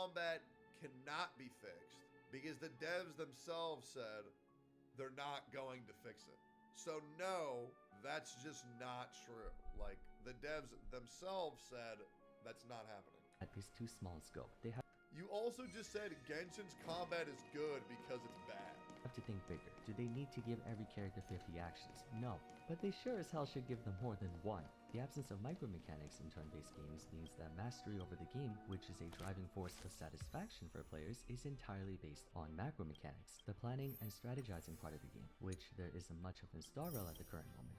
combat cannot be fixed because the devs themselves said they're not going to fix it. So no, that's just not true. Like, the devs themselves said that's not happening. Is too small in scope. They You also just said Genshin's combat is good because it's bad. have to think bigger. Do they need to give every character 50 actions? No. But they sure as hell should give them more than one. The absence of micromechanics in turn-based games means that mastery over the game, which is a driving force of satisfaction for players, is entirely based on macro mechanics, the planning and strategizing part of the game, which there isn't much of in Star Rail at the current moment.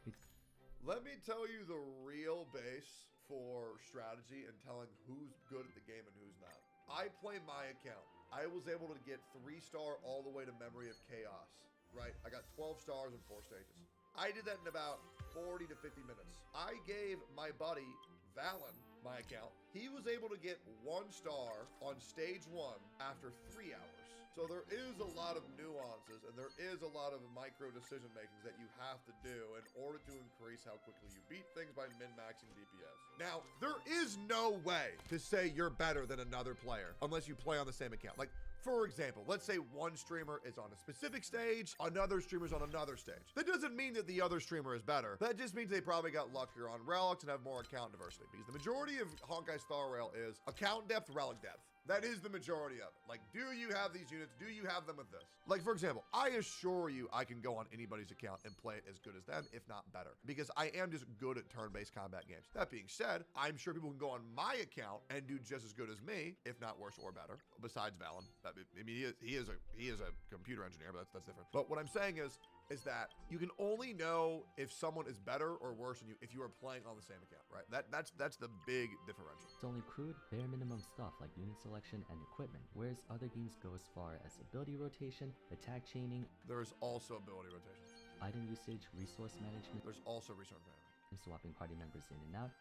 Let me tell you the real base for strategy and telling who's good at the game and who's not. I play my account. I was able to get 3-star all the way to Memory of Chaos, right? I got 12 stars in 4 stages. I did that in about 40 to 50 minutes. I gave my buddy, Valen, my account. He was able to get 1 star on stage 1 after 3 hours. So there is a lot of nuances and there is a lot of micro decision makings that you have to do in order to increase how quickly you beat things by min-maxing DPS. Now, there is no way to say you're better than another player unless you play on the same account. Like, for example, let's say one streamer is on a specific stage, another streamer's on another stage. That doesn't mean that the other streamer is better. That just means they probably got luckier on relics and have more account diversity, because the majority of Honkai Star Rail is account depth, relic depth. That is the majority of it. Like, do you have these units? Do you have them with this? Like, for example, I assure you I can go on anybody's account and play it as good as them, if not better, because I am just good at turn-based combat games. That being said, I'm sure people can go on my account and do just as good as me, if not worse or better, besides Valen. I mean, he is a computer engineer, but that's different. But what I'm saying is that you can only know if someone is better or worse than you if you are playing on the same account, right? That's the big differential. It's only crude, bare minimum stuff like unit selection and equipment, whereas other games go as far as ability rotation, attack chaining. There is also ability rotation. Item usage, resource management. There's also resource management. And swapping party members in and out.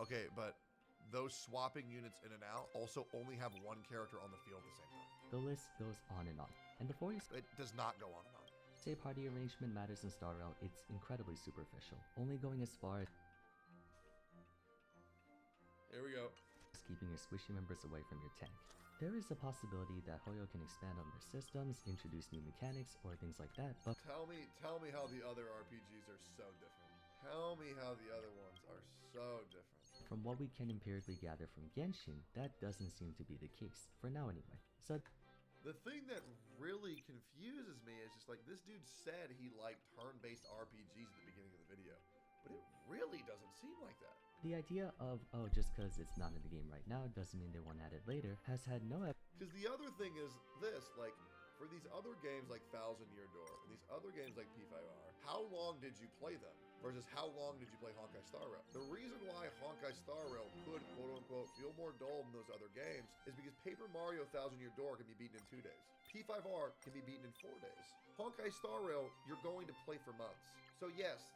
Okay, but those swapping units in and out also only have one character on the field at the same time. The list goes on and on. And before you It does not go on and on. say party arrangement matters in Star Rail, it's incredibly superficial, only going as far as Here we go. keeping your squishy members away from your tank. There is a possibility that Hoyo can expand on their systems, introduce new mechanics, or things like that, but Tell me how the other RPGs are so different. Tell me how the other ones are so different. from what we can empirically gather from Genshin, that doesn't seem to be the case, for now anyway. So The thing that really confuses me is just like, this dude said he liked turn-based RPGs at the beginning of the video, but it really doesn't seem like that. the idea of, oh, just cause it's not in the game right now doesn't mean they won't add it later, has had no Because the other thing is this, like, for these other games like Thousand Year Door and these other games like P5R, how long did you play them versus how long did you play Honkai Star Rail? The reason why Honkai Star Rail could, quote unquote, feel more dull than those other games is because Paper Mario Thousand Year Door can be beaten in 2 days. P5R can be beaten in 4 days. Honkai Star Rail, you're going to play for months. So yes,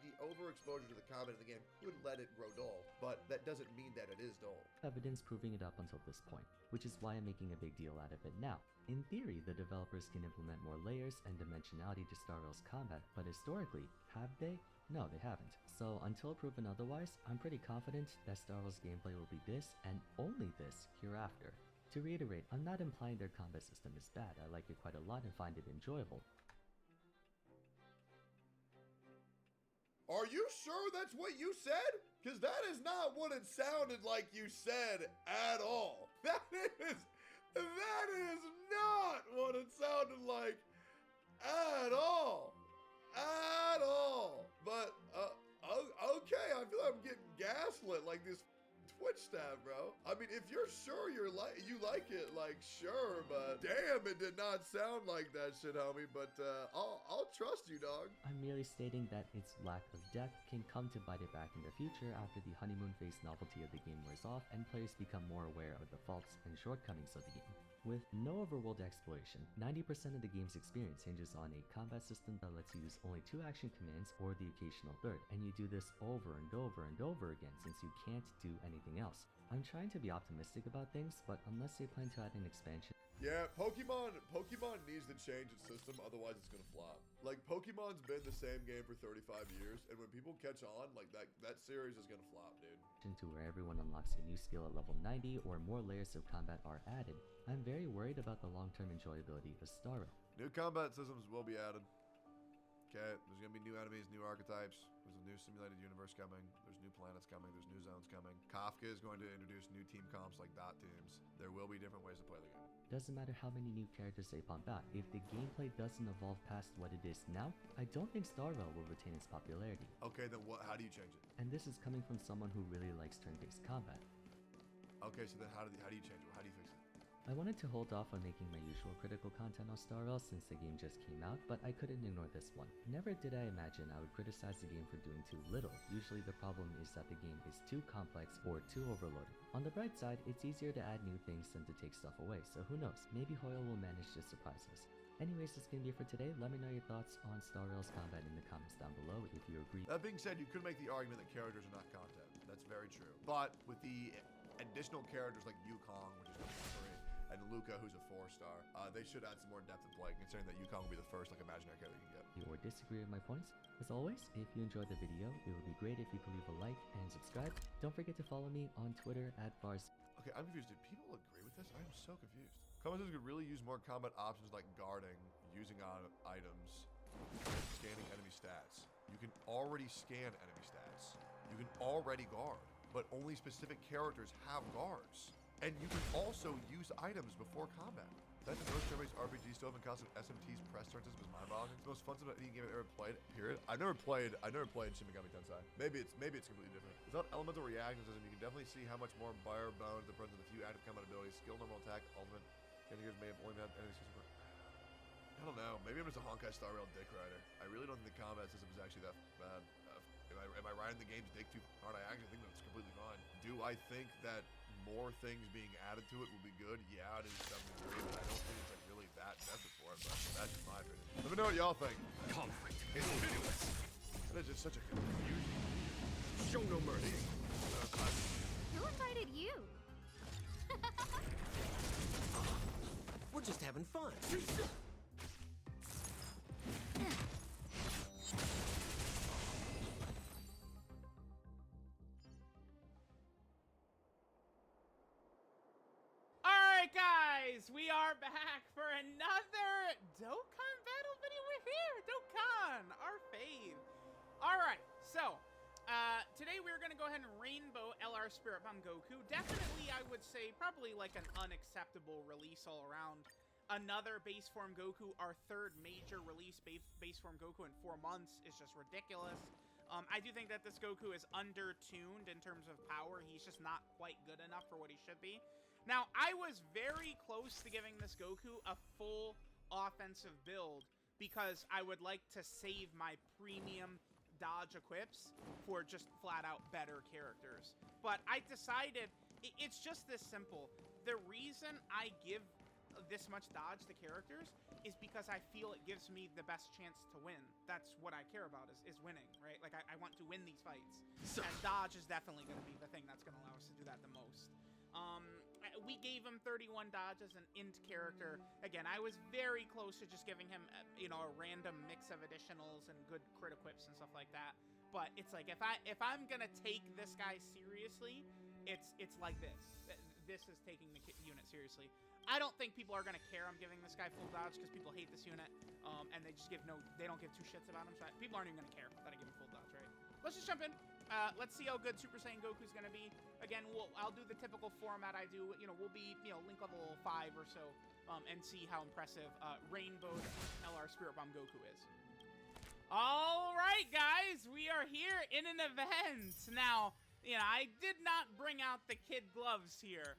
the overexposure to the combat of the game could let it grow dull, but that doesn't mean that it is dull. evidence proving it up until this point, which is why I'm making a big deal out of it now. In theory, the developers can implement more layers and dimensionality to Star Rail's combat, but historically, have they? No, they haven't. So until proven otherwise, I'm pretty confident that Star Rail's gameplay will be this, and only this, hereafter. To reiterate, I'm not implying their combat system is bad. I like it quite a lot and find it enjoyable. Are you sure that's what you said? Because that is not what it sounded like you said at all. That is not what it sounded like at all. At all. But, okay, I feel like I'm getting gaslit like this Twitch stab, bro. I mean, if you're sure you like it, like, sure, but damn, it did not sound like that shit, homie. But I'll trust you, dog. I'm merely stating that its lack of depth can come to bite it back in the future after the honeymoon phase novelty of the game wears off and players become more aware of the faults and shortcomings of the game. With no overworld exploration, 90% of the game's experience hinges on a combat system that lets you use only 2 action commands or the occasional third, and you do this over and over and over again since you can't do anything else. I'm trying to be optimistic about things, but unless they plan to add an expansion. Yeah, Pokemon needs to change its system, otherwise it's gonna flop. Like, Pokemon's been the same game for 35 years, and when people catch on, like, that series is gonna flop, dude. To where everyone unlocks a new skill at level 90 or more layers of combat are added, I'm very worried about the long-term enjoyability of Star Rail. New combat systems will be added. Okay, there's gonna be new enemies, new archetypes. There's a new simulated universe coming. There's new planets coming. There's new zones coming. Kafka is going to introduce new team comps like dot teams. There will be different ways to play the game. Doesn't matter how many new characters they pump out, if the gameplay doesn't evolve past what it is now, I don't think Star Rail will retain its popularity. Okay, then what? How do you change it? And this is coming from someone who really likes turn-based combat. Okay, so then how do you change it? How do you fix it? I wanted to hold off on making my usual critical content on Star Rail since the game just came out, but I couldn't ignore this one. Never did I imagine I would criticize the game for doing too little. Usually the problem is that the game is too complex or too overloaded. On the bright side, it's easier to add new things than to take stuff away, so who knows, maybe Hoyle will manage to surprise us. Anyways, that's gonna be it for today. Let me know your thoughts on Star Rail's combat in the comments down below if you agree. That being said, you could make the argument that characters are not content. That's very true. But with the additional characters like Yukong, which is number 3, and Luca, who's a 4-star, they should add some more depth in play, considering that Yukong will be the first imaginary character you can get. Or disagree with my points. As always, if you enjoyed the video, it would be great if you could leave a like and subscribe. Don't forget to follow me on Twitter @Vods. Okay, I'm confused. Did people agree with this? I'm so confused. Commentators could really use more combat options like guarding, using on items, scanning enemy stats. You can already scan enemy stats. You can already guard, but only specific characters have guards. And you can also use items before combat. That's the most turn-based RPG still haven't custom SMT's press turn system is mind-boggling. It's the most fun system any game I've ever played, period. I've never played Shin Megami Tensei. Maybe it's completely different. Without elemental reaction system, you can definitely see how much more bare bones the presence of a few active combat abilities, skill, normal attack, ultimate. Characters may have only had enemies super. I don't know. Maybe I'm just a Honkai Star Rail dick rider. I really don't think the combat system is actually that bad. Am I riding the game's dick too hard? I actually think that it's completely fine. Do I think that more things being added to it will be good? Yeah, it is to some degree, but I don't think it's like really that desperate for it, but that's just my opinion. Let me know what y'all think. Conflict is pitiless. That is just such a confusion. Show no mercy. Who invited you? We're just having fun. Guys, we are back for another Dokkan battle video. We're here, Dokkan, our fave. All right, so today we're gonna go ahead and rainbow LR Spirit Bomb Goku. Definitely, I would say probably like an unacceptable release all around. Another base form Goku, our third major release base form Goku in 4 months is just ridiculous. I do think that this Goku is undertuned in terms of power. He's just not quite good enough for what he should be. Now, I was very close to giving this Goku a full offensive build because I would like to save my premium dodge equips for just flat out better characters. But I decided it's just this simple. The reason I give this much dodge to characters is because I feel it gives me the best chance to win. That's what I care about is winning, right? Like I want to win these fights. And dodge is definitely going to be the thing that's going to allow us to do that the most. We gave him 31 dodges, an int character. Again, I was very close to just giving him, a random mix of additionals and good crit equips and stuff like that. But it's like if I'm gonna take this guy seriously, it's like this. This is taking the unit seriously. I don't think people are gonna care I'm giving this guy full dodge because people hate this unit, and they just they don't give 2 shits about him. So people aren't even gonna care that I give him full dodge, right? Let's just jump in. Let's see how good Super Saiyan Goku's gonna be. Again, I'll do the typical format I do. We'll be link level 5 or so, and see how impressive Rainbowed LR Spirit Bomb Goku is. All right, guys, we are here in an event. Now, I did not bring out the kid gloves here.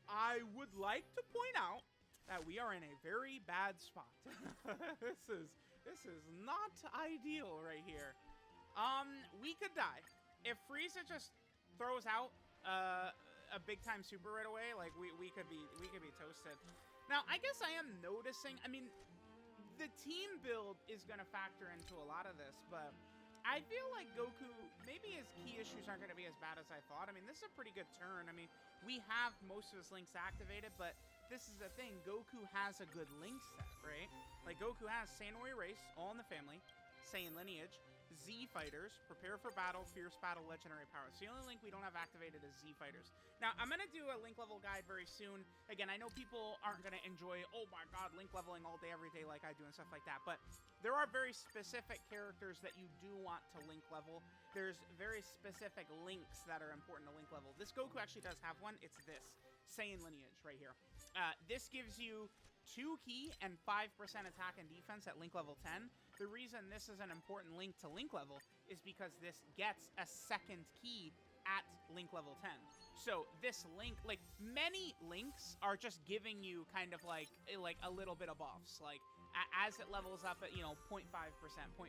I would like to point out that we are in a very bad spot. This is not ideal right here. We could die. If Frieza just throws out a big time super right away, like we could be toasted. Now, I guess I am noticing. I mean, the team build is gonna factor into a lot of this, but I feel like Goku, maybe his key issues aren't gonna be as bad as I thought. I mean, this is a pretty good turn. I mean, we have most of his links activated, but this is the thing. Goku has a good link set, right? Like Goku has Saiyan Race, All in the Family, Saiyan Lineage, Z Fighters, Prepare for Battle, Fierce Battle, Legendary Power. So the only link we don't have activated is Z Fighters. Now, I'm going to do a link level guide very soon. Again, I know people aren't going to enjoy, oh my god, link leveling all day, every day like I do and stuff like that. But there are very specific characters that you do want to link level. There's very specific links that are important to link level. This Goku actually does have one. It's this, Saiyan Lineage right here. This gives you 2 key and 5% attack and defense at link level 10. The reason this is an important link to link level is because this gets a 2nd key at link level 10. So this link, like many links are just giving you kind of like a little bit of buffs, like as it levels up at, you know, 0.5%, 0.5%, 0.5%.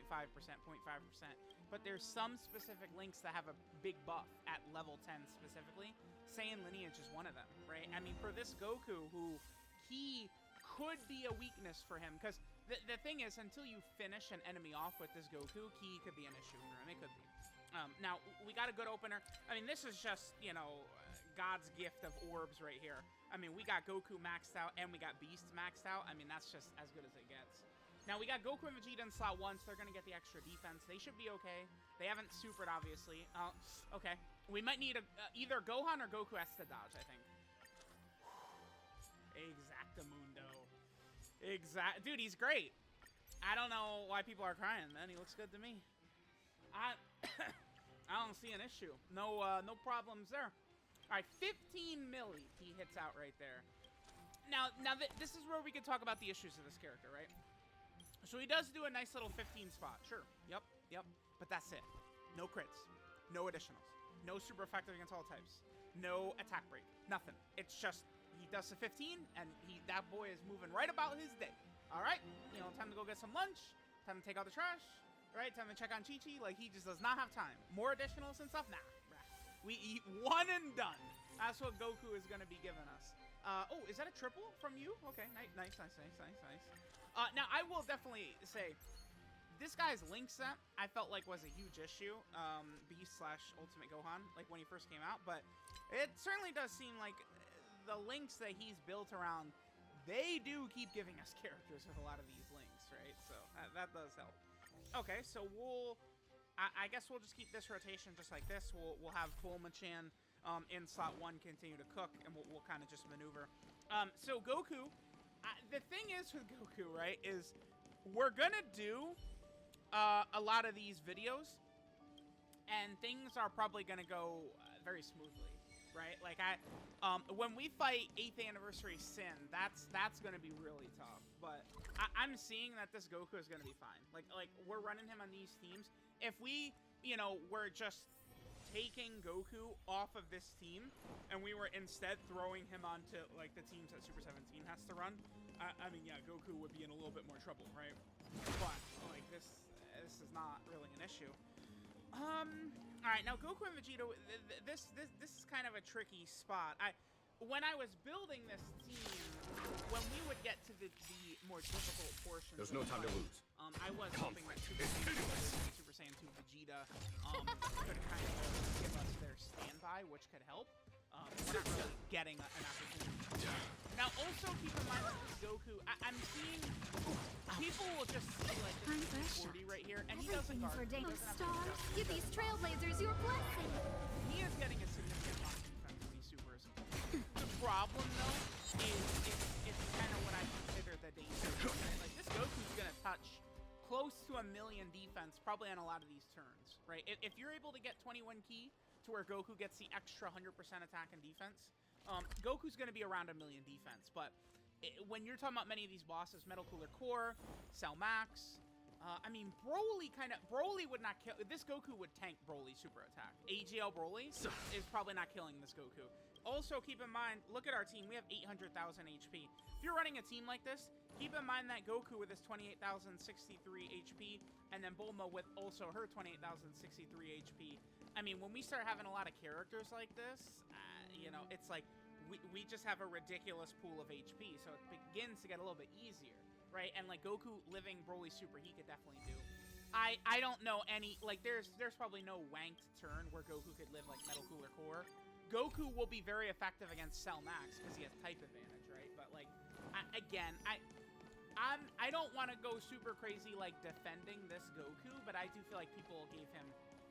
But there's some specific links that have a big buff at level 10 specifically. Saiyan Lineage is one of them, right? I mean, for this Goku, who he could be a weakness for him, because the thing is, until you finish an enemy off with this Goku, Ki could be an issue for him. It could be. Now, we got a good opener. I mean, this is just, you know, God's gift of orbs right here. I mean, we got Goku maxed out, and we got Beast maxed out. I mean, that's just as good as it gets. Now, we got Goku and Vegeta in slot 1, so they're going to get the extra defense. They should be okay. They haven't supered, obviously. Okay. We might need either Gohan or Goku has to dodge, I think. Exactamundo. Dude, he's great. I don't know why people are crying, man. He looks good to me. I don't see an issue. No problems there. All right, 15 milli he hits out right there. Now this is where we could talk about the issues of this character, right? So he does do a nice little 15 spot. Sure. Yep. But that's it. No crits. No additionals. No super effective against all types. No attack break. Nothing. It's just he does the 15, and that boy is moving right about his day. All right, you know, time to go get some lunch, time to take out the trash, right? Time to check on Chi-Chi. Like, he just does not have time. More additionals and stuff? Nah. We eat one and done. That's what Goku is going to be giving us. Oh, is that a triple from you? Okay, nice. Now, I will definitely say, this guy's link set, I felt like was a huge issue. Beast/Ultimate Gohan, like when he first came out. But it certainly does seem like the links that he's built around, they do keep giving us characters with a lot of these links, right? So that does help. Okay, so I guess we'll just keep this rotation just like this. We'll have Bulma-chan in slot 1 continue to cook, and we'll kind of just maneuver. So Goku, the thing is with Goku, right, is we're gonna do a lot of these videos, and things are probably gonna go very smoothly. Right, like when we fight 8th Anniversary Sin, that's gonna be really tough. But I'm seeing that this Goku is gonna be fine. Like we're running him on these teams. If we, you know, were just taking Goku off of this team, and we were instead throwing him onto like the teams that Super 17 has to run, I mean, yeah, Goku would be in a little bit more trouble, right? But like this is not really an issue. All right, now Goku and Vegeta, this is kind of a tricky spot. When I was building this team, when we would get to the more difficult portions, there's no time to lose. I was hoping that Super Saiyan 2 Vegeta could kind of give us their standby, which could help. We're not really getting an opportunity. Now, also keep in mind that this Goku, I'm seeing people will just see like this 40 right here, and he doesn't guard. Stars, give these trailblazers your blessing. He is getting a significant amount of defense when he supers. The problem, though, is it's kind of what I consider the danger. Right? Like this Goku's gonna touch close to 1 million defense, probably on a lot of these turns, right? If you're able to get 21 key to where Goku gets the extra 100% attack and defense, Goku's going to be around 1 million defense. But when you're talking about many of these bosses, Metal Cooler Core, Cell Max, I mean, Broly would not kill. This Goku would tank Broly's super attack. AGL Broly is probably not killing this Goku. Also, keep in mind, look at our team. We have 800,000 HP. If you're running a team like this, keep in mind that Goku with his 28,063 HP, and then Bulma with also her 28,063 HP. I mean, when we start having a lot of characters like this, you know, it's like we just have a ridiculous pool of HP, so it begins to get a little bit easier, right? And like Goku living Broly Super, he could definitely do. I don't know any, like there's probably no wanked turn where Goku could live like Metal Cooler Core. Goku will be very effective against Cell Max because he has type advantage, right? But like, I don't want to go super crazy like defending this Goku, but I do feel like people gave him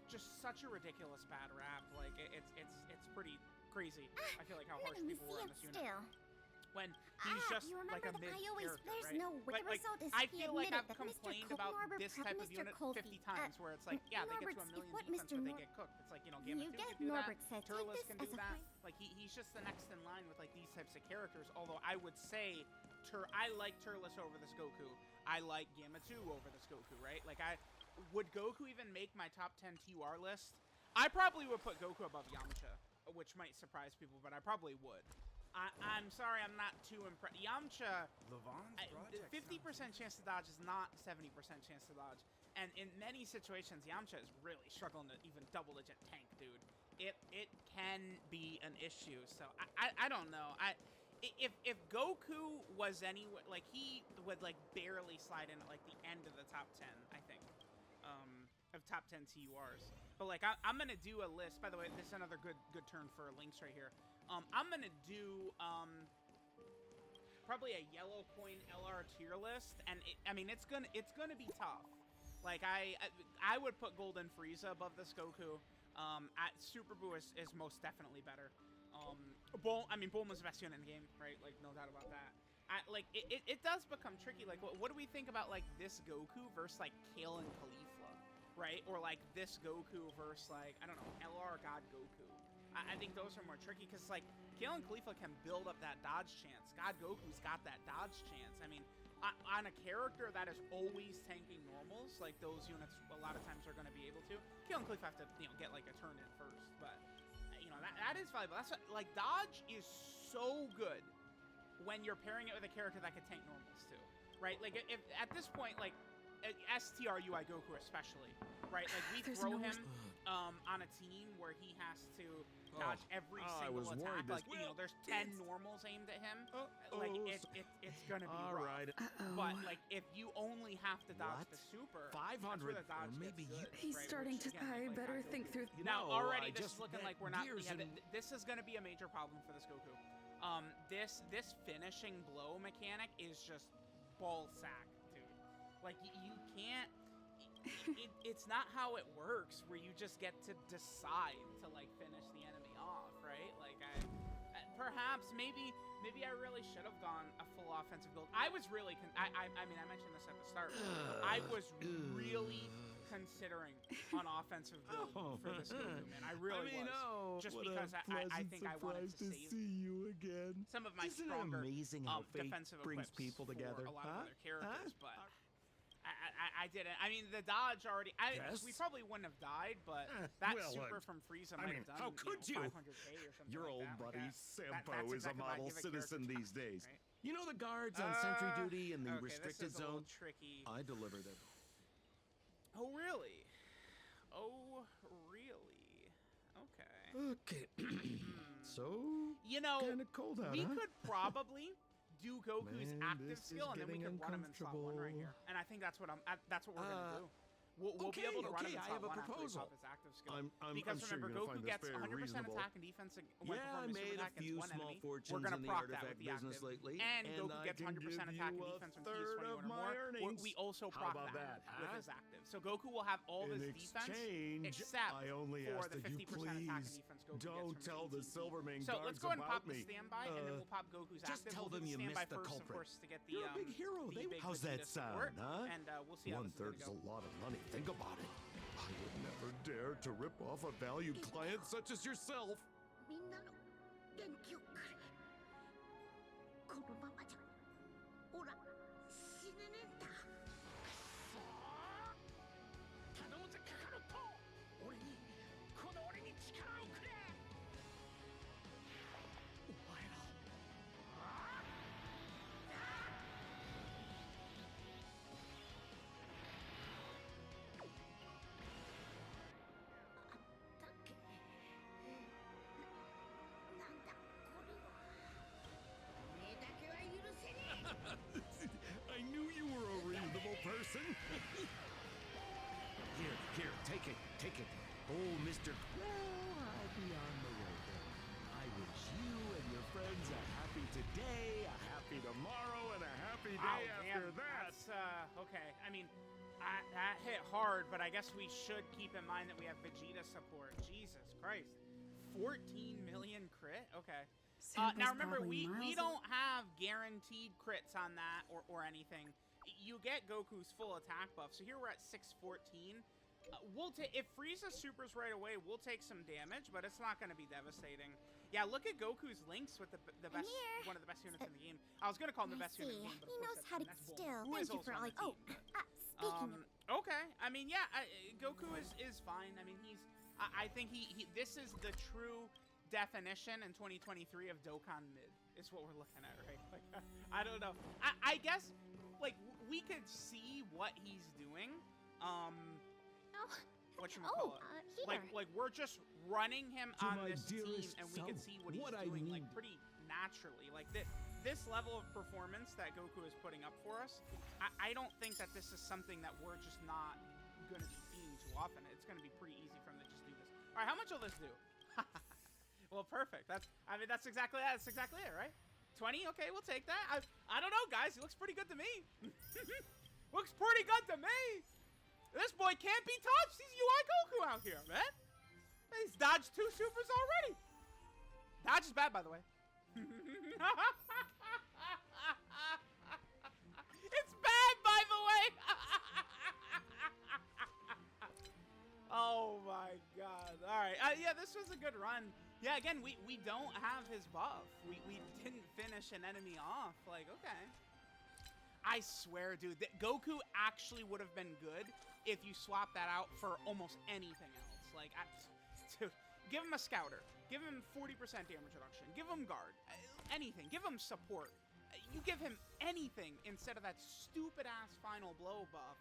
just such a ridiculous bad rap. Like it's pretty crazy. I feel like how harsh people were on this unit. When he's just you like a remember mid that I always, character, there's right? no way But, like, result is I he feel like admitted I've that Mr. complained about Norbert this had type of Mr. unit Kofi, 50 times, where it's like, yeah, they get to a Norbert's- million what defense, Mr. but they Nor- get cooked. It's like, you know, Gamma You 2 get can do that, Norbert said, take Turles this can as do a that. point. Like, he's just the next in line with, like, these types of characters, although I would say I like Turles over this Goku. I like Gamma 2 over this Goku, right? Like, would Goku even make my top 10 TUR list? I probably would put Goku above Yamcha, which might surprise people, but I probably would. I'm sorry, I'm not too impressed. Yamcha, 50% chance to dodge is not 70% chance to dodge. And in many situations, Yamcha is really struggling to even double-digit tank, dude. It can be an issue. So I don't know. If Goku was anywhere, like he would like barely slide in at like the end of the top 10, I think, of top 10 TURs. But like I'm gonna do a list. By the way, this is another good turn for links right here. I'm gonna do probably a yellow coin LR tier list, and I mean it's gonna be tough. Like I would put Golden Frieza above this Goku. Super Buu is most definitely better. Bulma's the best unit in the game, right? Like no doubt about that. It does become tricky. Like what do we think about like this Goku versus like Kale and Caulifla, right? Or like this Goku versus like I don't know LR God Goku. I think those are more tricky because like Kale and Caulifla can build up that dodge chance. God Goku's got that dodge chance. I mean, on a character that is always tanking normals, like those units a lot of times are going to be able to. Kale and Caulifla have to get like a turn in first, but that is valuable. That's what, like dodge is so good when you're pairing it with a character that can tank normals too, right? Like if at this point like STRUI Goku especially, right? Like we throw him on a team where he has to dodge every single attack. Like there's 10 normals aimed at him. Like it's gonna be rough. Right. But like if you only have to dodge the super, 500 that's where the dodge maybe gets good, He's right? starting Which, to. again, I like better God think Goku. through. Now already I this is just looking like we're met not. gears Yeah, and- this is gonna be a major problem for this Goku. This finishing blow mechanic is just ball sack, dude. Like you can't. It's not how it works where you just get to decide to like finish the enemy off, right? Like perhaps maybe I really should have gone a full offensive build. I was really I mean I mentioned this at the start. I was really considering an offensive build for this Goku, man. I really was. Just because I think I wanted to save you again. some of my Isn't it stronger amazing how fate defensive brings equips people for together? a lot of other characters, Huh? but I didn't. I mean, the dodge already. Yes. We probably wouldn't have died, but that well, super from Frieza I might mean, have done. how could you? 500K or something. Your like old that, buddy like Sampo that's is a exactly what I model give a citizen character these time, days. right? You know the guards on sentry duty in the okay, restricted this is a zone? little tricky. I deliver them. Oh really? Oh really? Okay. Okay. So, You know, kind of cold out, we huh? could probably do Goku's Man, active this is skill, and then we getting could run him in slot 1 right here. And I think that's what we're gonna do. We'll be able to run him in I slot have a 1 after we proposal. pop his active skill. I'm Because sure remember, you're gonna Goku find this gets very 100% reasonable. attack and defense when Yeah, I performing super made a attack against few one small enemy. fortunes We're gonna in the proc that artifact with the business active. lately, And and Goku I gets can 100% give attack and you a defense when third TS21 of or my more. earnings. We also How proc about that that, with huh? his active. So Goku will have all of In his defense exchange, except I only for ask the that you 50% attack and please defense Goku don't gets from tell the AT&T. Silvermane So guards let's go ahead and pop about the me. standby, and then we'll pop Goku's just active. tell We'll them do you standby missed the first, of culprit. course, to get the You're a big hero. the big How's that Vegeta support, sound, huh? And we'll see how this is 1/3 gonna is go. a lot of money. Think about it. I would never dare to rip off a valued client such as yourself. みんなの元気をくれ。このままじゃオラ死ねねえんだ。頼むぜカカロット。俺に力をくれ。お前ら。だっけ。なんだ。lesson. Here, take it. Oh, Mr. Well, I'll be on the way then. I wish you and your friends a happy today, a happy tomorrow, and a happy day after that. That's, okay. I mean, that hit hard, but I guess we should keep in mind that we have Vegeta support. Jesus Christ. 14 million crit? Okay. Now remember, we don't have guaranteed crits on that or anything. You get Goku's full attack buff. So here we're at 614. We'll take, if Frieza supers right away, we'll take some damage, but it's not going to be devastating. Yeah, look at Goku's links with the best, one of the best units in the game. I was going to call him the best unit in the game, but he knows how to be still. Thank you for all. Oh, speaking of. Okay. I mean, yeah, Goku is fine. I mean, I think this is the true definition in 2023 of Dokkan mid. Is what we're looking at, right? Like, I don't know. I guess, like, we could see what he's doing. Like we're just running him on this team, and we can see what he's doing, like, pretty naturally. Like this level of performance that Goku is putting up for us, I don't think that this is something that we're just not gonna be seeing too often. It's gonna be pretty easy for him to just do this. All right, how much will this do? Well, perfect. That's exactly that. That's exactly it, right? 20. Okay, we'll take that. I don't know, guys. He looks pretty good to me. Looks pretty good to me. This boy can't be touched. He's UI Goku out here, man. He's dodged 2 supers already. Dodge is bad, by the way. It's bad, by the way. Oh my God. All right. Yeah, this was a good run. Yeah, again, we don't have his buff. We didn't finish an enemy off. Like, okay. I swear, dude, that Goku actually would have been good if you swap that out for almost anything else. Like, dude, give him a scouter. Give him 40% damage reduction. Give him guard. Anything. Give him support. You give him anything instead of that stupid-ass final blow buff.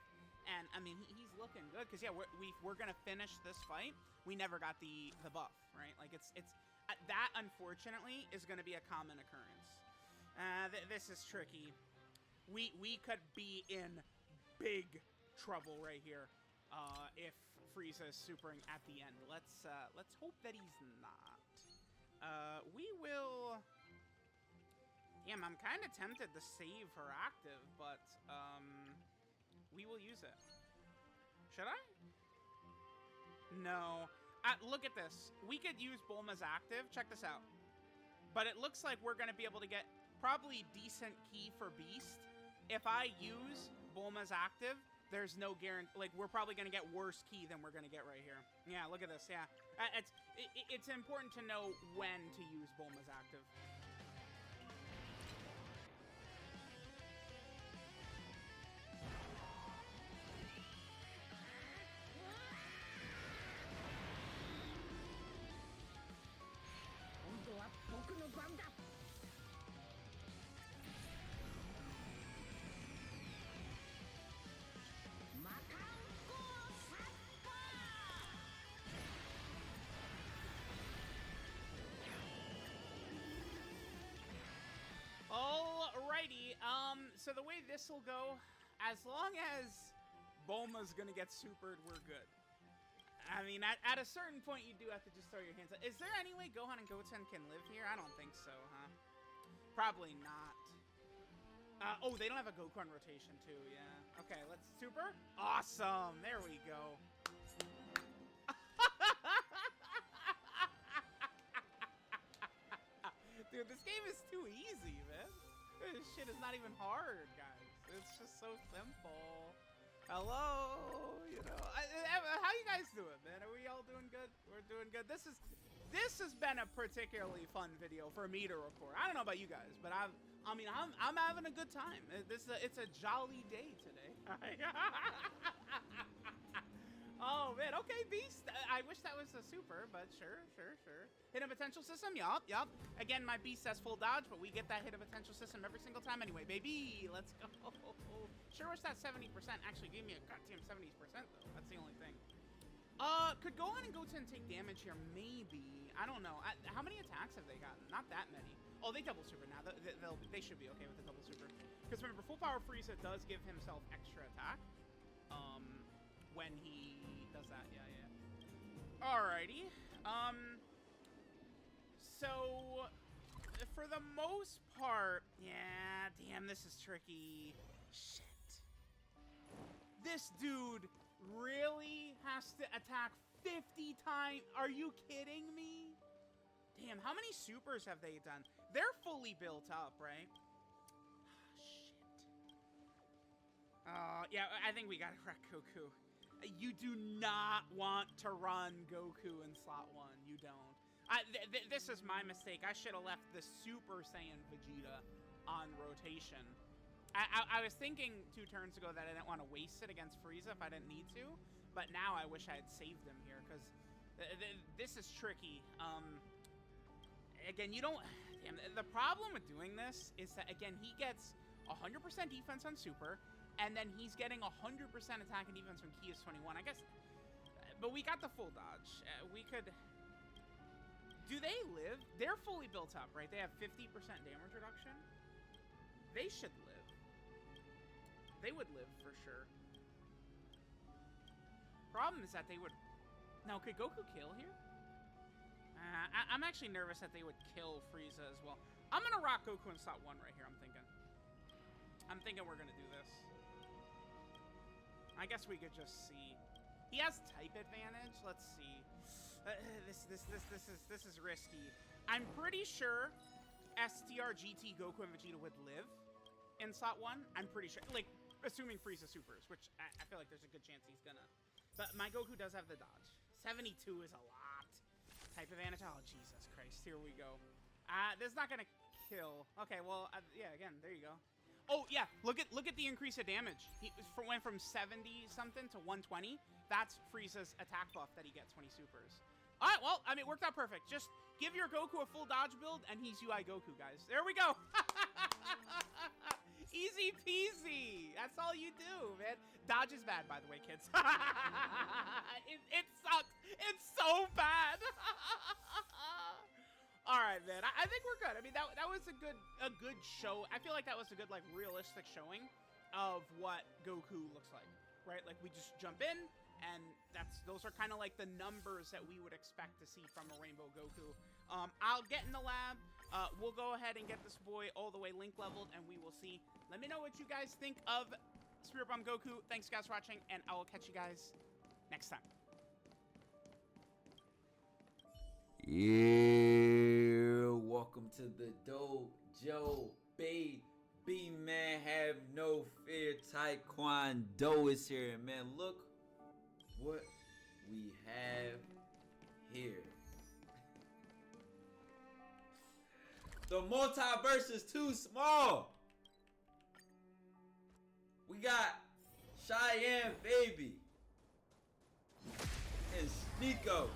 And, I mean, he's looking good. Because, yeah, we're going to finish this fight. We never got the buff, right? Like, it's that, unfortunately, is going to be a common occurrence. This is tricky. We could be in big trouble right here if Frieza is supering at the end. Let's hope that he's not. We will. Damn, I'm kind of tempted to save her active, but we will use it. Should I? No. Look at this. We could use Bulma's active. Check this out. But it looks like we're going to be able to get probably decent ki for Beast. If I use Bulma's active, there's no guarantee. Like, we're probably going to get worse ki than we're going to get right here. Yeah, look at this. Yeah. It's important to know when to use Bulma's active. Alrighty, so the way this will go, as long as Bulma's gonna get supered, we're good. I mean, at a certain point, you do have to just throw your hands up. Is there any way Gohan and Goten can live here? I don't think so, huh? Probably not. Oh, they don't have a Goku on rotation, too, yeah. Okay, let's super. Awesome, there we go. Dude, this game is too easy, man. This shit is not even hard, guys. It's just so simple. Hello, you know. How you guys doing, man? Are we all doing good? We're doing good. This has been a particularly fun video for me to record. I don't know about you guys, but I'm having a good time. It's a jolly day today. Oh man, okay, Beast. I wish that was a super, but sure. Hidden potential system, yup. Again, my Beast has full dodge, but we get that hidden potential system every single time anyway, baby. Let's go. Sure wish that 70% actually gave me a goddamn 70%, though. That's the only thing. Could Gohan and Goten take damage here? Maybe. I don't know. How many attacks have they gotten? Not that many. Oh, they double super now. They should be okay with the double super. Because remember, full power Frieza does give himself extra attack. When he does that. Yeah. Alrighty. So for the most part, yeah, damn, this is tricky. Shit. This dude really has to attack 50 times. Are you kidding me? Damn, how many supers have they done? They're fully built up, right? Shit. Yeah, I think we gotta wreck Goku. You do not want to run Goku in slot 1. You don't. This is my mistake. I should have left the Super Saiyan Vegeta on rotation. I was thinking 2 turns ago that I didn't want to waste it against Frieza if I didn't need to, but now I wish I had saved him here, because this is tricky. Again, you don't... Damn, the problem with doing this is that, again, he gets 100% defense on Super, and then he's getting 100% attack and defense when Ki is 21, I guess. But we got the full dodge. We could... Do they live? They're fully built up, right? They have 50% damage reduction. They should live. They would live for sure. Problem is that they would... Now, could Goku kill here? I'm actually nervous that they would kill Frieza as well. I'm gonna rock Goku in slot 1 right here, I'm thinking we're gonna do this. I guess we could just see. He has type advantage. Let's see. This is risky. I'm pretty sure STR, GT, Goku, and Vegeta would live in slot 1. I'm pretty sure. Like, assuming Frieza supers, which I feel like there's a good chance he's gonna. But my Goku does have the dodge. 72 is a lot. Type advantage. Oh, Jesus Christ. Here we go. This is not gonna kill. Okay, well, yeah, again, there you go. Oh, yeah, look at the increase of damage. He went from 70 something to 120. That's Frieza's attack buff that he gets when he supers. All right, well, I mean, it worked out perfect. Just give your Goku a full dodge build, and he's UI Goku, guys. There we go. Easy peasy. That's all you do, man. Dodge is bad, by the way, kids. It sucks. It's so bad. All right, man. I think we're good. I mean, that was a good show. I feel like that was a good, like, realistic showing of what Goku looks like, right? Like, we just jump in, and those are kind of like the numbers that we would expect to see from a Rainbow Goku. I'll get in the lab. We'll go ahead and get this boy all the way link leveled, and we will see. Let me know what you guys think of Spirit Bomb Goku. Thanks, guys, for watching, and I will catch you guys next time. Yeah, welcome to the dojo, baby, man. Have no fear. Taekwondo is here, man. Look what we have here. The multiverse is too small. We got Cheyenne Baby and Sneeko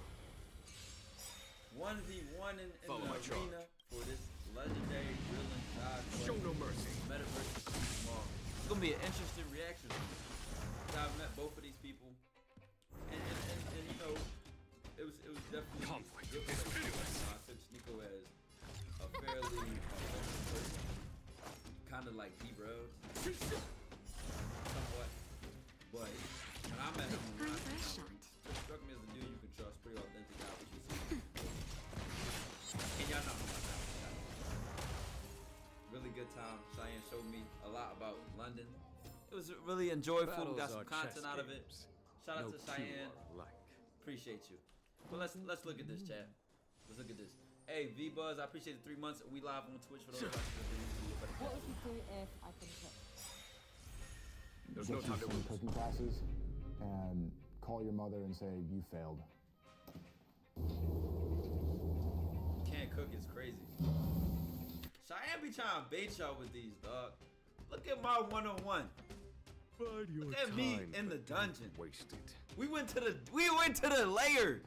1v1 in the arena for this legendary drilling god. Show no mercy. Metaverse is too small. It's gonna be an interesting reaction. I've met both of these people, and you know, it was definitely Conflict good is pitiless. I said Sneeko as a fairly person, kind of like D-Bros, somewhat. But when I met him, it struck me as a dude you can trust, pretty authentic guy, what you see. And y'all know how much that was. Really good time. Cheyenne showed me a lot about London. It was really enjoyable. We got some content out of it. Shout out to Cheyenne. Appreciate you. But let's look at this, chat. Let's look at this. Hey, V-Buzz, I appreciate the 3 months. We live on Twitch for those watching the video. What would you do if I can cook? There's no time to some lose. cooking classes and call your mother and say you failed. Can't cook is crazy. Cheyenne be trying to bait y'all with these, dog. Look at my one-on-one. Look at me in the dungeon. Wasted. We went to the lair.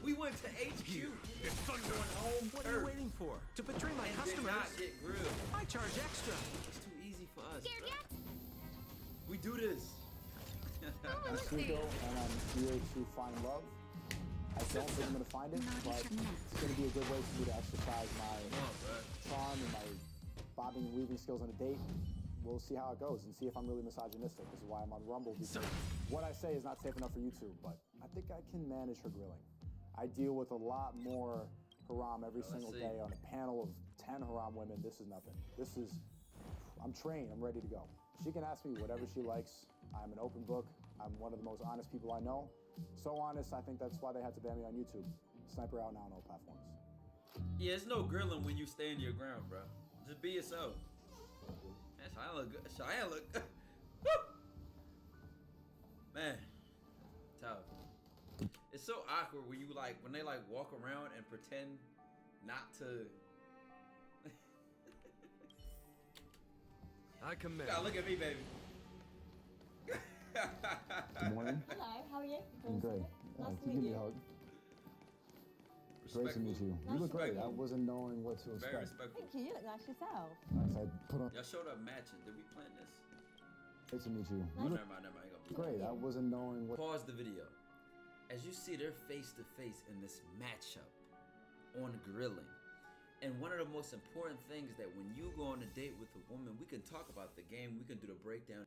We went to HQ. It's thunder. Home What are you waiting for? To betray my and customers? did not get grilled. I charge extra. It's too easy for us. Scared Bro. yet? We do this. I'm Kirito, and I'm here to find love. I don't think I'm going to find it, but it's going to be a good way for me to exercise my charm and my bobbing and weaving skills on a date. We'll see how it goes and see if I'm really misogynistic. This is why I'm on Rumble, because what I say is not safe enough for YouTube, but I think I can manage her grilling. I deal with a lot more haram every single day on a panel of 10 haram women. This is nothing. I'm trained, I'm ready to go. She can ask me whatever she likes. I'm an open book. I'm one of the most honest people I know. So honest, I think that's why they had to ban me on YouTube. Sniper out now on all platforms. Yeah, it's no grilling when you stand your ground, bro. Just be yourself. Man, Cheyenne look good. Cheyenne look good. Woo! Man, tough. It's so awkward when when they walk around and pretend not to. I commend. God, look at me, baby. Good morning. Hello, how are you? I'm great. Nice to Give meet me you. a hug. Great to meet you. You look great. I wasn't knowing what to Very expect. respectful. Thank you, you look nice yourself. Nice. I put on. Y'all showed up matching. Did we plan this? Great to meet you. Oh, You look never mind. I ain't gonna great. I wasn't knowing what. Pause the video. As you see, they're face to face in this matchup on grilling. And one of the most important things that when you go on a date with a woman, we can talk about the game, we can do the breakdown.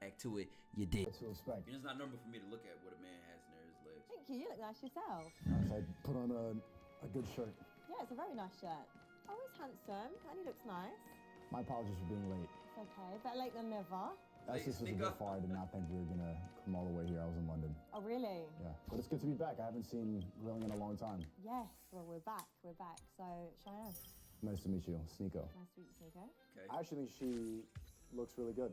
Back to it, you did. What to expect. It's not normal for me to look at what a man has near his legs. Thank you, you look nice yourself. Nice. I put on a good shirt. Yeah, it's a very nice shirt. Oh, he's handsome and he looks nice. My apologies for being late. It's okay, better late than never. This was a bit far. I did not think we were gonna come all the way here. I was in London. Oh, really? Yeah, but it's good to be back. I haven't seen grilling in a long time. Yes, well, we're back. So, Cheyenne, Nice to meet you, Sneeko. nice to meet you, Nico. Okay. I actually think she looks really good.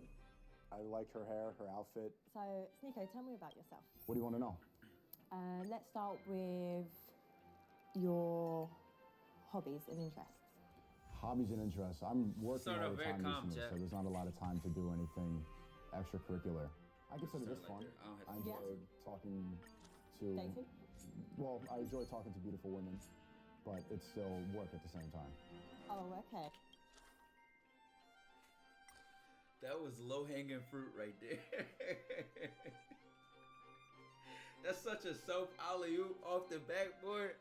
I like her hair, her outfit. So, Sneeko, tell me about yourself. What do you want to know? Let's start with your hobbies and interests. Hobbies and interests. I'm working Start all off the very time calm, recently, Jack. so there's not a lot of time to do anything extracurricular. I consider this Start fun. like that. I don't have I to- enjoy talking to. Dating? Well, I enjoy talking to beautiful women, but it's still work at the same time. Oh, okay. That was low-hanging fruit right there. That's such a self alley-oop off the backboard.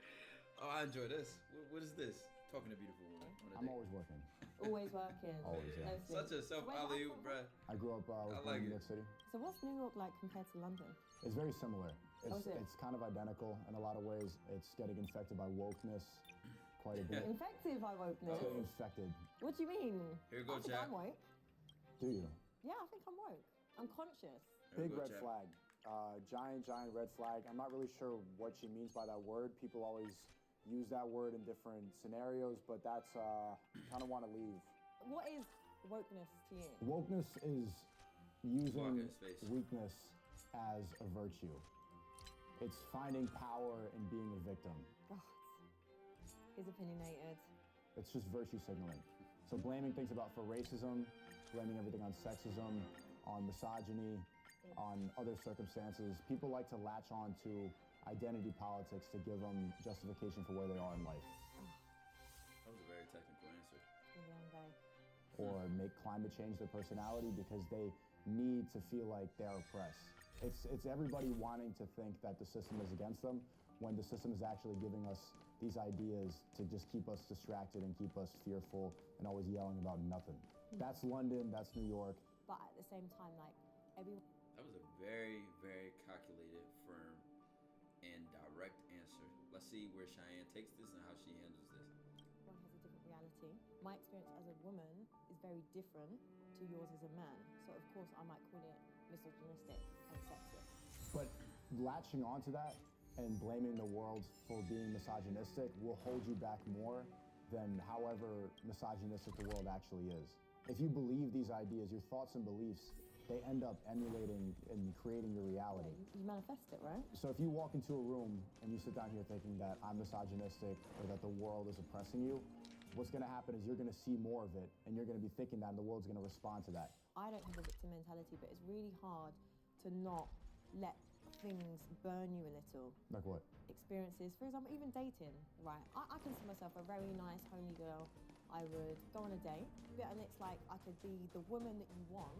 Oh, I enjoy this. What is this? Talking to beautiful women. on a I'm date. always working. Always working. Always, yeah. No sleep. Such a self alley-oop, bruh. I grew up I with like in New it. York City. So what's New York like compared to London? It's very similar. Oh, is it? It's kind of identical in a lot of ways. It's getting infected by wokeness quite a bit. Infected by wokeness. It's getting infected. What do you mean? Here you go, I think Jack. I'm woke. Do you? Yeah, I think I'm woke. I'm conscious. Here Big we go, red Jack. flag. Giant red flag. I'm not really sure what she means by that word. People always use that word in different scenarios, but that's kind of want to leave. What is wokeness to you? Wokeness is Walk using in his face. weakness as a virtue. It's finding power in being a victim. God, he's opinionated. It's just virtue signaling. So blaming things for racism, blaming everything on sexism, on misogyny, on other circumstances. People like to latch on to identity politics to give them justification for where they are in life. That was a very technical answer. Maybe I'm gay. Or make climate change their personality because they need to feel like they're oppressed. It's everybody wanting to think that the system is against them when the system is actually giving us these ideas to just keep us distracted and keep us fearful and always yelling about nothing. That's London, that's New York. But at the same time, like, everyone That was a very, very calculated, firm, and direct answer. Let's see where Cheyenne takes this and how she handles this. has a different reality. My experience as a woman is very different to yours as a man. So of course I might call it misogynistic and sexist. But latching onto that and blaming the world for being misogynistic will hold you back more than however misogynistic the world actually is. If you believe these ideas, your thoughts and beliefs, they end up emulating and creating your reality. You manifest it, right? So if you walk into a room and you sit down here thinking that I'm misogynistic or that the world is oppressing you, what's gonna happen is you're gonna see more of it and you're gonna be thinking that and the world's gonna respond to that. I don't have a victim mentality, but it's really hard to not let things burn you a little. Like what? Experiences, for example, even dating, right? I consider myself a very nice, homely girl. I would go on a date, and it's like I could be the woman that you want,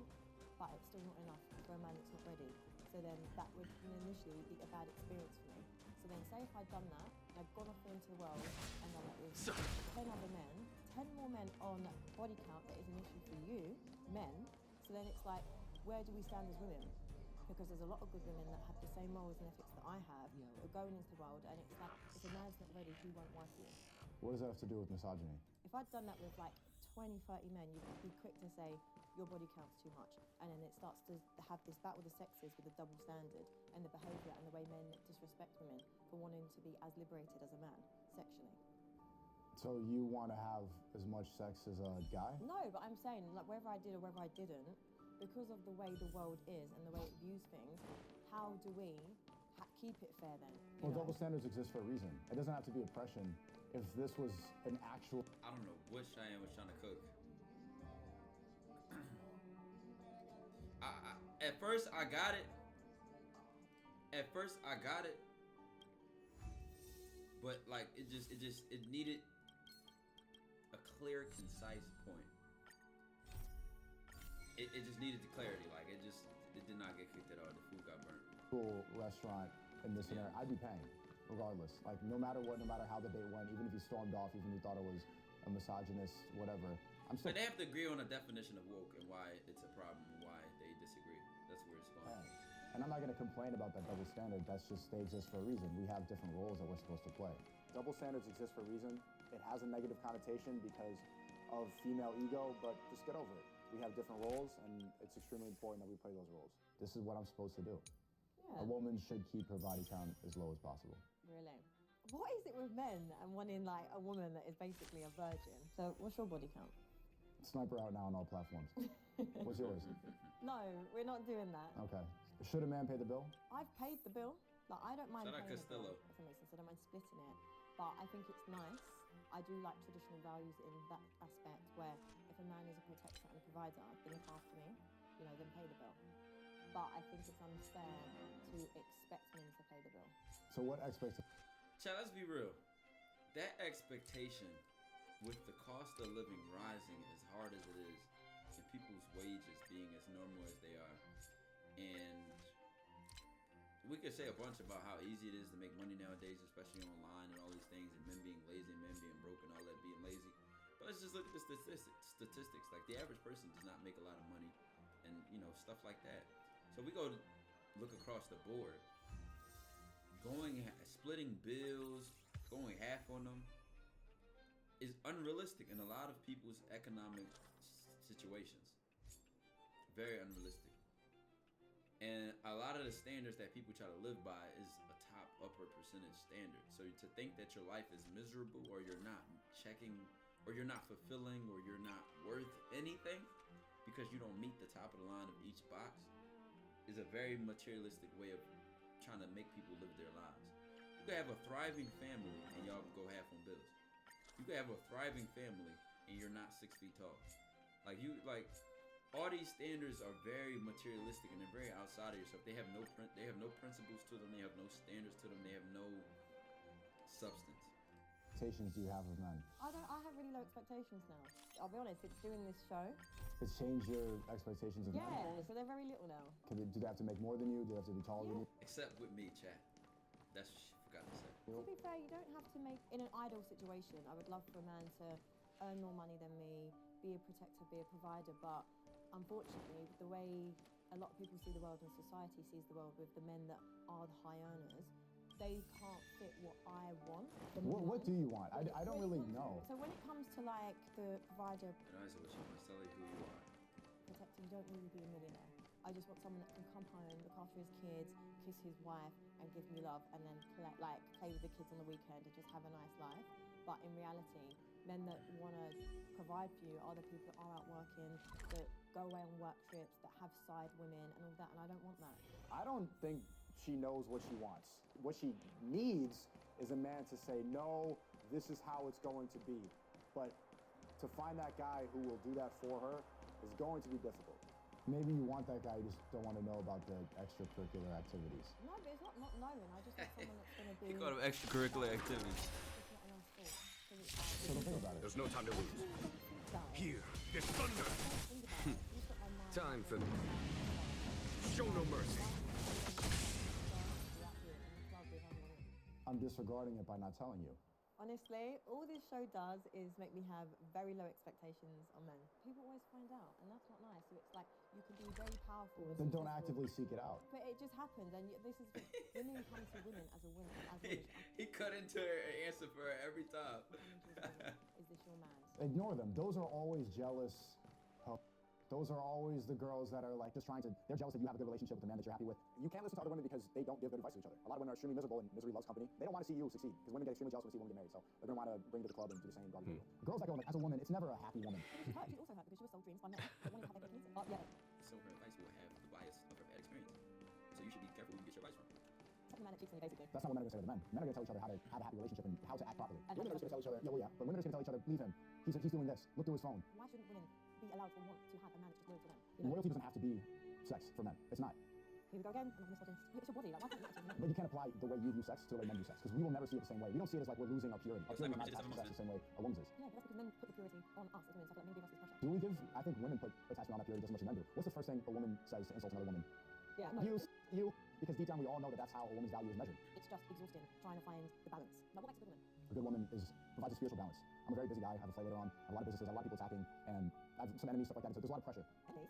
but it's still not enough for a man that's not ready. So then that would initially be a bad experience for me. So then say if I'd done that, and I'd gone off into the world and done that with 10 other men, 10 more men on body count that is an issue for you, men, so then it's like, where do we stand as women? Because there's a lot of good women that have the same morals and ethics that I have, that are going into the world, and it's like, if a man's not ready, he won't wife you. What does that have to do with misogyny? If I'd done that with like 20, 30 men, you'd be quick to say, your body count's too much. And then it starts to have this battle of the sexes with a double standard and the behaviour and the way men disrespect women for wanting to be as liberated as a man, sexually. So you want to have as much sex as a guy? No, but I'm saying, like, whether I did or whether I didn't, because of the way the world is and the way it views things, how do we keep it fair then? Well, double standards exist for a reason. It doesn't have to be oppression. If this was an actual... I don't know what Cheyenne was trying to cook. At first, I got it. But like, it needed a clear, concise point. It just needed the clarity. Like, it did not get kicked at all. The food got burnt. Cool restaurant in this scenario, I'd be paying, regardless. Like, no matter what, no matter how the date went, even if you stormed off, even if you thought it was a misogynist, whatever. I'm still... But they have to agree on a definition of woke and why it's a problem and why they disagree. That's where it's going. Yeah. And I'm not going to complain about that double standard. That's just, they exist for a reason. We have different roles that we're supposed to play. Double standards exist for a reason. It has a negative connotation because of female ego, but just get over it. We have different roles, and it's extremely important that we play those roles. This is what I'm supposed to do. Yeah. A woman should keep her body count as low as possible. Really? What is it with men and wanting like a woman that is basically a virgin? So what's your body count? Sniper out now on all platforms. What's yours? No, we're not doing that. Okay. Should a man pay the bill? I've paid the bill. Like, I don't mind Shout out paying the bill, Costello. if that makes sense. I don't mind splitting it. But I think it's nice. I do like traditional values in that aspect where if a man is a protector and a provider, then look after me, then pay the bill. But I think it's unfair to expect men to pay the bill. So what expectation? Chad, let's be real. That expectation with the cost of living rising as hard as it is and people's wages being as normal as they are, and we could say a bunch about how easy it is to make money nowadays, especially online and all these things, and men being lazy, men being broke, and all that being lazy. But let's just look at the statistics. Like, the average person does not make a lot of money, and stuff like that. So we go look across the board. Splitting bills, going half on them is unrealistic in a lot of people's economic situations. Very unrealistic. And a lot of the standards that people try to live by is a top upper percentage standard. So to think that your life is miserable, or you're not checking, or you're not fulfilling, or you're not worth anything because you don't meet the top of the line of each box is a very materialistic way of trying to make people live their lives. You could have a thriving family and y'all go half on bills. You could have a thriving family and you're not 6 feet tall. All these standards are very materialistic and they're very outside of yourself. They have no principles to them. They have no standards to them. They have no substance. Expectations do you have of men? I have really low expectations now. I'll be honest, it's doing this show. It's changed your expectations of men? Yeah, so they're very little now. Do they have to make more than you? Do they have to be taller than you? Except with me, chat. That's what she forgot to say. To be fair, you don't have to make, in an ideal situation, I would love for a man to earn more money than me, be a protector, be a provider, but unfortunately, the way a lot of people see the world and society sees the world with the men that are the high earners, they can't fit what I want. What do you want? I don't really know. So when it comes to like the provider, Tell you who you are. protector, you don't need to be a millionaire. I just want someone that can come home, look after his kids, kiss his wife, and give me love, and then play with the kids on the weekend and just have a nice life. But in reality, men that want to provide for you are the people that are out working, that go away on work trips, that have side women and all that, and I don't want that. I don't think she knows what she wants. What she needs is a man to say, no, this is how it's going to be. But to find that guy who will do that for her is going to be difficult. Maybe you want that guy, you just don't want to know about the extracurricular activities. No, but it's not knowing. I just want someone that's going to be... You call them extracurricular activities. It's not a nice thought. So don't think about it. There's no time to lose. Here, there's thunder. Time for show no mercy. I'm disregarding it by not telling you. Honestly, all this show does is make me have very low expectations on men. People always find out, and that's not nice. So it's like you can be very powerful. Then don't actively seek it out. But it just happens, and this is women come to women as a woman. He cut into her answer for her every time. Is this your man? Ignore them. Those are always jealous. Those are always the girls that are like just trying to, they're jealous that you have a good relationship with the man that you're happy with. You can't listen to other women because they don't give good advice to each other. A lot of women are extremely miserable and misery loves company. They don't want to see you succeed because women get extremely jealous when they see women get married. So they're going to want to bring you to the club and do the same garbage. Girls that go like, as a woman, it's never a happy woman. She's hurt. She's also hurt because she was sold dreams by men that wanted to have their kids. Oh, yeah. So her advice will have the bias of her bad experience. So you should be careful who you get your advice from. Second man that cheats on you, basically. That's not what men are going to say to the men. Men are going to tell each other how to have a happy relationship and how to act properly. And women are just going to tell each other, yeah, well, yeah. But women are just going to tell each other, leave him. He's doing this. Look through his phone. Why shouldn't women be allowed to want to have a man that's just loyal to them? Loyalty doesn't have to be sex for men. It's not. Here we go again. I'm misogynist. It's your body. Like, why can't you act as a man? But you can't apply the way you view sex to the way men view sex because we will never see it the same way. We don't see it as like we're losing our purity. Our purity is not attached to sex the same way a woman's is. Yeah, but that's because men put the purity on us as women. So I feel like men give us this pressure. Do we give? I think women put attachment on that purity just as much as men do. What's the first thing a woman says to insult another woman? Yeah. You. Because deep down we all know that that's how a woman's value is measured. It's just exhausting trying to find the balance. Like, what makes a good woman? A good woman provides a spiritual balance. I'm a very busy guy. I have a fight later on. I have a lot of businesses. I have a lot of people attacking, and I have some enemies, stuff like that. So there's a lot of pressure. Okay.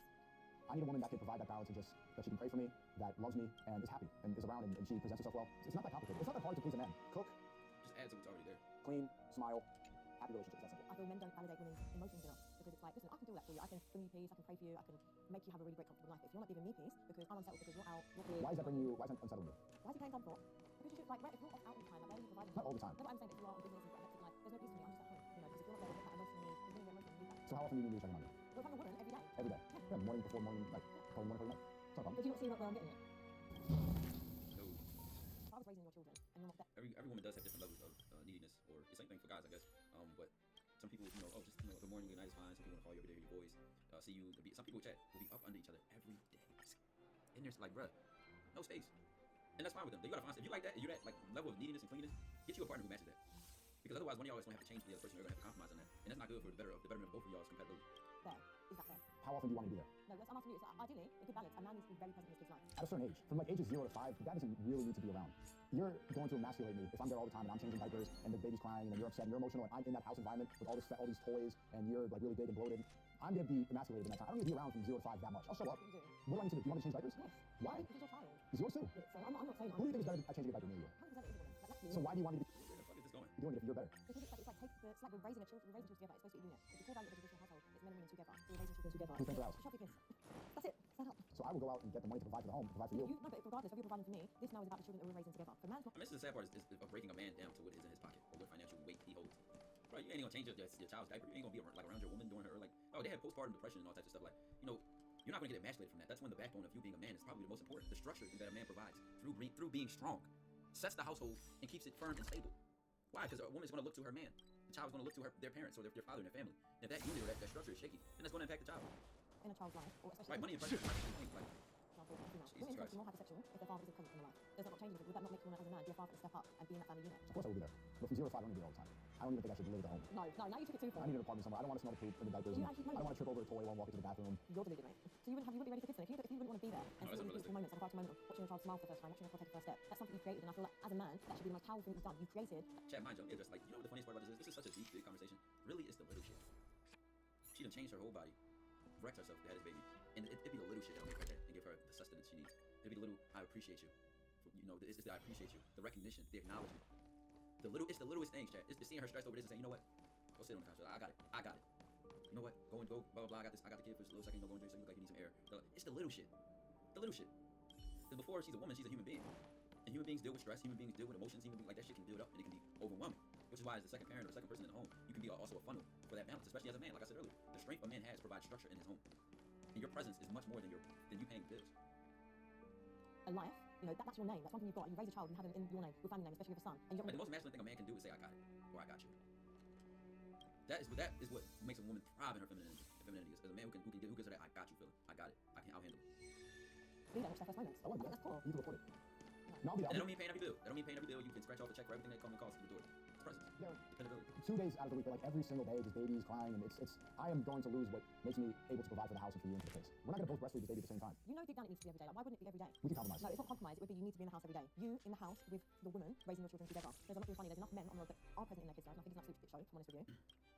I need a woman that can provide that balance and just that she can pray for me, that loves me, and is happy and is around and she presents herself well. It's not that complicated. It's not that hard to please a man. Cook, Just add to what's already there. clean, smile, happy relationships. That's simple. I feel men don't validate women's emotions enough because it's like, listen, I can do that for you. I can bring you peace. I can pray for you. I can make you have a really great, comfortable life. If you're not giving me peace because I'm unsettled because you're out, Why is that bringing you? Why is that unsettling you? Why is he playing dumb for? Because you should, like, if you're out all the time, like, why are you providing? Not all the time. No, but I'm saying that if you are in business and you've got a hectic life, there's no peace for me. I'm just at home, you know, because if you're not there, you're emotionally, you're really emotionally need that. So how often do you need me to check in on you? Well, if I'm a woman, every day. Every day. Yeah, morning before morning, like morning before night. It's not a problem. But do you not see where I'm getting it? No. If I was raising your children and you're not there. Every woman does have different levels of neediness, or the same thing for guys, I guess. But some people, just good morning, good night is fine. Some people want to call you every day, hear your voice, see you. Some people chat will be up under each other every day, and there's like, bruh, no space, and that's fine with them. You gotta find if you like that, if you're that like level of neediness and cleanliness, get you a partner who matches that. Because otherwise, one of y'all is gonna have to change for the other person. You're gonna have to compromise on that, and that's not good for the betterment of both of y'all's compatibility. There. Is that fair? How often do you want to be there? No, I'm asking you. It's ideally a good balance. A man needs to be very present in his kid's life. At a certain age, from like ages 0 to 5, that doesn't really need to be around. You're going to emasculate me if I'm there all the time and I'm changing diapers and the baby's crying and you're upset and you're emotional and I'm in that house environment with all these toys and you're like really big and bloated. I'm gonna be emasculated in that time. I don't need to be around from 0 to 5 that much. I'll show up. What do I need to do? Do you want me to change diapers? Yes. Why? Because you're a child. He's yours too. So I'm not saying. Who do you think is better at changing a diaper than you? 100% it is a woman. Like, that's you. So why do you want me to be Where the fuck is this going? doing it if you're better? Because it's like take the, it's like we're raising children together. It's supposed to be a unit. If the core value of a traditional household is men and women together, so we're raising children together. Who cleans the house? Shop your kids. That's it. Set up. So I will go out and get the money to provide for the home, provide for you. No, but regardless, if you're providing for me, this now is about the children that we're raising together. For man's not. I mean, this is the sad part is of breaking a man down to what is in his pocket or what financial weight he holds. Right, you ain't gonna change your child's diaper. You ain't gonna be like around your woman during her like, oh, they have postpartum depression and all types of stuff. Like, you're not gonna get emasculated from that. That's when the backbone of you being a man is probably the most important. The structure that a man provides through being strong sets the household and keeps it firm and stable. Why? Because a woman's gonna look to her man. The child is gonna look to their parents or their father and their family. And if that unit or that structure is shaky, then that's gonna impact the child. In a child's life, or especially Right, money and pressure. Like, women tend to be more hypersexual if their father isn't present in their life. Does that not change? Would that not make you want to, as a man, be a father and step up and be in that family unit? Of course I will be there. But from 0 to 5, I'm gonna be there all the time. I don't even think I should live at home. No, now you took it too far. I need an apartment somewhere. I don't want to smell the poop in the diapers. You I actually don't want to trip over a toy while I'm walking to the bathroom. You're deluded, mate. So you wouldn't be ready for kids then. If you wouldn't want to be there and see really beautiful moments, like a vital moment of watching your child smile for the first time, watching your child take the first step, that's something you've created. And I feel like as a man, that should be the most powerful thing you've done. You've created. Chat, mind you, yeah, just like, you know what the funniest part about this is? This is such a deep, big conversation. Really, it's the little shit. She done changed her whole body, wrecked herself to have this baby. And it'd be the little shit that'll make her that and give her the sustenance she needs. It'd be the little, I appreciate you. It's the I appreciate you. The recognition, the acknowledgement. It's the littlest things, chat. It's seeing her stressed over this and saying, you know what? Go sit on the couch. I got it. You know what? Go, blah, blah, blah. I got this. I got the kid for just a little second. Go and drink. You look like you need some air. It's the little shit. The little shit. Because before she's a woman, she's a human being. And human beings deal with stress. Human beings deal with emotions. Human beings, like that shit can build up and it can be overwhelming. Which is why as the second parent or the second person in the home, you can be also a funnel for that balance, especially as a man. Like I said earlier, the strength a man has provides structure in his home. And your presence is much more than you paying bills. A life, that's your name. That's one thing you've got. You raise a child, you have him in your name, your family name, especially if you have a son. And the most masculine thing a man can do is say, I got it, or I got you. That is what makes a woman thrive in her femininity. Is a man who gives her that I got you feeling. I got it. I'll handle it. Be there, watch their first moments. I want that. That's cool. You need to report it. No, that don't mean paying every bill. You can scratch off the check for everything that comes and costs to the door. presence. There, Dependability. 2 days out of the week, like every single day, just babies crying, and I am going to lose what makes me able to provide for the house and for you and for the kids. We're not going to both breastfeed this baby at the same time. You know deep down it needs to be every day. Like, why wouldn't it be every day? We can compromise. No, it's not compromise. It would be you need to be in the house every day. You in the house with the woman raising your children together. There's not being funny. There's enough men on the road that are present in their kids' lives. And I think it's an absolute shit show, to be honest with you.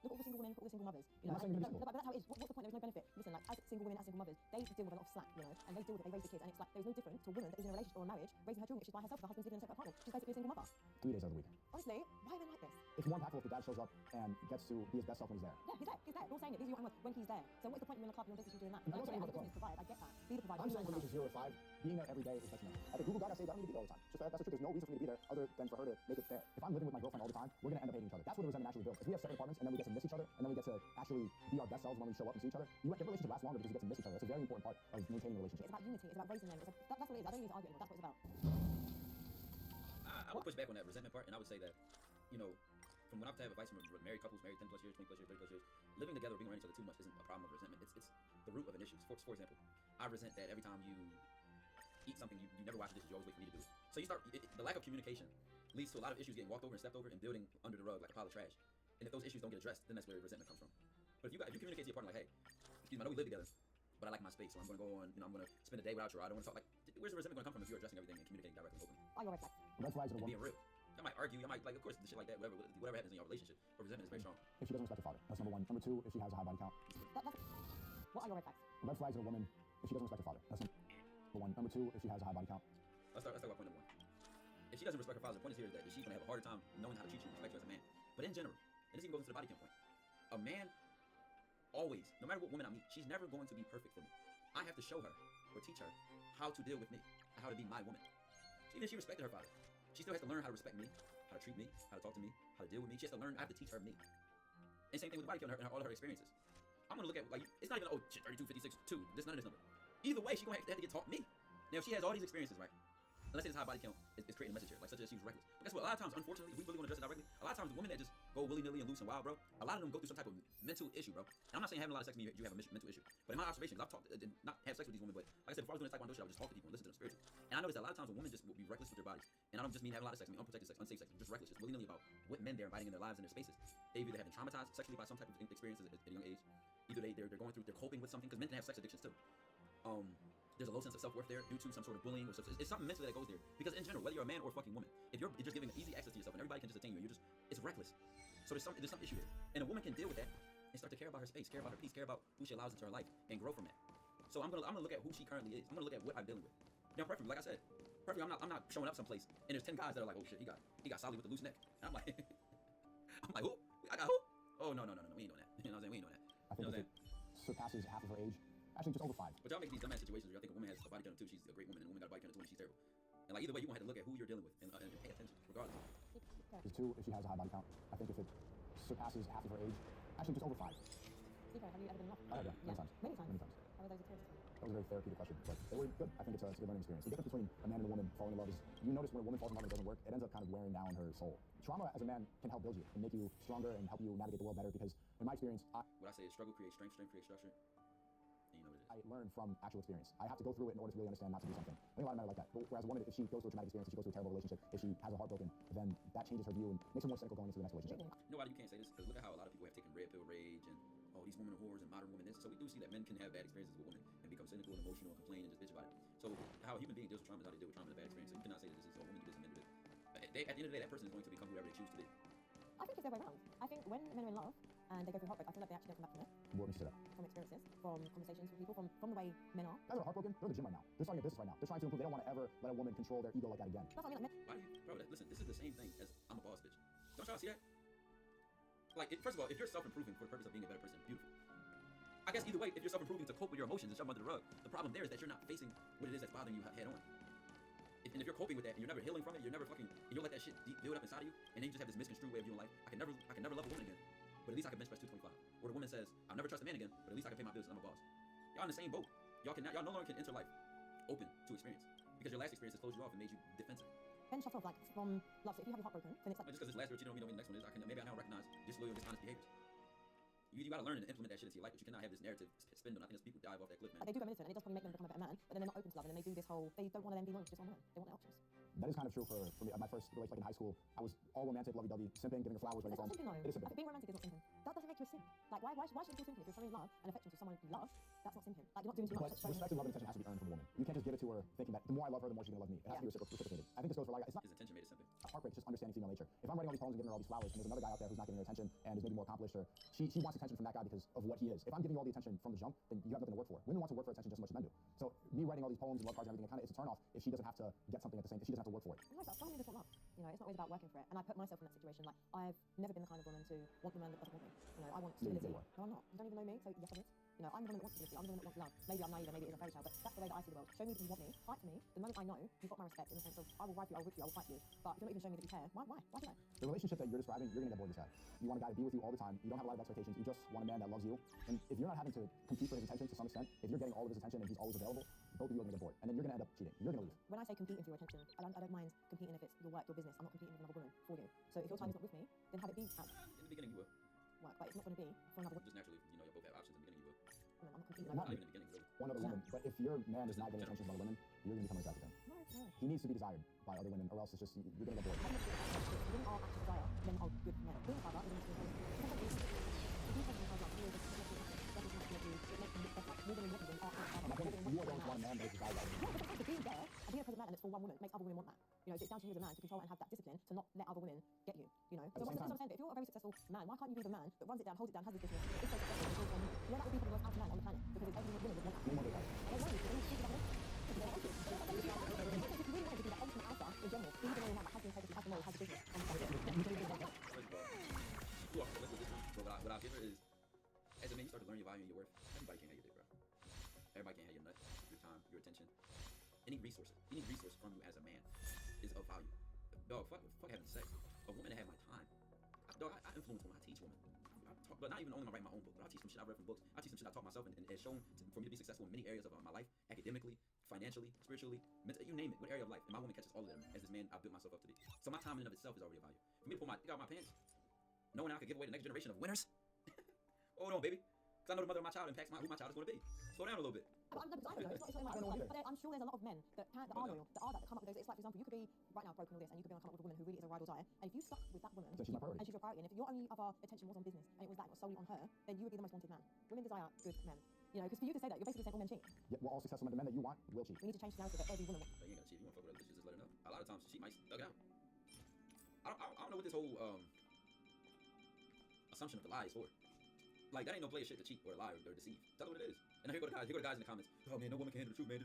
Look at all the single women, look at all the single mothers. You know, I'm not saying you're but that's how it is. What's the point? There's no benefit. Listen, like, as single women, as single mothers, they deal with a lot of slack, you know, and they deal with it, they raise the kids, and it's like there's no difference to a woman that is in a relationship or a marriage raising her children if she's by herself, the husband's living in a separate apartment. She's basically a single mother. 3 days out of the week. Honestly, why are they like this? It's more impactful if the dad shows up and gets to be his best self when he's there. Yeah, he's there. He's there. We're all saying it. These are your homework when he's there. So what's the point when you're in a club, you're basically doing that? I'm not saying I about the need to provide. I get that. Be the provider. I'm saying from ages 0 to 5, being there every day is detrimental. At the Google God, I say I don't need to be there all the time. Just that's the truth. There's no reason for me to be there other than for her to make it fair. If I'm living with my girlfriend all the time, we're gonna end up hating each other. That's where the resentment actually builds. If we have separate apartments and then we get to miss each other, and then we get to actually be our best selves when we show up and see each other, your relationship lasts longer because you get to miss each other. That's a very important part of maintaining a relationship. It's about unity. It's about raising them. That's what it is. I don't need to argue anymore. That's what it's about. I would push back on that resentment part, and I would say that, you know, from what I've had advice from married couples, married 10 plus years, 20 plus years, 30 plus years, living together, being around each other too much isn't a problem of resentment. It's the root of an issue. For example, I resent that every time you eat something, you never wash the dishes, you always wait for me to do it. So you start, the lack of communication leads to a lot of issues getting walked over and stepped over and building under the rug like a pile of trash. And if those issues don't get addressed, then that's where resentment comes from. But if you communicate to your partner like, hey, excuse me, I know we live together, but I like my space, so I'm gonna go on, you know, I'm gonna spend a day without you, or I don't wanna talk. Like, where's the resentment gonna come from if you're addressing everything and communicating directly and openly? Are your red flags? Red flags in a And woman. being real. I might argue, I might, like, of course, the shit like that, whatever happens in your relationship, but resentment is very strong. If she doesn't respect her father, that's number one. Number two, if she has a high body count. What are your red flags? Red flags in a woman, if she doesn't respect her father, that's number one. Number two, if she has a high body count. Let's talk about point number one. If she doesn't respect her father, the point is here is that she's gonna have a harder time knowing how to treat you and respect you as a man. But in general, and this even goes into the body count point, a man always, no matter what woman I meet, she's never going to be perfect for me. I have to show her or teach her how to deal with me and how to be my woman. So even if she respected her father, she still has to learn how to respect me, how to treat me, how to talk to me, how to deal with me. She has to learn. I have to teach her me. And same thing with the body count and all of her experiences. I'm gonna look at, like, it's not even, oh shit, 32, 56, 2. There's none of this number. Either way, she's gonna have to get taught me. Now if she has all these experiences, right? Let's say this high body count is creating a message here, like such as she was reckless. But guess what? A lot of times, unfortunately, if we really want to address it directly, a lot of times the women that just go willy-nilly and loose and wild, bro, a lot of them go through some type of mental issue, bro. And I'm not saying having a lot of sex means you have a mental issue. But in my observations, I've talked, not have sex with these women, but like I said, before I was doing this taekwondo shit, I would just talk to people and listen to them spiritually. And I noticed that a lot of times when women just will be reckless with their bodies, and I don't just mean having a lot of sex, I mean unprotected sex, unsafe sex, just reckless, just willy-nilly about what men they're inviting in their lives and their spaces. They've either been traumatized sexually by some type of experiences at a young age, either they're going through, they're coping with something, because men can have sex addictions too. There's a low sense of self-worth there due to some sort of bullying or something. It's something mentally that goes there. Because in general, whether you're a man or a fucking woman, if you're just giving easy access to yourself and everybody can just attain you, and it's reckless. So there's some issue there. And a woman can deal with that and start to care about her space, care about her peace, care about who she allows into her life, and grow from that. So I'm gonna look at who she currently is. I'm gonna look at what I'm dealing with. Now, preferably, like I said, I'm not showing up someplace and there's 10 guys that are like, oh shit, he got Solly with the loose neck. And I'm like, who? I got who? Oh no, we ain't doing that. You know what I'm saying? We ain't doing that. I think if it surpasses half of her age, actually just over 5. But y'all make these dumbass situations where I think a woman has a body count of 2, she's a great woman, and a woman got a body count of 20, she's terrible. And like either way, you're gonna have to look at who you're dealing with and pay attention, regardless. There's 2, if she has a high body count. I think if it surpasses half of her age, actually just over 5. Have you ever been enough? I have, yeah, many times. Many times. Many times. How were those experiences? That was a very therapeutic question, but they were good. I think it's a good learning experience. The difference between a man and a woman falling in love is, you notice when a woman falls in love and it doesn't work, it ends up kind of wearing down her soul. Trauma as a man can help build you and make you stronger and help you navigate the world better, because in my experience, what I say is struggle creates strength, strength creates structure. And you know what it is. I learn from actual experience. I have to go through it in order to really understand not to do something. I think a lot of men are like that. But whereas a woman, if she goes through a traumatic experience, if she goes through a terrible relationship, if she has her heart broken, then that changes her view and makes her more cynical going into the next relationship. You know why you can't say this? Because look at how a lot of people have taken red pill rage and these women are whores and modern women this. So we do see that men can have bad experiences with women and become cynical and emotional and complain and just bitch about it. So how a human being deals with trauma is how they deal with trauma and a bad experience. So you cannot say that this is a woman do this and men do this. At the end of the day, that person is going to become whoever they choose to be. I think it's the other way around. I think when men are in love and they go through heartbreak, I feel like they actually don't come back from it. What makes you say that? From experiences, from conversations with people, from the way men are. Guys are heartbroken. They're in the gym right now. They're starting a business right now. They're trying to improve. They don't want to ever let a woman control their ego like that again. That's what I mean, like men. Why do you, bro? Listen, this is the same thing as I'm a boss bitch. Don't y'all see that? Like, first of all, if you're self-improving for the purpose of being a better person, beautiful. I guess either way, if you're self-improving to cope with your emotions and shove them under the rug, the problem there is that you're not facing what it is that's bothering you head on. And if you're coping with that and you're never healing from it, you're never fucking, and you'll let that shit build up inside of you, and then you just have this misconstrued way of viewing life. I can never love a woman again, but at least I can bench press 225. Or the woman says, I'll never trust a man again, but at least I can pay my bills and I'm a boss. Y'all in the same boat. Y'all no longer can enter life open to experience, because your last experience has closed you off and made you defensive. Ben shut off, like, from love. So if you have your heart broken, then it's like, Just because this last girl cheated on me don't mean the next one is. Maybe I now recognize disloyal, dishonest behaviors. You gotta learn and implement that shit into your life, but you cannot have this narrative spin on. I think there's people dive off that cliff, man. But they do go militant, and it does probably make them become a better man, but then they're not open to love, and then they do this whole, they don't want to then be loyal to just one woman. They want their options. That is kind of true for me. My first relationship, like in high school, I was all romantic, lovey-dovey, simping, giving her flowers, But writing it's not songs. simping though. It is simping. Being romantic is not simping. That doesn't make you a simp. Like, why should you feel simping? If you're showing love and affection to someone you love, that's not simping. Like, you're not doing too much. But respect and love and attention has to be earned from a woman. You can't just give it to her thinking that the more I love her, the more she's gonna love me. It has to be reciprocated. I think this goes for like, it's not His intention made it simple. heartbreak, it's just understanding female nature. If I'm writing all these poems and giving her all these flowers, and there's another guy out there who's not giving her attention and is maybe more accomplished, or she wants attention from that guy because of what he is. If I'm giving you all the attention from the jump, then you have nothing to work for. Women want to work for attention just as much as men do. So me writing all these poems and love cards and everything, it's a turn off if she doesn't have to get something at the same. If she doesn't have to work for it. No, but some women just want love. You know, it's not always about working for it. And I put myself in that situation. Like, I've never been the kind of woman to want the man that doesn't want me. You know, I want stability. No, I'm not. You don't even know me, so yes, I would. You know, I'm the woman that wants stability. I'm the woman that wants love. Maybe I'm naive, maybe it is a fairy tale, but that's the way that I see the world. Show me that you want me, fight for me. The moment I know you've got my respect in the sense of I will ride for you, I will whip you, I will fight for you. But if you're not even showing me that you care, why should I? The relationship that you're describing, you're gonna get bored of this guy. You want a guy to be with you all the time. You don't have a lot of expectations. You just want a man that loves you. And if you're not having to compete for his attention to some extent, if you're getting all of his attention and he's always available, both of you are gonna get bored. And then you're gonna end up cheating. You're gonna leave. When I say competing for your attention, I don't mind competing if it's your work, your business. I'm not competing with another woman for you. So if your time is not with me, then have it be at In the beginning, you will. work. But it's not going to be for another woman. Just naturally, you know, you both have options. In the beginning, you will. I'm not competing. Not Not even in the beginning, really. one other woman. But if your man is not getting attention from other women, you're gonna become attracted to him. No. He needs to be desired by other women, or else it's just you're gonna get bored. I think if women are actually desire, men are good men. Being a father is a good My point is, you are going to want a man that is desired by other women. Yeah, but being there and being a present man and it's for one woman makes other women want that. You know, so it's down to you as a man to control and have that discipline to not let other women get you. You know, so At the that's same what I'm saying. But if you're a very successful man, why can't you be the man that runs it down, holds it down, has this business, is so successful, and goes on? You know, that would be the most alpha man on the planet because it's every woman would want that. No more guys. I don't know, you don't speak about it. If you really wanted to be the ultimate alpha in general, you need to know that has the integrity, has the moral, has the business. You are let's do this one. But what I'll give her is, as a man, you start to learn your value and your worth. Everybody can't have your dick, bro. Everybody can't have your nut, your time, your attention. Any resource from you as a man is of value. Dog, fuck having sex. A woman that had my time. I influence women. I teach women. But not even only am I writing my own book, but I teach some shit I read from books. I teach some shit I taught myself and it's shown for me to be successful in many areas of my life, academically, financially, spiritually, mentally, you name it, what area of life. And my woman catches all of them as this man I built myself up to be. So my time in and of itself is already a value. For me to pull my dick out my pants, knowing I could give away the next generation of winners. Hold on, baby. Because I know the mother of my child impacts who my child is going to be. Slow down a little bit. I don't know. It's not like but I'm sure there's a lot of men that are loyal, that come up with those. It's like, for example, you could be right now broken all this, and you could be able to come up with a woman who really is a ride or die. And if you stuck with that woman, So she's my priority. and she's your priority, and if your only other attention was on business, and it was that, it was solely on her, then you would be the most wanted man. Women desire good men. You know, because for you to say that, you're basically saying all men cheat. Yeah, well, all successful men, the men that you want will cheat. We need to change the narrative that every woman wants. But you ain't got to cheat. If you want to fuck with her, just let her know. A lot of times she might thug out. I don't know what this whole assumption of the lie is for. Like, that ain't no player shit to cheat or lie or deceive. Tell her what it is. And now here go the guys in the comments. Oh man, no woman can handle the truth, man.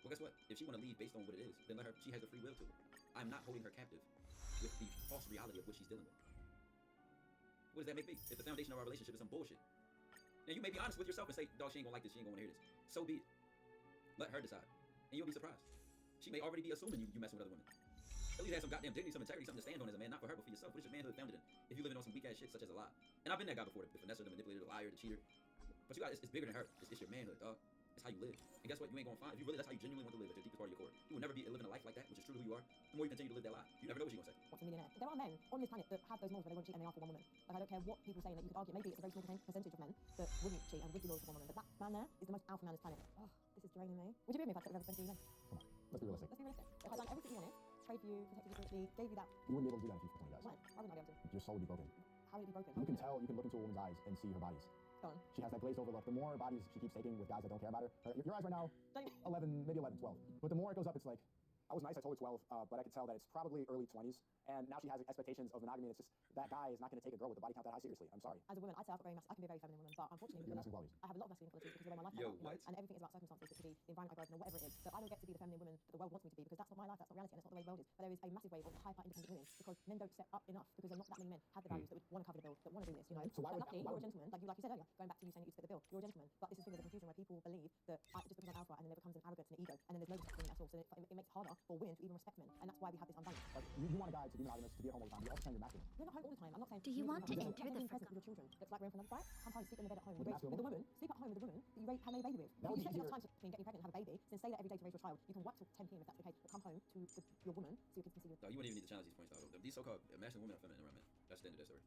Well, guess what? If she want to lead based on what it is, then let her. She has the free will to. I'm not holding her captive with the false reality of what she's dealing with. What does that make me? If the foundation of our relationship is some bullshit. Now you may be honest with yourself and say, dog, she ain't gonna like this, she ain't gonna wanna hear this. So be it. Let her decide. And you'll be surprised. She may already be assuming you messing with other women. At least have some goddamn dignity, some integrity, something to stand on as a man, not for her, but for yourself. What is your manhood founded in? If you're living on some weak ass shit such as a lie. And I've been that guy before, the finesser, the manipulator, the liar, the cheater. But you got it's bigger than her. It's your manhood, dog. It's how you live. And guess what? You ain't gonna find if you really that's how you genuinely want to live at your deepest part of your core. You will never be living a life like that, which is true to who you are. The more you continue to live that lie, you never know what you're gonna say. What's a millionaire? There are men on this planet that have those morals where they won't cheat and they are for one woman. Like, I don't care what people say, that you could argue. Maybe it's a very small percentage of men that wouldn't cheat and would be loyal to one woman. But that man there is the most alpha man on this planet. Oh, this is draining me. Would you be with me if I took over 20 men? Come on, let's be realistic. Let's be realistic. If I'd done everything in it, prayed for you, protected you spiritually, gave you that. You wouldn't be able to do that if you for 20 guys. When? Why wouldn't I be able to? Your soul would be broken. How would it be broken? You can tell, you can look into a woman's eyes and see her bodies. Go on. She has that glazed over look. The more bodies she keeps taking with guys that don't care about her, your eyes right now, Don't 11, maybe 11, 12. But the more it goes up, it's like, I was nice, I told her 12, but I could tell that it's probably early 20s. And now she has expectations of monogamy, and it's just, that guy is not going to take a girl with a body count that high seriously. I'm sorry. As a woman, I'd say I've got very I can be a very feminine woman, but unfortunately, You're because masculine qualities. I have a lot of masculine qualities because of the way my life Yo, is, you know, what? and everything is about circumstances. It could be the environment I grew up in or whatever it is. But I don't get to be the feminine woman that the world wants me to be because that's not my life, that's not reality, and that's not the way the world is. But there is a massive wave of hyper independent women because men don't step up enough because not that many men have the values that would want to cover the bill, that want to do this, you know. So why would- luckily, why you're a would- gentleman, like you said earlier, going back to you saying that you split the bill, you're a gentleman. But this is the thing, there's a confusion where people believe that just because I'm alpha and then there becomes an arrogance and an ego, and then there's no respect for me at all. So it makes it harder for women to even respect men, and that's why we have this unbalance. Like, you want a guy to be monogamous, to be at home all the time. You're also saying you're masculine. You're not home all the time. I'm not saying. Do you want to I'm enter the present with your children? Looks like we're in for another fight. Come home, sleep in the bed at home With with the the woman. Sleep at home with the woman that you have made a baby with. That would If you be spend enough easier. time between getting pregnant and have a baby, then stay there every day to raise your child. You can work till 10 p.m. if that's the case, but come home to your woman so your kids can see you. No, you wouldn't even need to challenge these points, though. These so-called masculine women are feminine around men. That's the end of this story.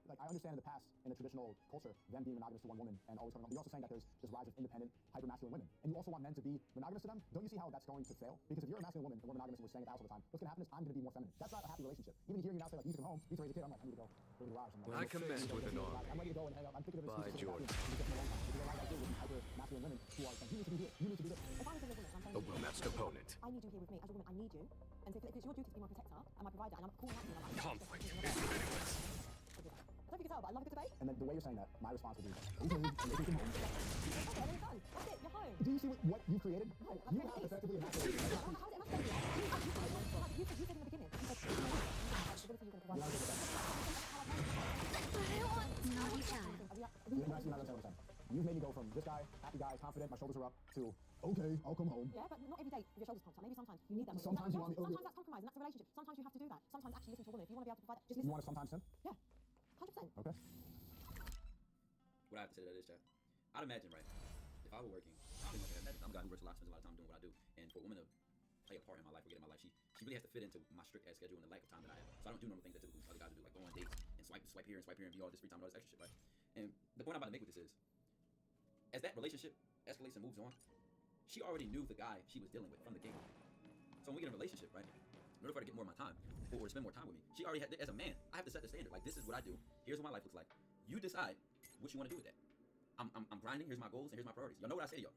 Like, I understand in the past, in the traditional culture, them being monogamous to one woman and always coming home. But you're also saying that there's this rise of independent, hyper-masculine women. And you also want men to be monogamous to them. Don't you see how that's going to fail? Because if you're a masculine woman and we're monogamous and we're staying at the house all the time, what's going to happen is I'm going to be more feminine. That's not a happy relationship. Even hearing you now say, like, you need to come home, you need to raise a kid, I'm like, I need to go to the garage. I commence with an army. I'm ready to go and hang out. I'm thinking of By excuses. George. Because a lot of I deal with hyper-masculine women who are saying, you need to be here, you need to do this. If I'm a single woman, I'm A telling you, well-matched opponent. I need you here with me. As a woman, I need you. And so if it's your duty to be my protector and my provider, and I'm calling out to you, and I'm like, Conflict is meaningless. I don't think you can tell, but I love a good debate. And then the way you're saying that, my response would be, okay, and if you come home. Okay, and then it's done. That's it. You're home. Do you see what you created? No, You have effectively emasculated. How is it emasculated? You said in the beginning. You said responsibility you're going to provide. Naughty child. You've made me go from this guy, happy guy, confident, my shoulders are up, to, okay, I'll come home. Yeah, but not every day with your shoulders pumped up. Maybe sometimes you need that. Sometimes you want me. Sometimes that's compromise, and that's a relationship. Sometimes you have to do that. Sometimes actually listen to a woman. If you want to be able to provide that, just You listen. want to sometimes sin? Yeah, 100%. Okay. What I have to say to that is, Chad, I'd imagine, right, if I were working, I'm a guy who works a lot, spends a lot of time doing what I do, and for a woman to play a part in my life or get in my life, she really has to fit into my strict ass schedule and the lack of time that I have. So I don't do normal things that typical other guys do, like go on dates and swipe here and be all this free time and all this extra shit, right? And the point I'm about to make with this is, as that relationship escalates and moves on, she already knew the guy she was dealing with from the get-go. So when we get in a relationship, right, in order for her to get more of my time or to spend more time with me, she already had, as a man, I have to set the standard. Like, this is what I do. Here's what my life looks like. You decide what you want to do with that. I'm grinding. Here's my goals and here's my priorities. Y'all know what I say to y'all.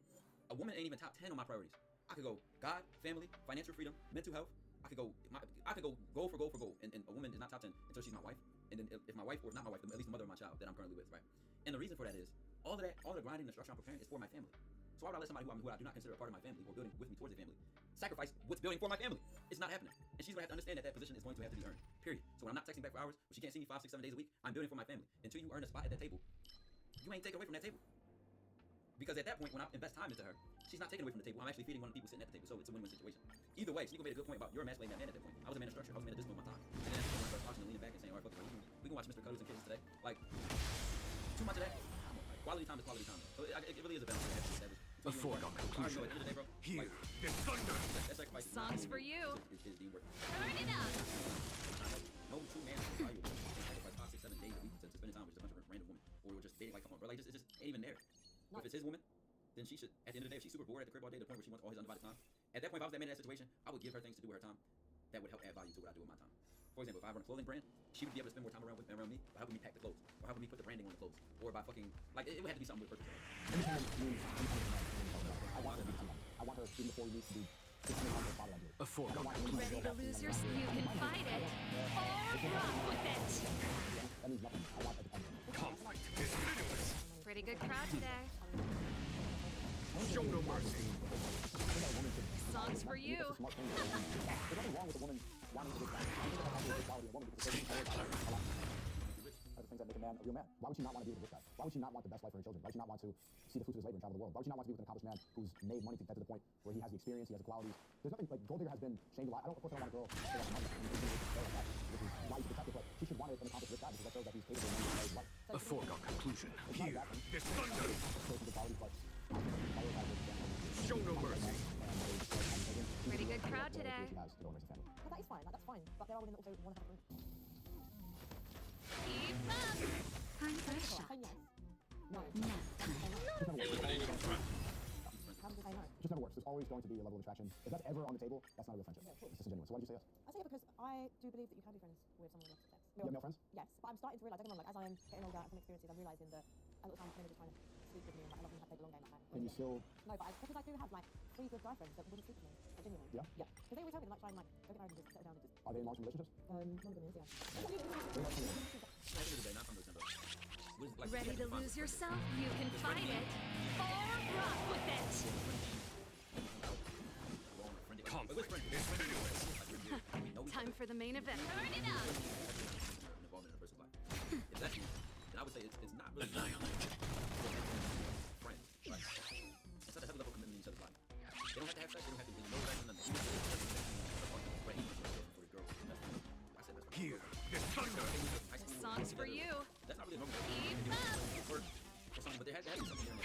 A woman ain't even top 10 on my priorities. I could go God, family, financial freedom, mental health. I could go goal for goal. And a woman is not top 10 until she's my wife. And then if my wife, or if not my wife, at least the mother of my child that I'm currently with, right? And the reason for that is all the grinding and the structure I'm preparing is for my family. So why would I let somebody who I do not consider a part of my family or building with me towards a family sacrifice what's building for my family? It's not happening. And she's gonna have to understand that position is going to have to be earned. Period. So when I'm not texting back for hours, when she can't see me 5, 6, 7 days a week, I'm building for my family. Until you earn a spot at that table, you ain't taking away from that table. Because at that point, when I invest time into her, she's not taking away from the table. I'm actually feeding one of the people sitting at the table. So it's a win-win situation. Either way, Sneeko made a good point about you're emasculating that man at that point. I was a man of structure. I was a man of discipline with my time. And then when I started watching and leaning back and saying, all right, fuck it, we can watch Mr. Cuddles and Kittens today. Like, too much of that. Quality time is quality time. So it really is a balance. A foregone conclusion. Here, the thunder. Songs for you. Is deemed worth. Turn it up. No true man is valuable. Sacrifice 5, 6, 7 days a week to spend time with just a bunch of random women, or just dating like, come on, bro, like it just ain't even there. If it's his woman, then she should. At the end of the day, if she's super bored at the crib all day to the point where she wants all his undivided time, at that point, if I was that man in that situation, I would give her things to do with her time that would help add value to what I do with my time. For example, if I run a clothing brand, she would be able to spend more time around me by helping me pack the clothes, or helping me put the branding on the clothes, or by fucking, like, it would have to be something with purpose. I want her to be someone. I want her, even before we need to be, a foregone conclusion. Ready to lose your... You can fight it, or rock with it. That means nothing. I want independence. Conflict is meaningless. Pretty good crowd today. Show no mercy. Songs for you. There's nothing wrong with a woman wanting to get back. I think that has to be the quality of a woman because they're the things that make a man a real man. Why would she not want to be with this guy? Why would she not want the best life for her children? Why would she not want to see the fruits of his labor and travel the world? Why would she not want to be with an accomplished man who's made money to get to the point where he has the experience, he has the qualities? There's nothing, like, gold digger has been shamed a lot. Of course I don't want a girl to have money and like that, which is why you should protect her, but she should want an accomplished rich guy because that shows that he's capable of making his life. A foregone conclusion. Here, the thunder. Show no mercy. Pretty good crowd today. But that is fine. That's fine. But there are women that also want to have a group. Keep up. Time for a shot. Say yes. No. How do you say no? It just never works. There's always going to be a level of attraction. If that's ever on the table, that's not a real friendship. It's disingenuous. So why did you say yes? I say it because I do believe that you can be friends with someone of the opposite sex. You have male friends? Yes, but I'm starting to realise, like, as I'm getting older from experiences, I'm realising that a lot of times women are just trying to sleep with me and like, I love them to play the long game like that. Can you still... No, but because I do have like 3 good guy friends that wouldn't sleep with me. Like, genuinely. Yeah? Yeah. Because they always tell me, like, try and like, go get married and just settle down and just... Are they in long-term relationships? One of them is, yeah. Ready to lose yourself? You can fight it, or rock with it. Conflict is meaningless. Time for the main event. Turn it up. If that's you, then I would say it's not really friends, right? It's not a heavy level of commitment in each other's life. They don't have to have sex. They don't have to be no sex and nothing. Here, the thunder. Songs for you. That's not really normal. Keep up. Or something, but there has to be something there.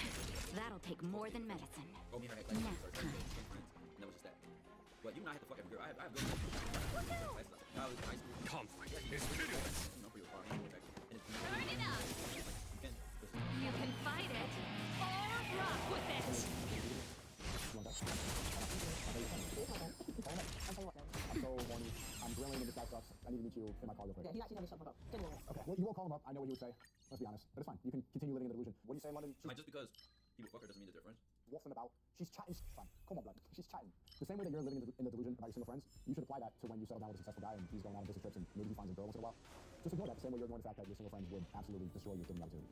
That'll take more than medicine. Oh, me and her had like friends, and that was just that. But you and I had to fuck every girl. I have girls. College, high school. Conflict is meaningless. You know, for your party. Turn it up. You can fight it or rock with it. I'll tell you what, then. I'm so horny. I'm grilling and this guy sucks. I need to meet you in my car real quick. Yeah, he actually never shut the fuck up. Get in there. Okay. Well, you won't call him up. I know what he would say. Let's be honest. But it's fine. You can continue living in the delusion. What do you say, London? She's Just because people fuck her doesn't mean the difference. waltzing about. She's chatting. Fine. Come on, blood. She's chatting. The same way that you're living in the delusion about your single friends, you should apply that to when you settle down with a successful guy and he's going on business trips and maybe he finds a girl once in a while. Just ignore that the same way you're ignoring the fact that your single friends would absolutely destroy you if given the opportunity.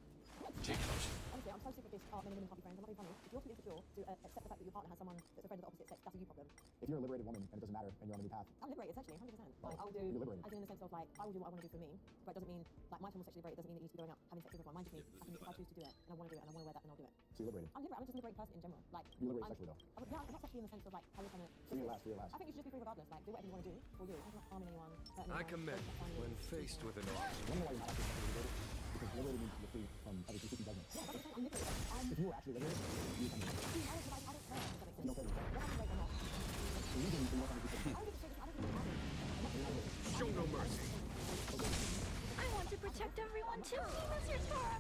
Honestly, I'm so sick of this, men and women can't be friends. I'm not being funny. If you're too insecure to accept the fact that your partner has someone that's a friend of the opposite sex, that's a you problem. If you're a liberated woman and it doesn't matter and you're on a new path, I'm liberated, essentially, 100%. Like, I'll do, You're liberated. as in the sense of, like, I will do what I want to do for me, but it doesn't mean, like, my term of sexually liberated doesn't mean that you need to be going out having sex with everyone. Mine just means, if I choose to do it, and I want to do it, and I want to wear that, then I'll do it. so you're liberated. I'm liberated. I'm just a liberated person in general. Like, You're liberated I'm, sexually, though. Yeah, I'm not sexually in the sense of, like, how you're trying to... Free your last, free your last. I think you should just be free regardless. Like, do whatever you want to do for you. I'm not harming anyone, hurting I anyone, commend hurting you my when family, faced with an anything. offer. You know why you're not actually liberated? Because liberated means you're free from every seeking judgment. Yeah, that's what I'm liberated. If you were actually liberated, you would come to me. I don't care, does that make sense? You don't care. Whether I'm liberated or not. So you can work on the people. I don't give a shit, I don't give a shit. Show no mercy. I want to protect everyone too. What's your turn?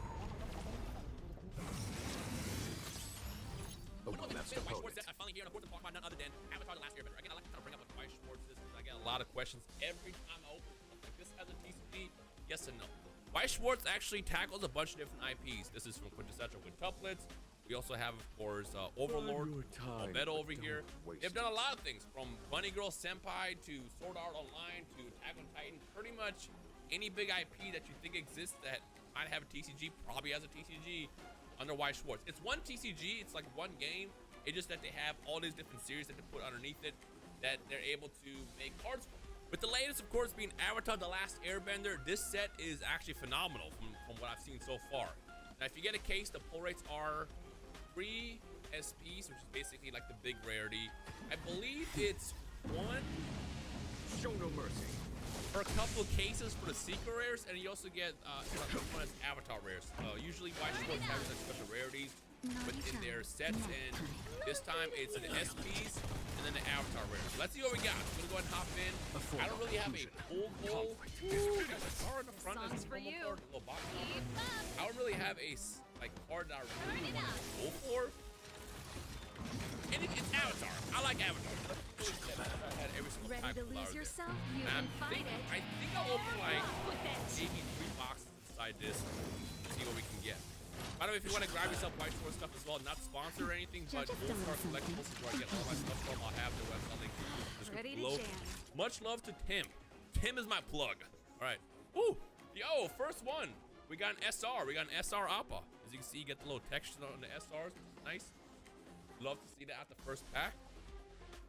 The one that's opponent. I finally hear an important talk about none other than Avatar: The Last Airbender. Again, I like to kind of bring up with Weiss Schwartz this because I get a lot of questions every time I open something like this as a TCG. Yes and no. Weiss Schwartz actually tackles a bunch of different IPs. This is from Quintessential Quintuplets. We also have, of course, Overlord, Albedo over here. They've done a lot of things from Bunny Girl Senpai to Sword Art Online to Attack on Titan. Pretty much any big IP that you think exists that might have a TCG probably has a TCG under Weiss Schwartz. It's one TCG, it's like one game. It's just that they have all these different series that they put underneath it that they're able to make cards for. With the latest, of course, being Avatar: The Last Airbender, this set is actually phenomenal from what I've seen so far. Now, if you get a case, the pull rates are 3 SPs, which is basically like the big rarity. I believe it's 1 Show no mercy. for a couple of cases for the secret rares, and you also get one as Avatar rares. Usually Weiss Schwartz has like special rarities within their sets, and this time it's the SPs and then the Avatar rares. Let's see what we got. I'm gonna go ahead and hop in. I don't really have a full goal. Got the car in the front as a promo card, a little box number. I don't really have a like card that I really want to go for. And it's Avatar. I like Avatar. I had every single Ready type to of lose flower yourself? there. You And can fight it. I think I'll open like With it. maybe 3 boxes inside this to see what we can get. By the way, if you want to grab yourself Weiss Schwartz stuff as well, not sponsored or anything, but Just Gold Star something. Collectibles is where I get all my stuff from. I'll have their website link in the description Ready to below. jam. Much love to Tim. Tim is my plug. All right. Woo! Yo, first one. We got an SR. We got an SR Appa. As you can see, you get the little texture on the SRs. Nice. Love to see that at the first pack.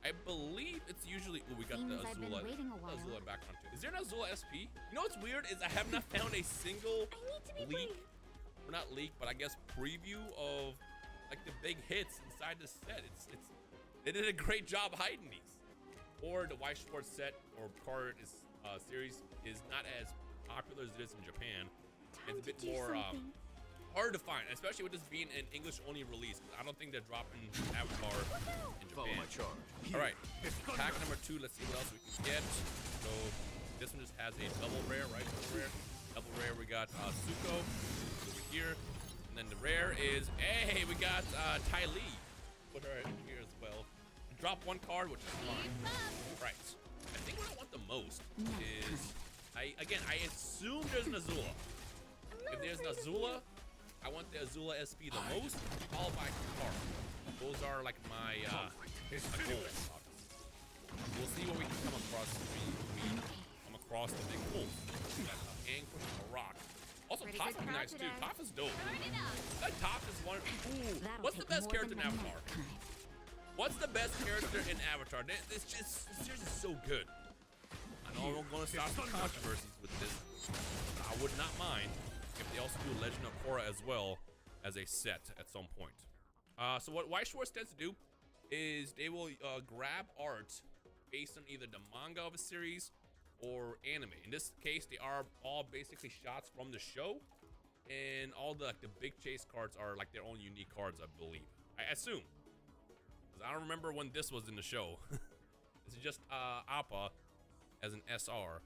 I believe it's usually. Ooh, we got the Seems I've been Azula. waiting a while. Azula background too. Is there an Azula SP? You know what's weird is I have not found a single I need to be leak. brave. Or not leak, but I guess preview of like the big hits inside the set. It's they did a great job hiding these. Or the Weiss Schwartz set or card is series is not as popular as it is in Japan. It's a bit more hard to find, especially with this being an English-only release. I don't think they're dropping Avatar in Follow Japan. my charge. All right, pack number 2. Let's see what else we can get. So this one just has a double rare, right? Double rare. We got Zuko over here, and then the rare is we got Ty Lee. Put her in here as well. Drop 1 card, which is fine. Right. I think what I want the most is I assume there's an Azula. If there's an Azula, I want the Azula SP the most, followed by Katara. Those are like my goals. We'll see what we can come across if we come across the big bull. We got Aang pushing a rock. Also, Pretty Toph good is crowd nice too. today. Toph is dope. Turn it up. That Toph is one. Ooh, That'll what's the take best more character in than one Avatar? lifetime. What's the best character in Avatar? This series is so good. I know I'm going to stop some controversies with this, but I would not mind if they also do Legend of Korra as well as a set at some point. So what Weiss Schwartz tends to do is they will grab art based on either the manga of a series or anime. In this case, they are all basically shots from the show, and all the big chase cards are like their own unique cards, I believe. I assume. I don't remember when this was in the show. This is just Appa as an SR.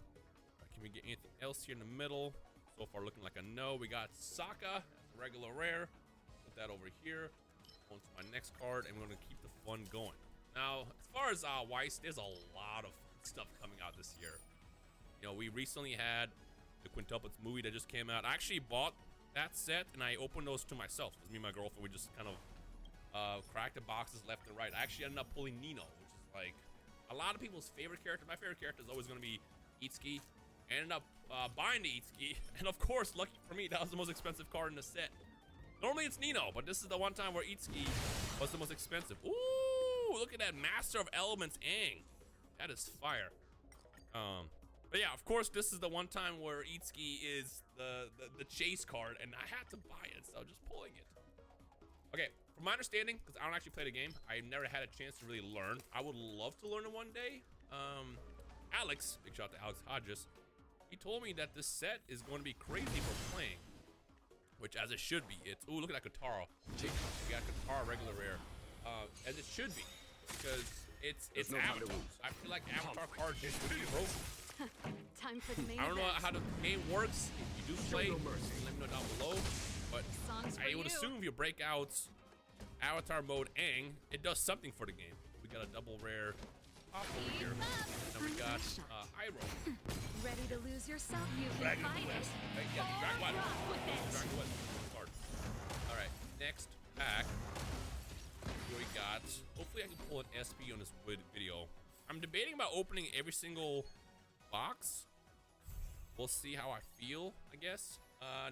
Can we get anything else here in the middle? So far looking like a no. We got Sokka, that's a regular rare. Put that over here. On to my next card, and we're gonna keep the fun going. Now, as far as Weiss, there's a lot of stuff coming out this year. You know, we recently had the quintuplets movie that just came out. I actually bought that set, and I opened those to myself. It was me and my girlfriend. We just kind of cracked the boxes left and right. I actually ended up pulling Nino, which is like a lot of people's favorite character. My favorite character is always going to be Itsuki. I ended up buying the Itsuki, and of course, lucky for me, that was the most expensive card in the set. Normally it's Nino, but this is the one time where Itsuki was the most expensive. Ooh, look at that Master of Elements Aang. That is fire. But yeah, of course, this is the one time where Itsuki is the chase card, and I had to buy it, so just pulling it. Okay, from my understanding, because I don't actually play the game, I never had a chance to really learn. I would love to learn it one day. Alex, big shout out to Alex Hodges, he told me that this set is going to be crazy for playing, which as it should be. It's, ooh, look at that Katara. We got Katara regular rare, as it should be, because it's Avatar. I feel like Avatar cards should be broken. Time for the main I don't know event. how the game works. If you do play, let me know down below. But I would assume if you break out Avatar mode Aang, it does something for the game. We got a double rare pop over here. And we got Iroh. Ready to lose yourself? You can Dragon fight it. Yeah, Dragon West. Rock with it. Dragon West card. All right, next pack. Here we got. Hopefully, I can pull an SP on this video. I'm debating about opening every single box. We'll see how I feel, I guess.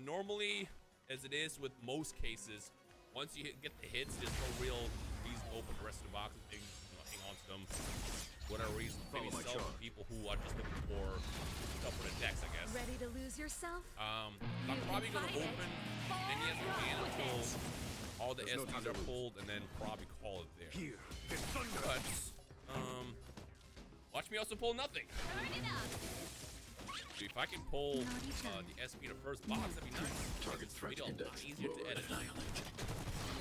Normally, as it is with most cases, once you get the hits, there's no real reason to open the rest of the boxes. Maybe, hang on to them, whatever reason. Maybe sell to people who are just looking for stuff for the decks, I guess. Ready to lose yourself? I'm probably gonna open many as we can until all the SPs are pulled, and then probably call it there. But watch me also pull nothing. If I can pull the SP in the first box, that'd be nice. It's video a lot easier to edit. I'm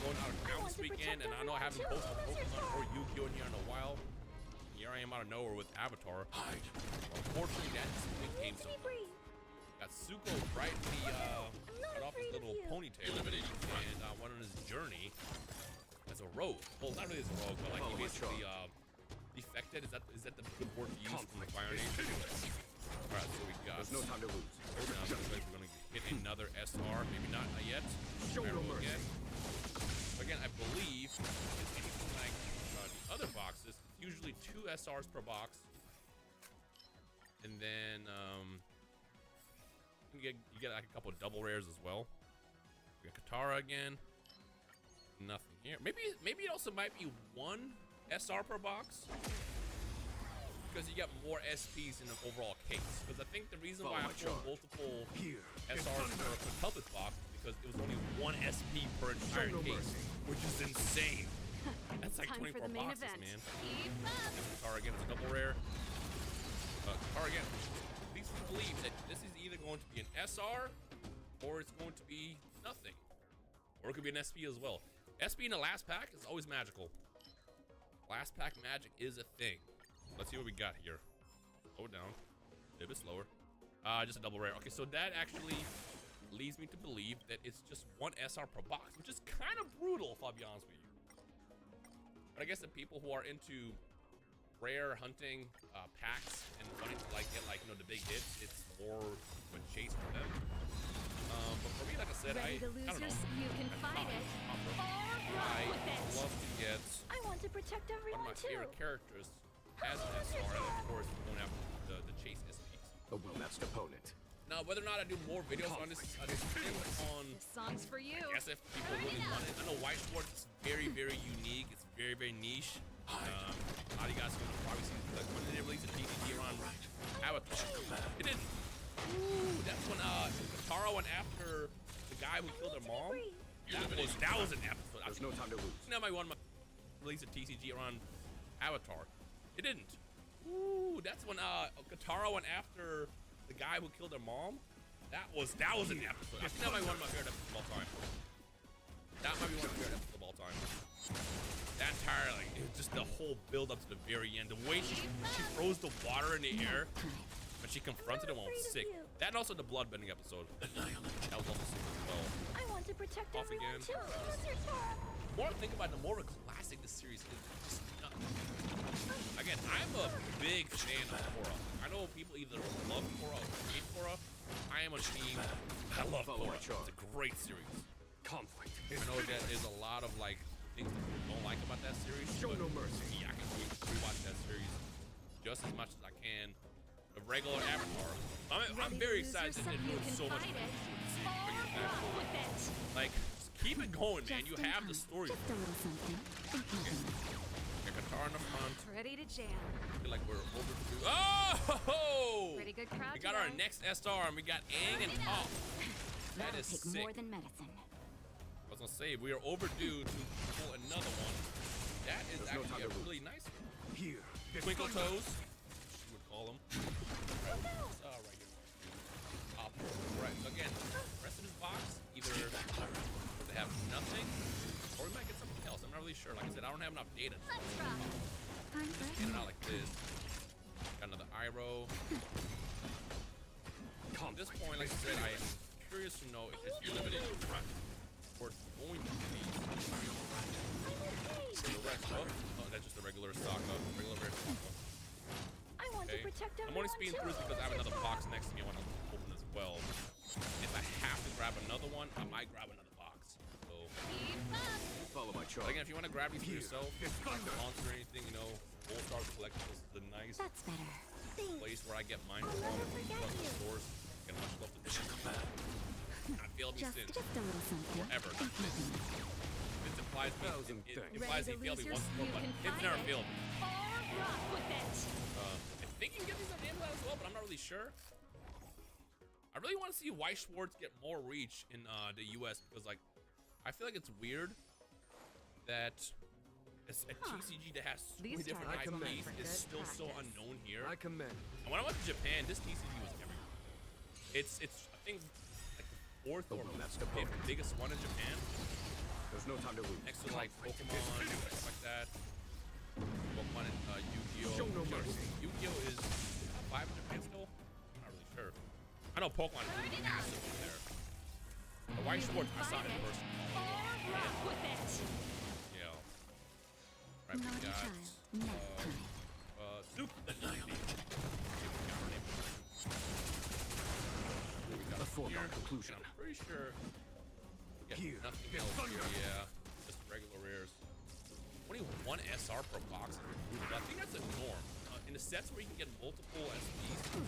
going out of town this weekend, and I know I haven't posted Pokemon or Yu-Gi-Oh in here in a while. Here I am out of nowhere with Avatar. Unfortunately, that just became something. Got Zuko brightly cut off his little ponytail and went on his journey as a rogue. Well, not really as a rogue, but like he basically defected. Is that the good word to use from the Fire Nation? Alright, so we got. There's no time to lose. Now we're gonna hit another SR. Maybe not yet. Again. Again, I believe it's anything like the other boxes. It's usually 2 SRs per box, and then you get like a couple of double rares as well. We got Katara again. Nothing here. Maybe it also might be 1 SR per box, because you get more SPs in an overall case. Because I think the reason why I pulled multiple SRs per quintuplet box is because it was only 1 SP per entire case, which is insane. That's like 24 boxes, man. Katara again is a double rare. Katara again. Please believe that this is either going to be an SR or it's going to be nothing, or it could be an SP as well. SP in the last pack is always magical. Last pack magic is a thing. Let's see what we got here. Slow it down. A little bit slower. Just a double rare. Okay, so that actually leads me to believe that it's just 1 SR per box, which is kind of brutal, if I'll be honest with you. But I guess the people who are into rare hunting packs and wanting to get the big hits, it's more of a chase for them. But for me, like I said, I don't know. You can fight it. I love to get I want to protect everyone one of my favorite characters as an SR, and of course, you don't have the chase SPs. A well-matched opponent. Now, whether or not I do more videos on this on This song's for you. I guess if people really want it. I know White Schwartz is very, very unique. It's very, very niche. A lot of you guys are gonna probably see when they released a TCG around Avatar. It didn't. Ooh, that's when Katara went after the guy who killed her mom. That was an episode. There's no time to lose. Now my one released a TCG around Avatar. It didn't. Ooh, that's when Katara went after the guy who killed her mom. That was an episode. I think that might be one of my favorite episodes of all time. That might be one of my favorite episodes of all time. That entirely, it was just the whole build up to the very end. The way she throws the water in the air when she confronted him, was sick. That and also the bloodbending episode. That was also sick as well. I want to protect Off everyone again. too. The more I think about it, the more classic this series is. Just again, I'm a big fan of Korra. I know people either love Korra or hate Korra. I am a team. I love Korra. It's a great series. Conflict. I know that there's a lot of like things that people don't like about that series. Show no mercy. Yeah, I can rewatch that series just as much as I can. The regular Avatar. I'm very excited that they're doing so much. Like, keep it going, man. You have the story. Just a little something. Your guitar in the front. Ready to jam. I feel like we're overdue. Oh! Pretty good crowd. We got our next SR and we got Aang and Toph. That is take sick. more than medicine. I was gonna say we are overdue to pull another one. That is actually a really nice one. Here. Twinkle toes. You would call them. Right here. Right. So again, the rest of this box either they have nothing or we might get something else. I'm not really sure. Like I said, I don't have enough data. Let's rock. Time for In and out like this. Got another Iroh. At this point, like I said, I am curious to know if it's limited or it's going to be. The rest, oh, that's just a regular Sokka, regular rare Sokka. I want to protect everyone. I'm only speeding through this because I have another box next to me I want to open as well. If I have to grab another one, I might grab another box. So, Follow my but charge. again, if you want to grab these for yourself, monster or anything, you know, All Star Collectibles is a nice That's better. place where I get mine from. The stores. Get much love to this. Not failed me since Just a little something. forever. This implies me. It implies he failed me once before, but it's never failed me. Rock with it. I think you can get these on Amazon as well, but I'm not really sure. I really want to see Weiss Schwarz get more reach in the US because, like, I feel like it's weird that it's a TCG that has so many different IPs is still so unknown here. I commend. And when I went to Japan, this TCG was everywhere. It's I think like the fourth or fifth biggest one in Japan. There's no time to lose. Next to like Pokemon, stuff like that. Pokemon and Yu-Gi-Oh. Show no mercy. Yu-Gi-Oh is top 5 in Japan still? I'm not really sure. I know Pokemon is massive in there. The Weiss Schwarz, I saw it in person. Rock with it. Yeah. Right, we got Soup. We got a foregone conclusion. I'm pretty sure. Here. Nothing else here. Yeah. Just regular rares. Only one SR per box. I think that's a norm. In the sets where you can get multiple SPs,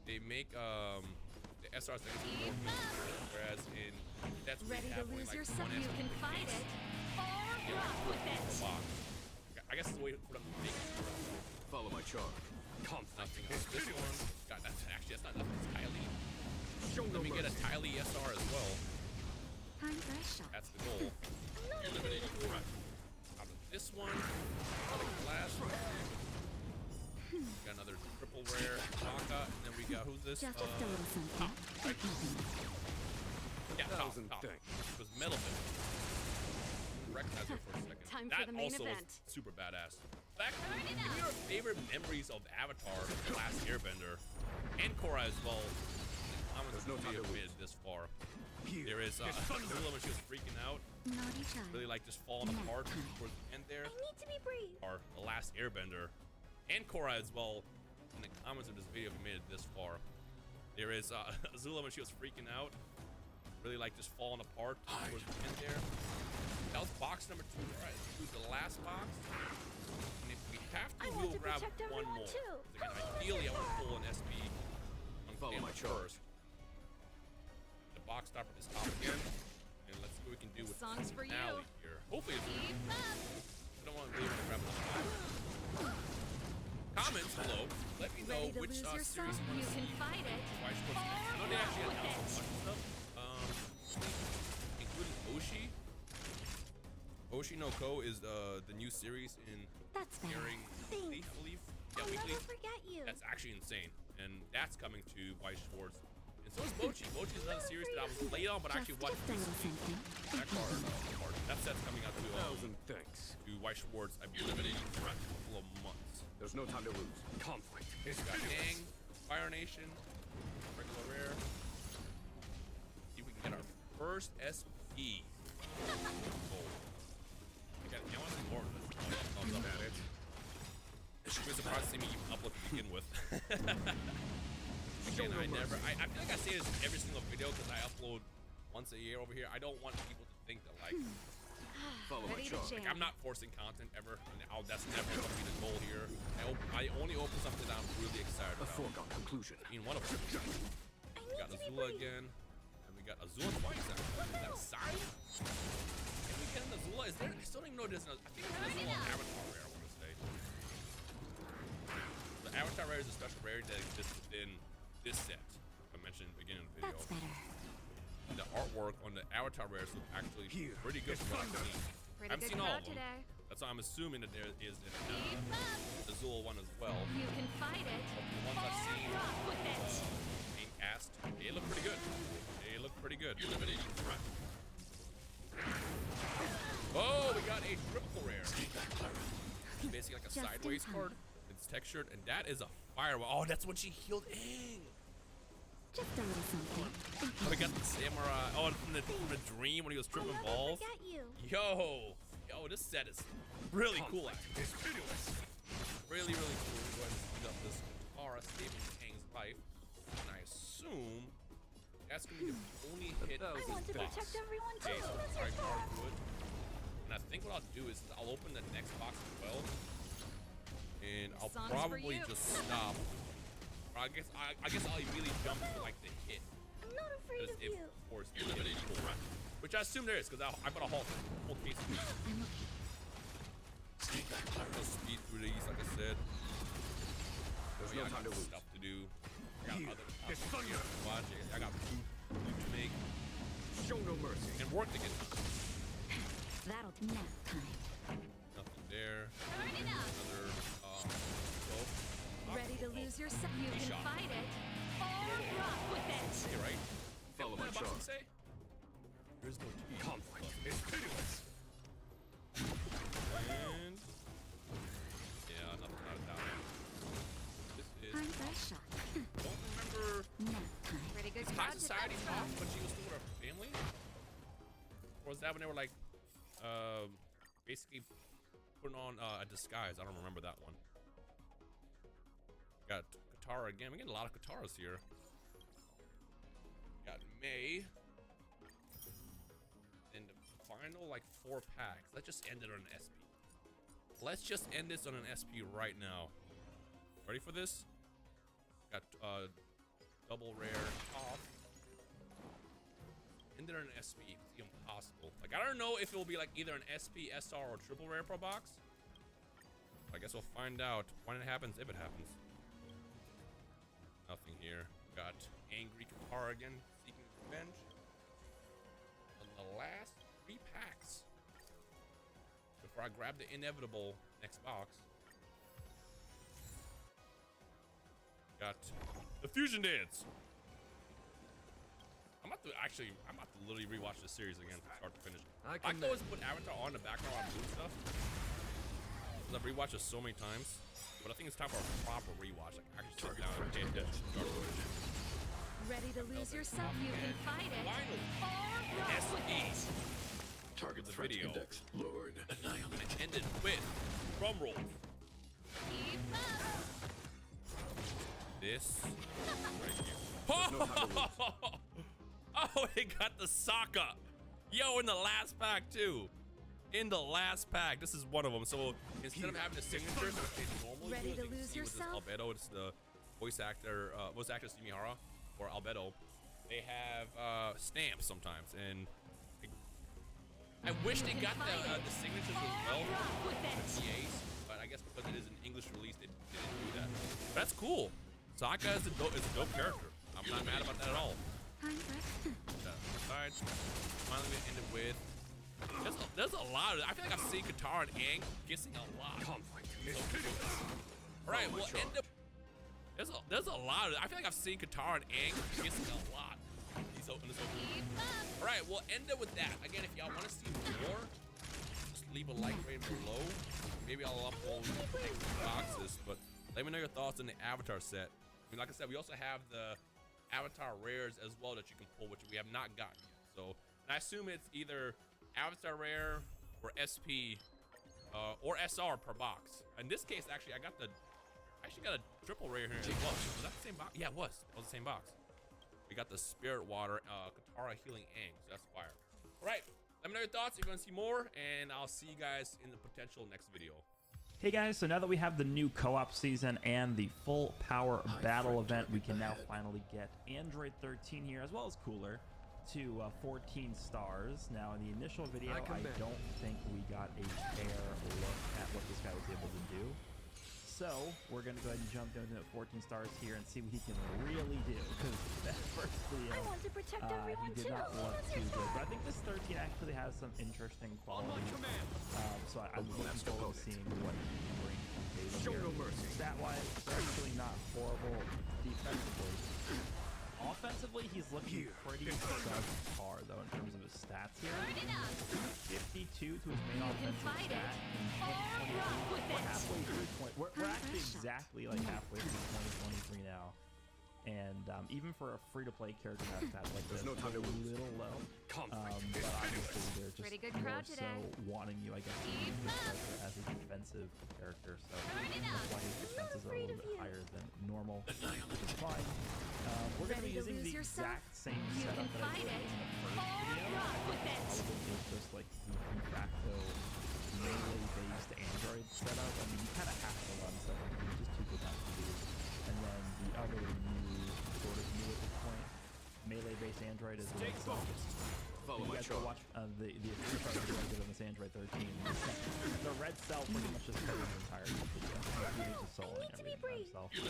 they make the SRs that get more, whereas in that's where Ready you to have only lose like yourself, one you SR can per fight case. it. Rock with it. Box. I guess it's the way for them to make it. Follow my charge. Nothing else. This one, God, that's not nothing. It's Tylee. Show no Let me get a mercy. Tylee SR as well. Time for a shot. That's the goal. Eliminating threat. Out of this one, like the last one. Got another triple rare Sokka, and then we got who's this? Just a little something. Top, right? Yeah, Top. Thanks. It was Metalfin. Recognize her for a second. Time that for the main also event. was super badass. In fact, give me your favorite memories of Avatar, The Last Airbender, and Korra as well. There's no time to made it this far. There is Azula when she was freaking out. Naughty child. Really like just falling apart towards the end there. I need to be brave. Or The Last Airbender, and Korra as well. In the comments of this video, if you made it this far, there is Azula when she was freaking out. Really like just falling apart towards the end there. That was box number 2. All right, let's do the last box. And if we have to, we'll grab one more. Again, ideally, I want to pull an SB on Follow my charge. first. The box stop at this top again, and let's see what we can do with Songs for you. finale here. Hopefully, it's I don't want to leave it grab another comments below. Let me know Ready to which lose yourself, series you you want to can see. fight it. Why Schwarz. I know they actually announced a bunch of stuff, including Oshi. Oshi no Ko is the new series in That's better. airing weekly, I believe. Yeah, I'll weekly. never forget you. That's actually insane, and that's coming to Weiss Schwarz. And so is Mochi. Mochi is another series that I was late on, but actually watched recently. That set's coming out to Thanks. Weiss Schwarz, I believe, in a couple of months. There's no time to lose. Conflict is We got Aang, Fire Nation, Regular rare. See if we can get our first SP. Oh. I want to see more of this. Thumbs up at it. You'd be surprised to see me even upload to begin with. Again, I feel like I say this in every single video because I upload once a year over here. I don't want people to think that like, I'm not forcing content ever. And that's never going to be the goal here. I only open something that I'm really excited about. A foregone conclusion. I mean, one of them. We got Azula again, and we got Azula twice. Is that a sign? Can we get an Azula? Is there? I still don't even know what it is. I think it's an Azula Avatar rare. I want to say. The Avatar rare is a special rarity that exists within this set. I mentioned in the beginning of the video. That's better. And the artwork on the Avatar rares look actually pretty good from what I've seen. I haven't seen all of them. Today. That's why I'm assuming that there is an Azula one as well. You can fight it. But the ones I've seen being cast, they look pretty good. They look pretty good. Eliminating threat. Oh, we got a triple rare. It's basically like a sideways card. It's textured, and that is a firewall. Oh, that's when she healed Aang. Just a little something. Oh, we got the samurai. Oh, from the dream when he was tripping balls. Yo, this set is really cool. Actually. Really, really cool. We're going to speed up this Katara saving Aang's life, and I assume that's gonna be the only hit of this box. Okay, so sorry, good. And I think what I'll do is I'll open the next box as well, and I'll probably just stop. I guess I'll immediately jump to like the hit. I'm not afraid of you. Of course, eliminating threat, which I assume there is because I've got a whole case of these. I'll speed through these, like I said. There's no time to lose. Stuff to do. I got other stuff to watch. I got food to make. Show no mercy. And work to get done. That'll be nap time. Nothing there. Another ready to lose yourself. You can fight it or rock with it. You're right. Follow my charm. Say? There's no tea. Conflict is pitiless. And yeah, nothing out of that. This is. I'm first shot. Don't remember. Nap time. Pretty good. High Society off when she was still with her family, or was that when they were like, basically putting on a disguise? I don't remember that one. Got Katara again. We're getting a lot of Kataras here. Got May. And the final like 4 packs. Let's just end it on an SP. Let's just end this on an SP right now. Ready for this? Got double rare off. End it on an SP. It's impossible. Like I don't know if it will be like either an SP, SR, or triple rare per box. I guess we'll find out when it happens, if it happens. Nothing here. Got angry Katara again, seeking revenge. And the last 3 packs before I grab the inevitable next box. Got the fusion dance. I'm about to literally rewatch this series again from start to finish. I can always put Avatar on the background while I'm doing stuff, because I've rewatched it so many times. But I think it's time for a proper rewatch. Like actually sit down and pay attention. Ready to lose yourself? You can fight it. Finally, SE. Target the threat video. index lowered. Annihilate. And ended with drum roll. This right here. Oh, it got the Sokka. Yo, in the last pack too. In the last pack, this is one of them. So instead of having the signatures, which they normally ready do, to lose yourself? Albedo, it's the voice actress Sumihara or Albedo. They have stamps sometimes, and I wish they got the signatures as well for PAs, but I guess because it is an English release, they didn't do that. But that's cool. Sokka is a dope character. I'm not mad about that at all. Alright, finally we ended with. There's a lot of. I feel like I've seen Katara and Aang kissing a lot. Alright, we'll end up. There's a lot of. I feel like I've seen Katara and Aang kissing a lot. Alright, we'll end it with that. Again, if y'all want to see more, just leave a like rating below. Maybe I'll upload extra boxes, but let me know your thoughts on the Avatar set. I mean, like I said, we also have the avatar rares as well that you can pull, which we have not gotten yet. So I assume it's either avatar rare or SP or SR per box. In this case, actually, I actually got a triple rare here as well. Was that the same box? Yeah, it was. It was the same box. We got the Spirit Water, Katara Healing Ang. So that's fire. All right. Let me know your thoughts if you want to see more, and I'll see you guys in the potential next video. Hey guys, so now that we have the new co-op season and the full power battle event, we can now finally get Android 13 here, as well as Cooler, to 14 stars. Now in the initial video, I don't think we got a fair look at what this guy was able to do. So we're going to go ahead and jump down to 14 stars here and see what he can really do. Because that first video, he did not look too good. But I think this 13 actually has some interesting qualities. So I'm looking forward to seeing what he can bring to the table here. Stat-wise, actually not horrible defensively. Offensively, he's looking pretty subpar, though, in terms of his stats here. 52 to his main offensive stat. We're halfway through we're actually exactly like halfway through 2023 now. And even for a free-to-play character that's like this, a little low. But obviously they're just more so wanting you, I guess, to use this character as a defensive character. So that's why his defenses are a little bit higher than normal, which is fine. We're going to be using the exact same setup that I did in the first video. Probably just like the de facto melee-based Android setup. I mean, you kind of have to run something, which is too good not to do. And then the other sort of new at this point, melee-based Android is the one. You guys go watch the official part of the video on this Android 13. The red cell pretty much just covers the entire video. He's just soloing everything by himself. He's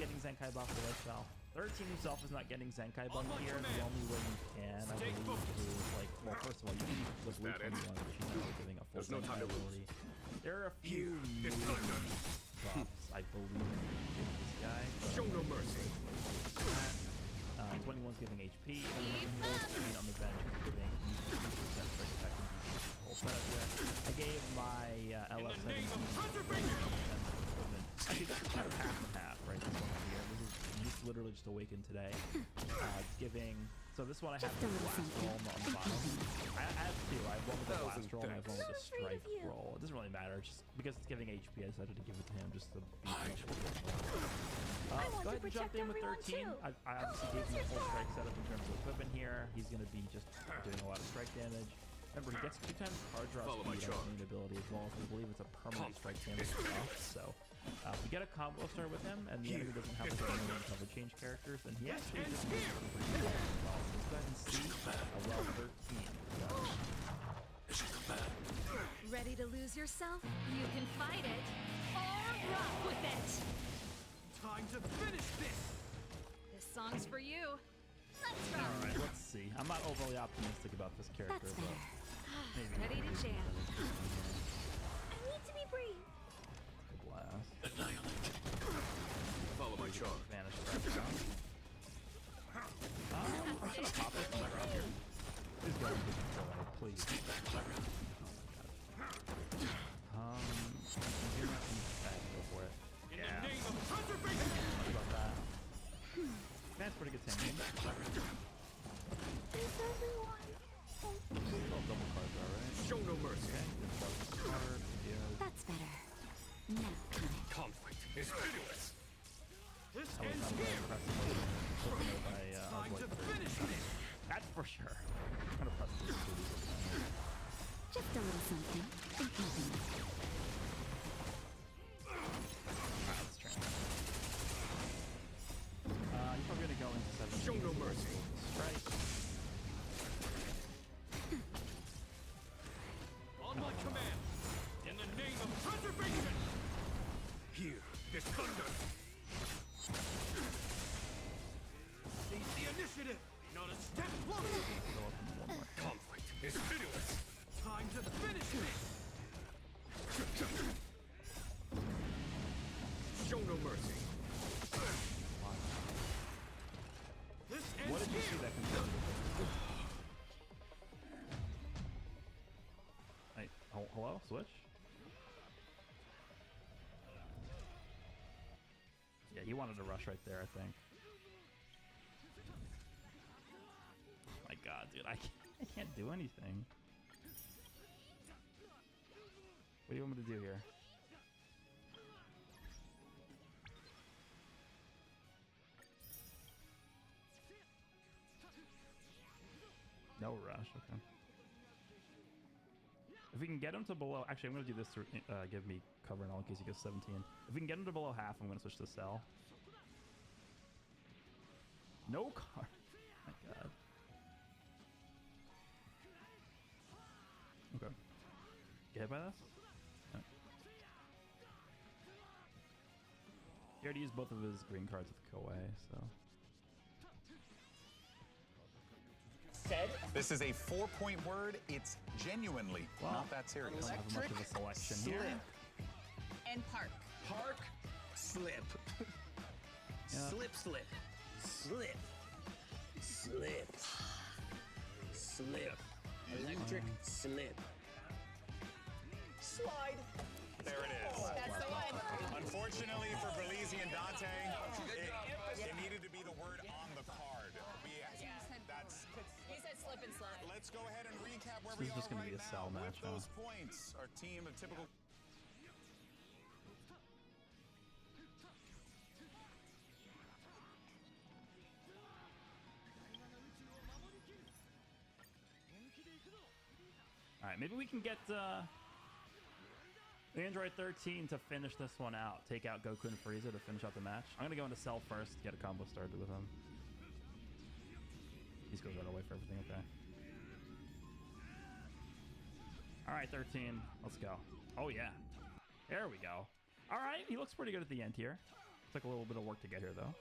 getting Zenkai buff for red cell. 13 himself is not getting Zenkai buff here. The only way you can, I believe, is like, well, first of all, you can use the Blue 21, which you know is giving a full Zenkai ability. There are a few new buffs, I believe, in this guy. Show no mercy. 21's giving HP, and then 14 on the bench is giving 50% strike attack and defense. Whole setup there. I gave my LF17 actually, this is kind of half and half, right? This one here. This is literally just awakened today. It's giving. So this one I have the blast roll on the bottom. I have two. I have one with the blast roll and I have one with the strike roll. It doesn't really matter, just because it's giving HP. I decided to give it to him just to be go ahead and jump in with 13. I obviously gave him a full strike setup in terms of equipment here. He's going to be just doing a lot of strike damage. Remember, he gets 2 times card draw speed on his main ability as well, so I believe it's a permanent strike damage buff. So we get a combo start with him, and the enemy doesn't have to go in and cover change characters, and he actually just moves pretty well as well. So let's go ahead and see a well 13. Ready to lose yourself? You can fight it or rock with it. Time to finish this. This song's for you. Let's rock. All right, let's see. I'm not overly optimistic about this character, That's but maybe. Ready to jam. I need to be brave. Good blast. Follow my charm. Vanish trap down. I should have popped it from around here. Please go and please. You're not go for it. Yeah. What about that? That's pretty good tanking. Is everyone okay? Double cards already. Show no mercy. That's better. Now conflict is pitiless. This I was ends not very here. impressed Time to finish this. That's for sure. I'm gonna press this too. just a little something. Alright, let's try. You're probably gonna go into 17. Show no mercy. Strike. On my command. In the name of preservation. Here, this thunder. Seize the initiative. Not a step closer. Conflict is pitiless. Time to finish this. Show no mercy. This ends What did you see that confirmed? Hey, hello? Switch? Yeah, he wanted to rush right there, I think. god, dude. I can't do anything. What do you want me to do here? No rush, okay. If we can get him to below... Actually, I'm going to do this to give me cover and all in case he goes 17. If we can get him to below half, I'm going to switch to cell. No card. My god. Okay. Get hit by this? No. He already used both of his green cards with Koei, so... Said. This is a 4-point word. It's genuinely not that serious. I don't have much of a selection slip. here. And park. Park, slip. Slip, slip. Slip. Slip. Slip. Electric slip. Slide. There it is. That's the one. Unfortunately for Berlizzi and Dante, it needed to be the word on the card. That's. He said slip and slide. Let's go ahead and recap where This we is just are gonna be right a cell now match, with those points. Our team of typical. All right, maybe we can get the Android 13 to finish this one out. Take out Goku and Frieza to finish out the match. I'm gonna go into Cell first to get a combo started with him. He's going right away for everything. Okay. All right, 13. Let's go. Oh yeah. There we go. All right, he looks pretty good at the end here. Took a little bit of work to get here though.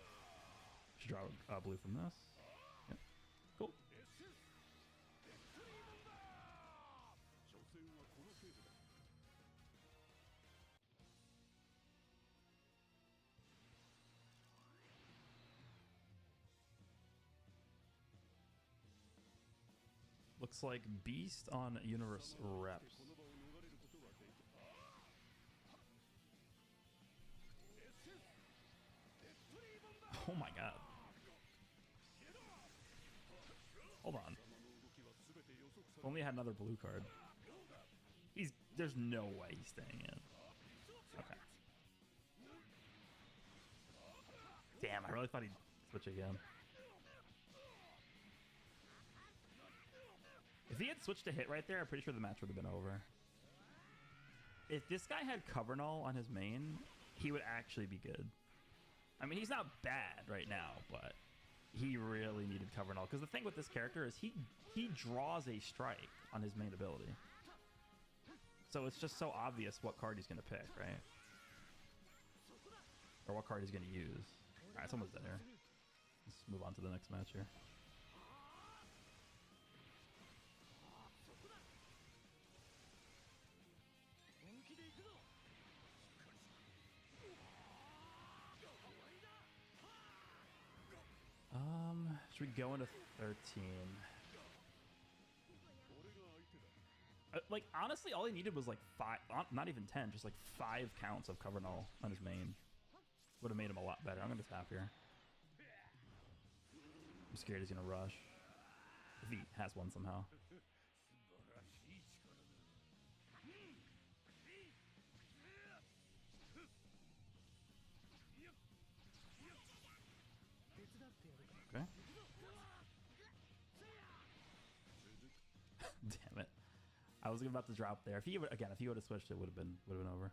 Should draw blue from this. Yep. Cool. Looks like Beast on Universe Reps. Oh my god. Hold on. If only I had another blue card. There's no way he's staying in. Okay. Damn, I really thought he'd switch again. If he had switched to hit right there, I'm pretty sure the match would have been over. If this guy had cover null on his main, he would actually be good. I mean, he's not bad right now, but he really needed cover null. Because the thing with this character is he draws a strike on his main ability. So it's just so obvious what card he's going to pick, right? Or what card he's going to use. All right, someone's dead here. Let's move on to the next match here. Should we go into 13? Like, honestly, all he needed was like 5, not even 10, just like 5 counts of cover null on his main. Would have made him a lot better. I'm going to tap here. I'm scared he's going to rush. If he has one somehow. Okay. Damn it. I was about to drop there. If he would, again, if he would have switched, it would have been over.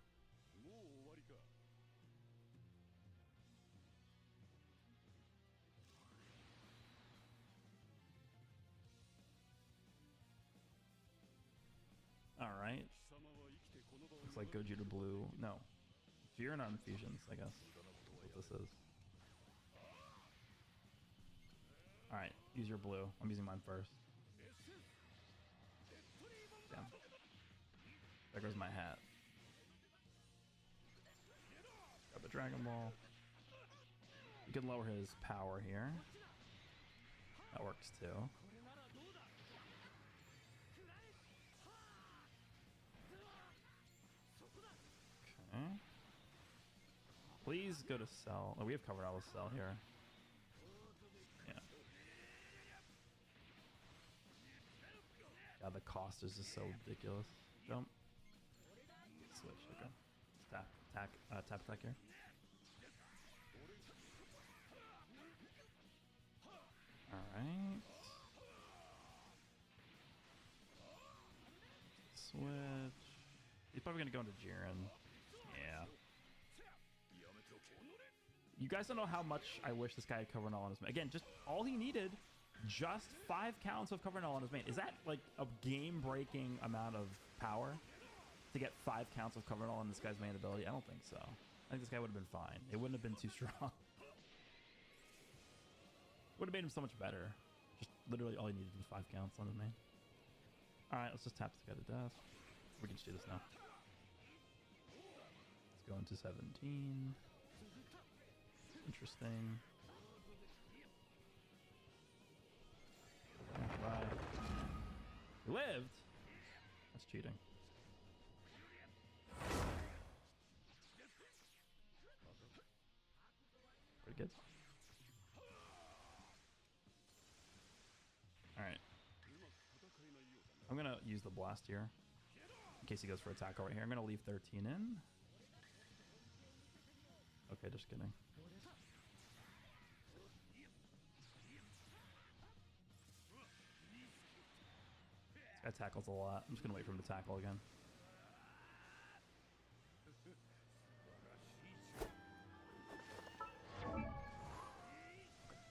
All right. Looks like Gogeta blue. No, Fear and Infusions, I guess. That's what this is. All right, use your blue. I'm using mine first. Damn. There goes my hat. Grab the Dragon Ball. You can lower his power here. That works too. Okay. Please go to Cell. Oh, we have covered all with Cell here. Yeah. God, the cost is just so ridiculous. Jump. Switch. Okay. Tap attack here. Alright. Switch. He's probably gonna go into Jiren. Yeah. You guys don't know how much I wish this guy had cover null on his main. Again, just all he needed, just 5 counts of cover null on his main. Is that like a game-breaking amount of power to get 5 counts of cover null on this guy's main ability? I don't think so. I think this guy would have been fine. It wouldn't have been too strong. Would have made him so much better. Just literally all he needed was 5 counts on his main. Alright, let's just tap this guy to death. We can just do this now. Let's go into 17. Interesting. Bye. He lived? That's cheating. Pretty good. Alright. I'm gonna use the blast here. In case he goes for attack right here. I'm gonna leave 13 in. Okay, just kidding. This guy tackles a lot. I'm just gonna wait for him to tackle again.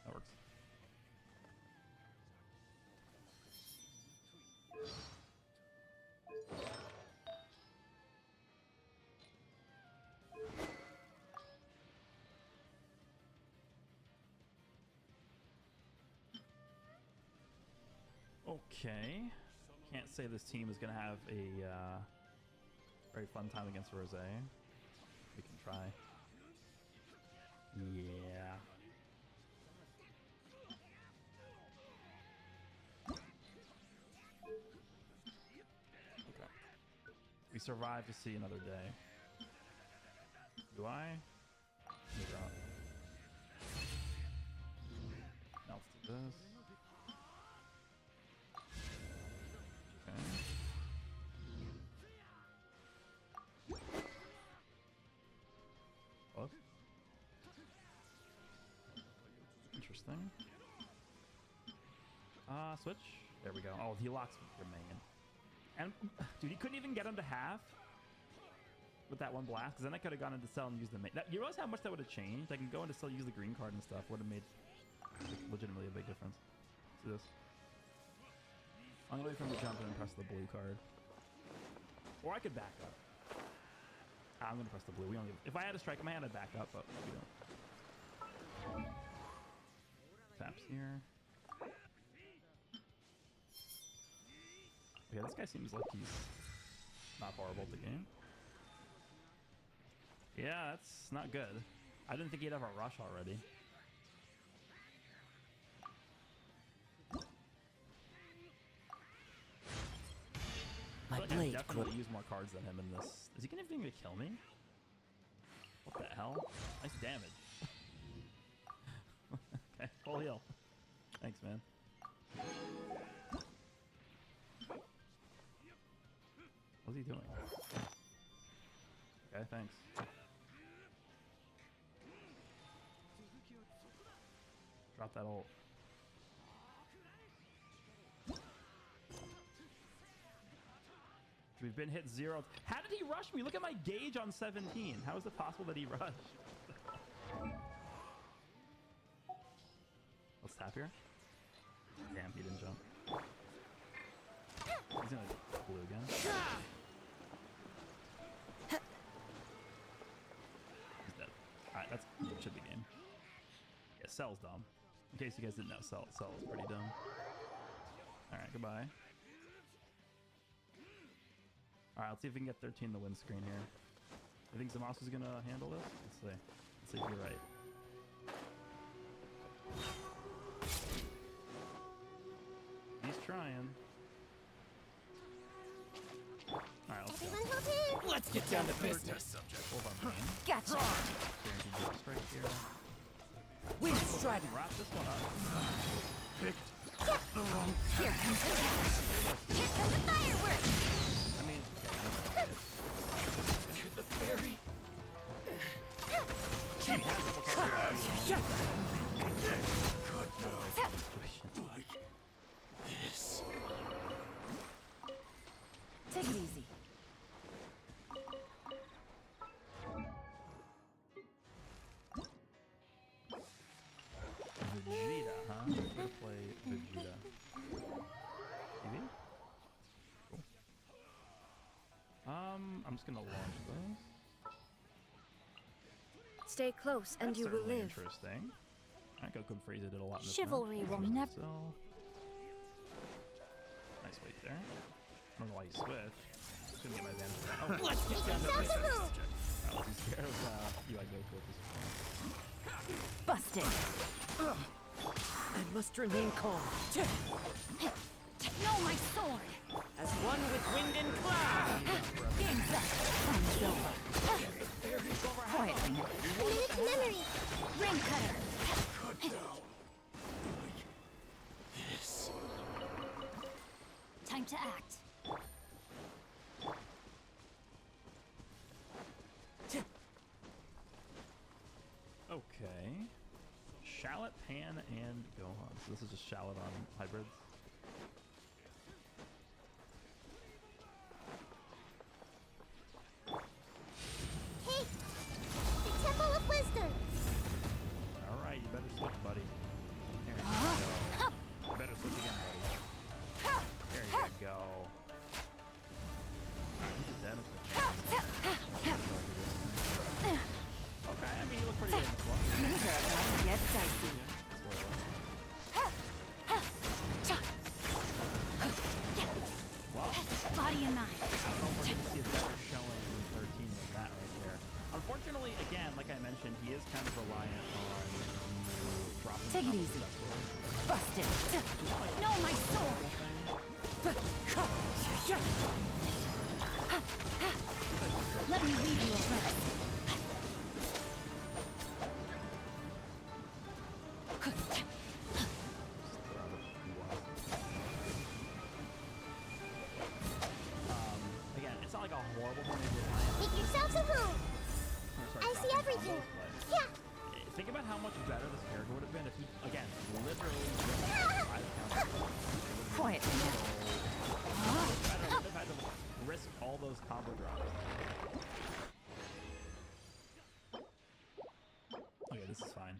That works. Okay. Can't say this team is going to have a very fun time against Rosé. We can try. Yeah. Okay. We survived to see another day. Do I? Maybe not. Now let's do this. Interesting. Switch. There we go. Oh, he locks your main. And, dude, he couldn't even get him to half with that one blast, because then I could have gone into cell and used the main. You realize how much that would have changed? I can go into cell, use the green card and stuff. Would have made legitimately a big difference. Let's do this. I'm going to wait for him to jump in and press the blue card. Or I could back up. I'm going to press the blue. We don't if I had to strike him, I had to back up, but we don't. Taps here. Yeah, this guy seems like he's not horrible at the game. Yeah, that's not good. I didn't think he'd have a rush already. My blade could definitely use more cards than him in this. Is he gonna even kill me? What the hell? Nice damage. Okay, full heal. Thanks, man. What's he doing? Okay, thanks. Drop that ult. We've been hit 0. How did he rush me? Look at my gauge on 17. How is it possible that he rushed? Let's tap here. Damn, he didn't jump. He's gonna blue again. He's dead. Alright, that should be game. Yeah, Cell's dumb. In case you guys didn't know, Cell is pretty dumb. Alright, goodbye. Alright, let's see if we can get 13 in the win screen here. I think Zamasu is gonna handle this. Let's see. Let's see if you're right. He's trying. Alright, let's go. Let's get down to business. Hold on, man. Gotcha. Guaranteed drop straight here. Wind Strider. Wrap this one up. Here comes the catch. Here comes the fireworks. I mean, The fairy. Take it easy. Vegeta, huh? I'm gonna play Vegeta. Maybe? Cool. I'm just gonna launch those. Stay close and That's you will certainly live. interesting. I think Frieza did a lot in this Chivalry will never. So nice wait there. I don't know why he switched. Couldn't get my advantage. Oh, Let's get down to I business. was too scared of 괂ᴇᴄධ at this point. Busted. I must remain calm. No, my sword. As one with wind and cloud. Game's up. Time's over. Quietly. Memory. Ring cutter. Time to act. Okay. Shallot, Pan, and Gohan. So this is just Shallot on hybrids. Hey! The Temple of Wisdom! Alright, you better switch, buddy. There you go. You better switch again, buddy. There you go. Alright, he did that. Okay, I mean, you look pretty good in this one. Things are about to get dicey. Wow. Body and mind. I don't know if we're going to see a better showing in 13 than that right there. Unfortunately, again, like I mentioned, he is kind of reliant on dropping. Take it easy. Busted. No, my sword. Let me leave you a rest. Again, it's not like a horrible thing to do. Make yourselves a room! I see everything! Yeah! Think about how much better this character would have been if he, again, literally Quiet. would have had to risk all those combo drops. Okay, this is fine.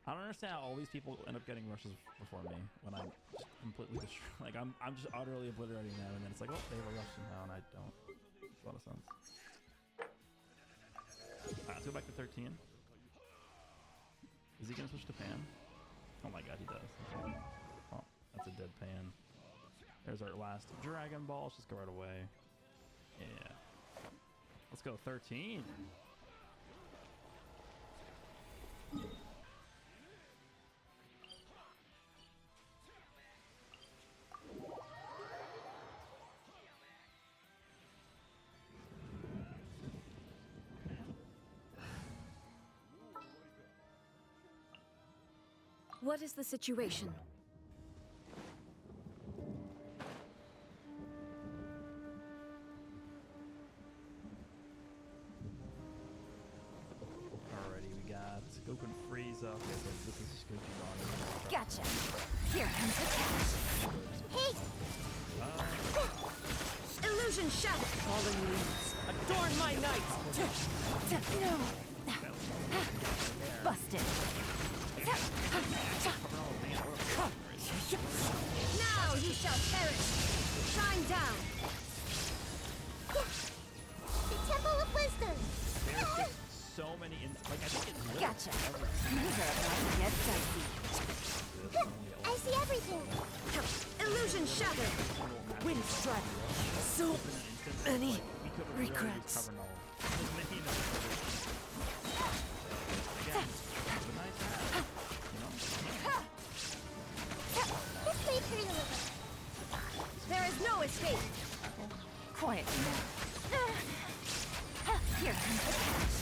I don't understand how all these people end up getting rushes before me when I'm just completely destroyed. Like, I'm just utterly obliterating them, and then it's like, oh, they have a rush somehow, and I don't. Makes a lot of sense. Alright, let's go back to 13. Is he gonna switch to Pan? Oh my god, he does. Okay. Oh, that's a dead Pan. There's our last Dragon Ball. Let's just go right away. Yeah. Let's go 13. What is the situation? Alrighty, we got Goku and Frieza. Okay, so this is just Goku on. Gotcha. Here comes the catch. Hey! Illusion shattered. Fallen leaves, adorn my night. No. Busted. Now you shall perish. Shine down. The Temple of Wisdom! There's just so many like I think it's Gotcha. Things are about to get dicey. I see everything! Illusion shattered. Wind strike. So many regrets. This may hurt a little. There is no escape. Quiet now. Here comes the catch.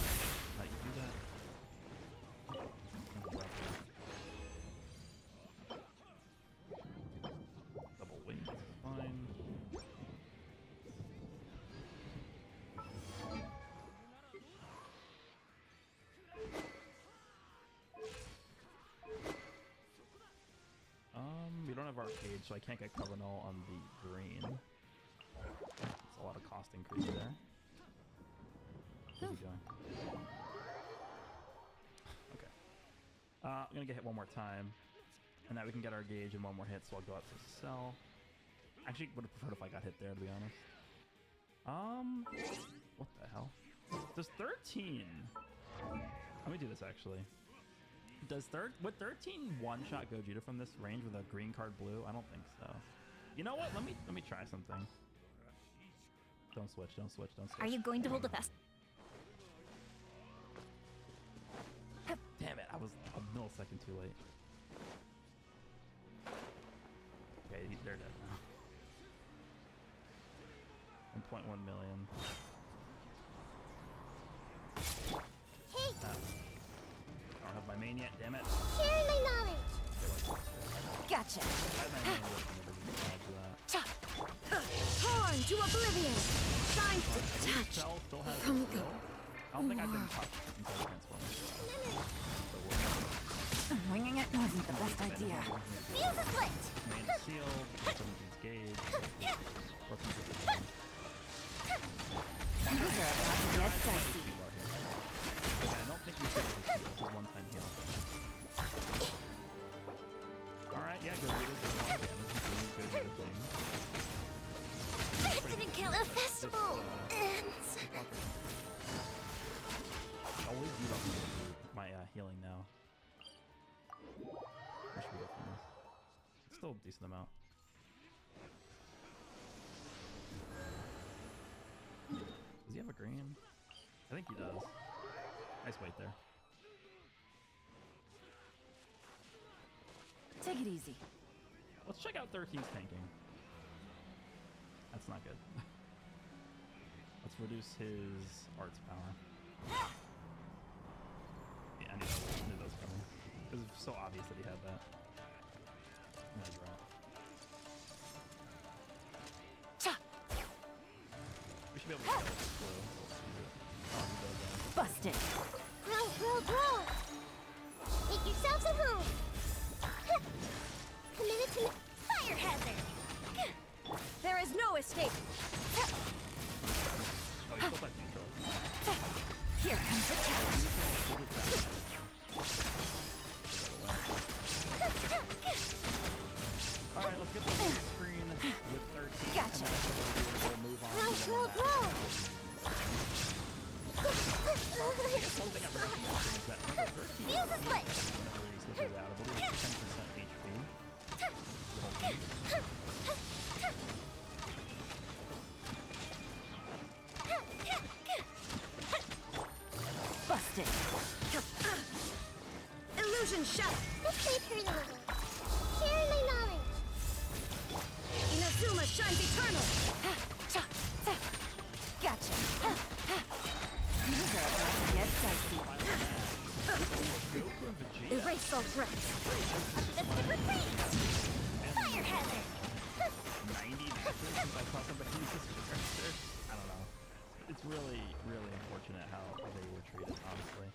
gauge, so I can't get cover null on the green. That's a lot of cost increase there. How's he going? Okay. I'm gonna get hit one more time, and now we can get our gauge in one more hit, so I'll go out to sell. Actually, would have preferred if I got hit there, to be honest. What the hell? Does 13... Let me do this, actually. Would 13 one-shot Gogeta from this range with a green card blue? I don't think so. You know what? Let me try something. Don't switch, don't switch, don't switch. Are you going to hold a fest? Damn it, I was a millisecond too late. Okay, they're dead now. 1.1 million. Hey! I don't have my main yet, damn it. Share my knowledge! Gotcha! Torn to oblivion! Sign to touch! From the go. I don't think I've been touched until transforming. Winging it wasn't the best idea. Fuse a split! Main sealed, 17's gauge. These are about to get dicey. I don't think you should heal. It's a one-time heal. Alright, yeah, go get it. That didn't kill a festival! Always beat up my healing now. Where should we go from this? It's still a decent amount. Does he have a green? I think he does. Nice weight there. Take it easy. Let's check out 13's tanking. That's not good. Let's reduce his arts power. Yeah, I knew that was coming. It was so obvious that he had that. I'm gonna drop. We should be able to kill this blue. Busted! Grow, grow, grow! Make yourselves at home! Committed to fire hazard! There is no escape! Oh, you still have neutral. Here comes the challenge! Alright, let's get the screen with 13. Gotcha! We'll move on. Grow, grow, grow! Something I've heard is that number 13 Fuse a split! switches out. I believe it's 10% HP. Busted! Illusion shot! Let's play turn over. Share my knowledge! Inazuma shines eternal! Gotcha! These are about to get dicey. Erase all threats! Let's get retreat! Fire hazard! 90 matches since I saw somebody use this character. I don't know. It's really, really unfortunate how they were treated, honestly.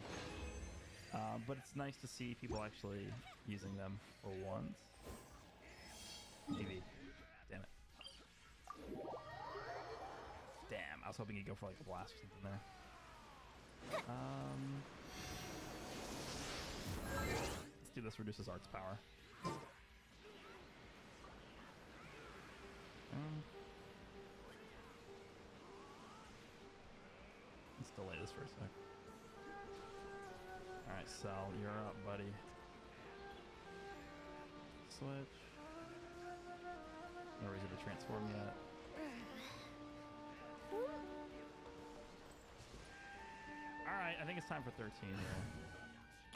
But it's nice to see people actually using them for once. Maybe. Damn it. Damn, I was hoping he'd go for like a blast or something there. Let's do this, reduces arts power. Let's delay this for a sec. Alright, Cell, you're up, buddy. Switch. No reason to transform yet. Alright, I think it's time for 13 here.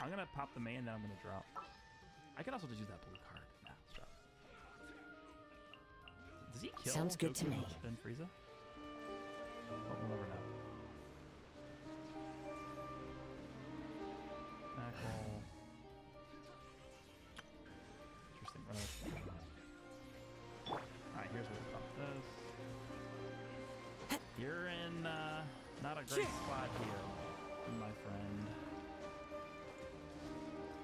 I'm gonna pop the main, then I'm gonna drop. I could also just use that blue card. Nah, let's drop. Does he kill Sounds good to Goku me. and Frieza? Oh, we'll never know. Knuckle. Interesting, right? Alright, here's where we pop this. You're in, not a great spot here, my friend.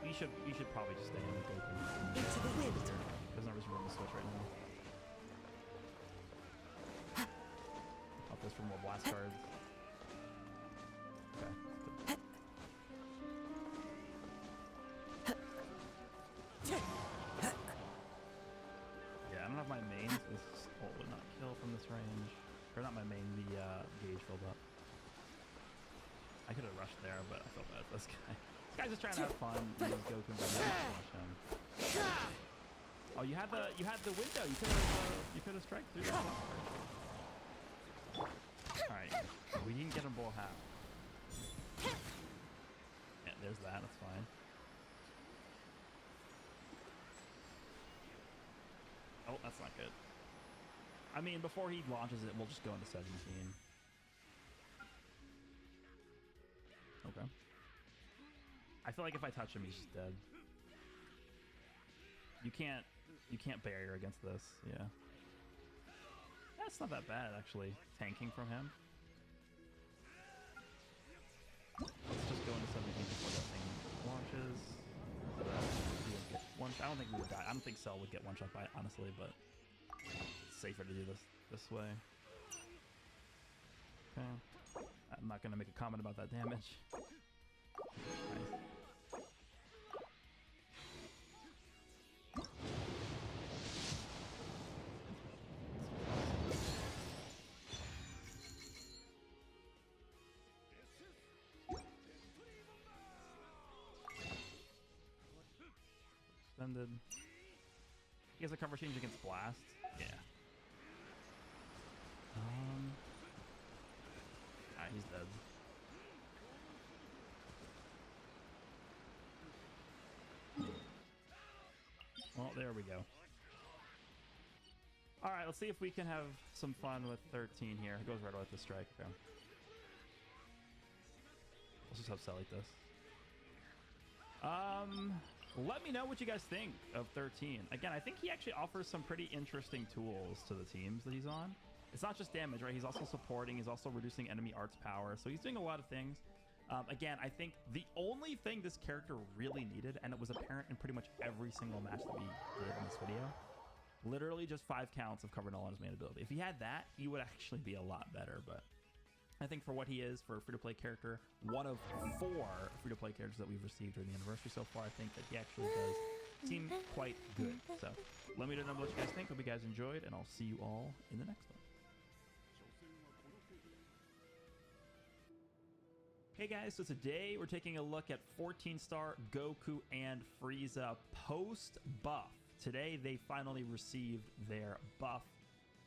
You should probably just stay in with Goku. Into the wind. Because There's no reason for him to switch right now. Up this for more blast cards. Okay. Yeah, I don't know if my main is would not kill from this range. Or not my main, the gauge filled up. I could have rushed there, but I felt bad for this guy. This guy's just trying to have fun. Use Goku, but flush him. Oh, you had the window. You could have strike through that. All right, we didn't get him both half. Yeah, there's that. That's fine. Oh, that's not good. I mean, before he launches it, we'll just go into 17. Okay. I feel like if I touch him, he's just dead. You can't barrier against this. Yeah. That's not that bad, actually. Tanking from him. Let's just go into 17 before that thing launches. I don't think we would die. I don't think Cell would get one shot by it, honestly, but it's safer to do this way. Okay. I'm not gonna make a comment about that damage. Nice. Extended. He has a cover change against Blast. Yeah. He's dead. Well, there we go. All right, let's see if we can have some fun with 13 here. It goes right away with the strike. Okay. Let's just have Cell like this. Let me know what you guys think of 13. Again, I think he actually offers some pretty interesting tools to the teams that he's on. It's not just damage, right? He's also supporting. He's also reducing enemy arts power. So he's doing a lot of things. Again, I think the only thing this character really needed, and it was apparent in pretty much every single match that we did in this video, literally just 5 counts of covering all on his main ability. If he had that, he would actually be a lot better. But I think for what he is, for a free-to-play character, one of 4 free-to-play characters that we've received during the anniversary so far, I think that he actually does seem quite good. So let me know what you guys think. Hope you guys enjoyed, and I'll see you all in the next one. Hey guys, so today we're taking a look at 14-star Goku and Frieza post-buff. Today they finally received their buff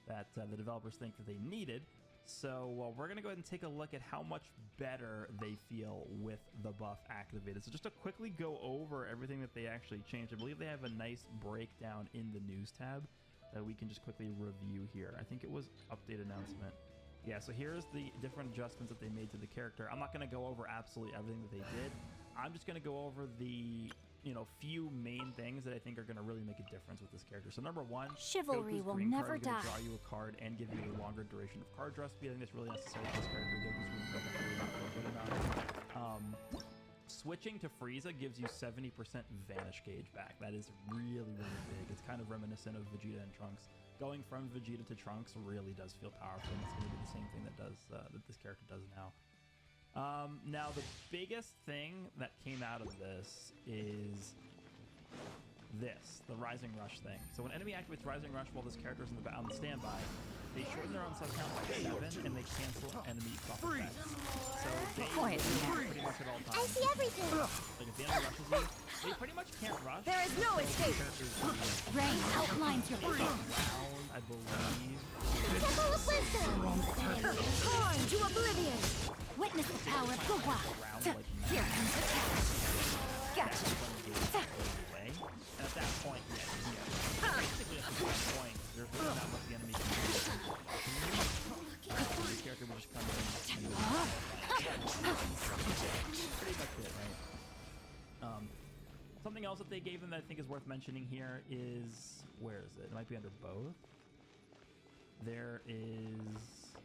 that the developers think that they needed. So we're going to go ahead and take a look at how much better they feel with the buff activated. So just to quickly go over everything that they actually changed, I believe they have a nice breakdown in the news tab that we can just quickly review here. I think it was update announcement. Yeah, so here's the different adjustments that they made to the character. I'm not going to go over absolutely everything that they did. I'm just going to go over the, few main things that I think are going to really make a difference with this character. So number 1, chivalry Goku's will green never card is gonna die. draw you a card and give you a longer duration of card draw speed. I think that's really necessary for this character. Goku's green card is really not good enough. Switching to Frieza gives you 70% Vanish Gauge back. That is really, really big. It's kind of reminiscent of Vegeta and Trunks. Going from Vegeta to Trunks really does feel powerful, and it's going to be the same thing that this character does now. Now, the biggest thing that came out of this is the Rising Rush thing. So when enemy activates Rising Rush while this character is on the standby, they shorten their own sub count by 7, and they cancel enemy buff effects. So they pretty much at all times. I see everything. Like if the enemy rushes you, they pretty much can't rush. There is no escape. Rain outlines your fate. I believe. Temple of Wisdom. Torn to oblivion. Witness the power of the wild. Here comes the test. Gotcha. And at that point, basically at that point, there's really not much the enemy can do. The character will just come in and pretty much it, right? Something else that they gave them that I think is worth mentioning here is, where is it? It might be under both. There is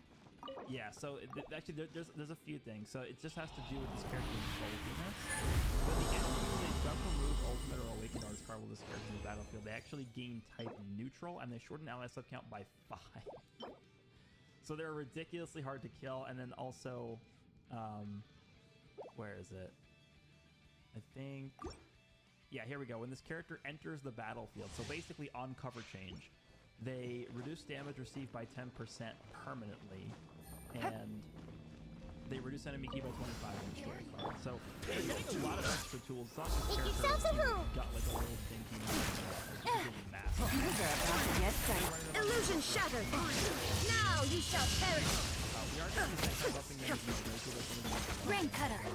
Yeah, so actually there's a few things. So it just has to do with this character's bulkiness. When the enemy uses a special move, ultimate, or awakened on this card with this character in the battlefield, they actually gain type neutral, and they shorten ally sub count by 5. So they're ridiculously hard to kill, and then also, where is it? I think, yeah, here we go. When this character enters the battlefield, so basically on cover change, they reduce damage received by 10% permanently, and they reduce enemy key by 25 and destroy a card. So they're getting a lot of extra tools. It's not just characters got like a little dinky massive. You're about to get set. Illusion shattered. Now you shall perish. We are going to be buffing them. Rain cutter. I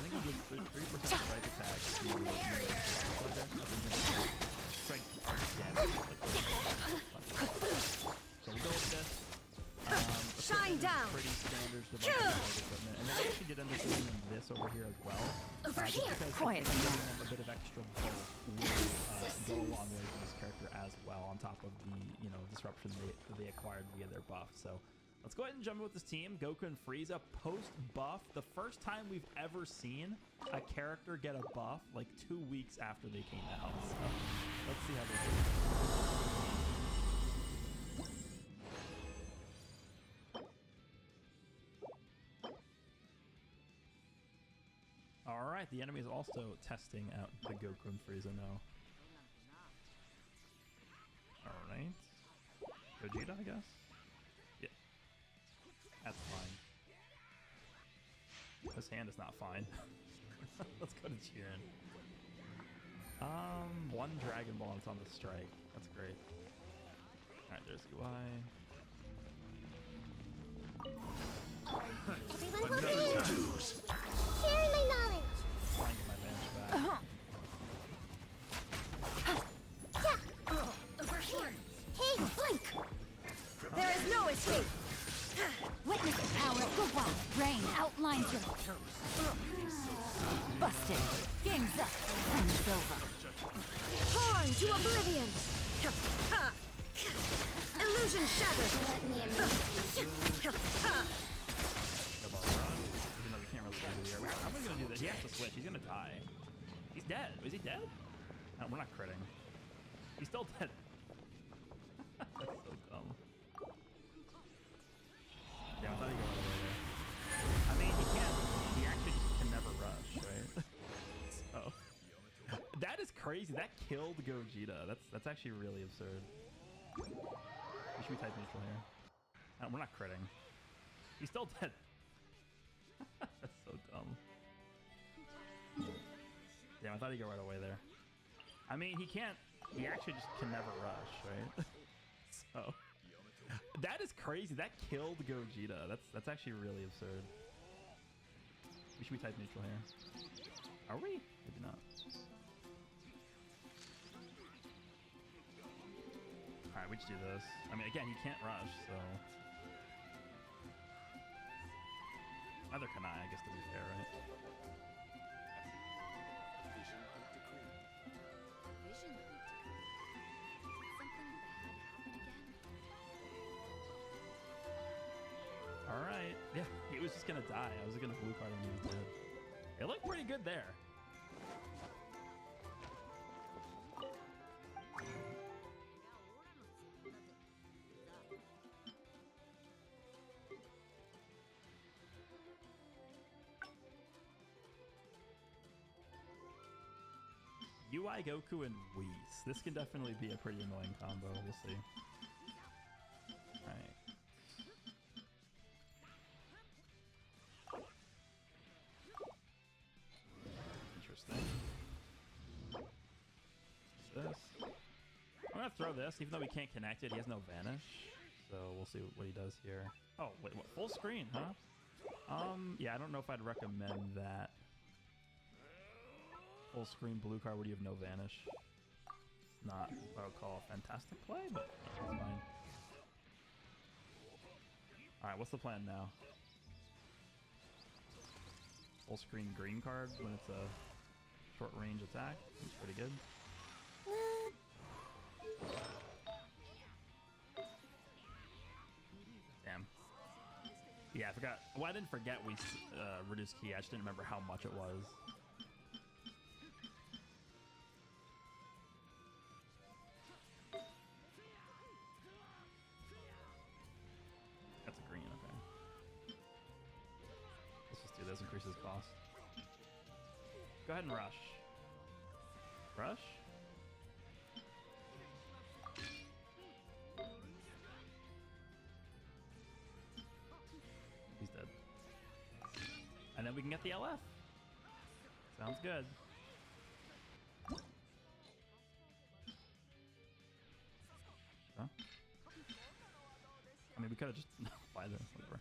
think he did 3% strike attack. So we go with this. Shine down. Pretty standard equipment. And then I actually did end up doing this over here as well. Over here. Quiet. A bit of extra bulk will go a long way for this character as well, on top of the disruption they acquired via their buff. So let's go ahead and jump in with this team. Goku and Frieza post buff. The first time we've ever seen a character get a buff like 2 weeks after they came out. So let's see how they do. Alright, the enemy is also testing out the Goku and Frieza now. Alright. Vegeta, I guess? Yeah. That's fine. This hand is not fine. Let's go to Jiren. One Dragon Ball and it's on the strike. That's great. Alright, there's UI. Everyone will be sharing my knowledge. Trying to get my advantage back. Over here. Hey, blink. There is no escape. Witness the power of 괶ᴜ. Rain outlines your busted. Game's up. Time's over. Torn to oblivion. Illusion shattered. Even though we can't really do here. How am I gonna do this? He has to switch. He's gonna die. He's dead. Is he dead? No, we're not critting. He's still dead. That's so dumb. Yeah, I thought he'd go all the way there. I mean, he can't. He actually just can never rush, right? So that is crazy. That killed Gogeta. That's actually really absurd. We should be type neutral here. No, we're not critting. He's still dead. That's so dumb. Damn, I thought he'd go right away there. I mean, he can't. He actually just can never rush, right? So that is crazy. That killed Gogeta. That's actually really absurd. We should be type neutral here. Are we? Maybe not. Alright, we just do this. I mean, again, he can't rush, so... Neither can I guess, to be fair, right? Vision of decree. Something bad happened again? Alright. Yeah, he was just gonna die. I was gonna blue card him when he was dead. It looked pretty good there. UI Goku and Whis. This can definitely be a pretty annoying combo. We'll see. Alright. Interesting. What's this? I'm gonna throw this, even though we can't connect it. He has no vanish. So we'll see what he does here. Oh, wait, what? Full screen, huh? Yeah, I don't know if I'd recommend that. Full screen blue card where you have no vanish. Not what I would call a fantastic play, but it's fine. Alright, what's the plan now? Full screen green card when it's a short range attack. It's pretty good. Yeah, I forgot. Well, I didn't forget we reduced ki. I just didn't remember how much it was. That's a green, okay. Let's just do this, increases cost. Go ahead and rush. Rush? He's dead. And then we can get the LF. Sounds good. Huh? I mean, we could have just applied it. Whatever.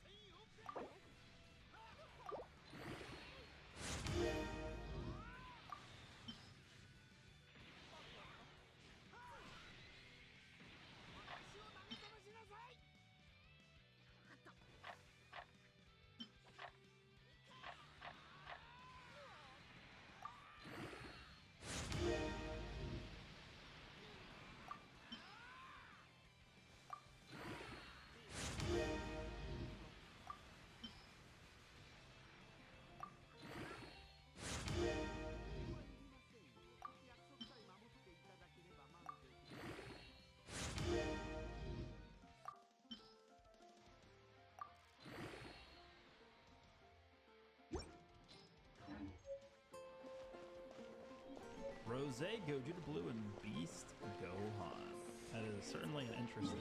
Rosé, Goju to blue, and Beast Gohan. That is certainly an interesting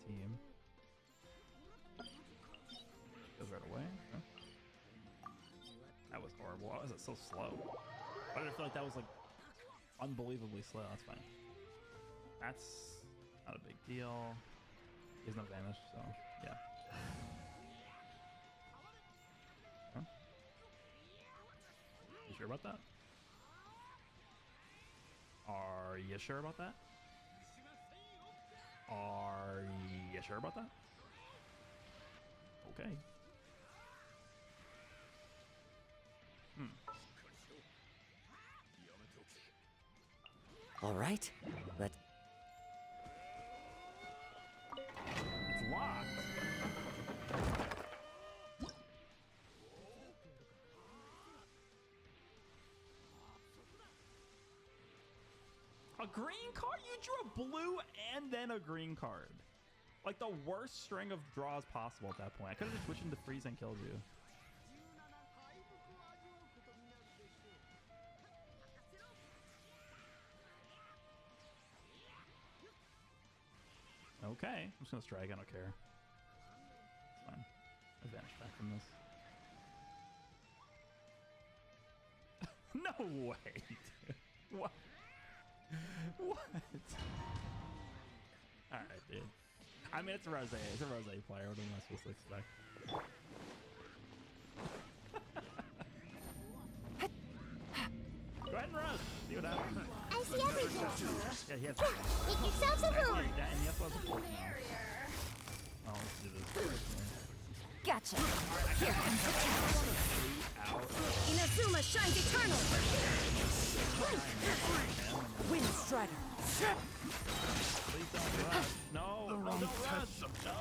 team. Goes right away. Huh? That was horrible. Why was it so slow? Why did I feel like that was like unbelievably slow? That's fine. That's not a big deal. He's not vanished, so yeah. Huh? You sure about that? Are you sure about that? Are you sure about that? Okay. All right, but it's locked. A green card? You drew a blue and then a green card. Like the worst string of draws possible at that point. I could have just switched into freeze and killed you. Okay, I'm just gonna strike. I don't care. It's fine. I vanish back from this. No way, dude. What? What? Alright, dude. I mean, it's a Rosé. It's a Rosé player. What am I supposed to expect? Go ahead and rush. See what happens. I see everything. Yeah, he has. Make yourselves a room. And he has lots of points now. Oh, let's do this. Gotcha. Here comes the Out. Inazuma shines eternal. Wind Strider. Please don't rush. No, don't rush. No.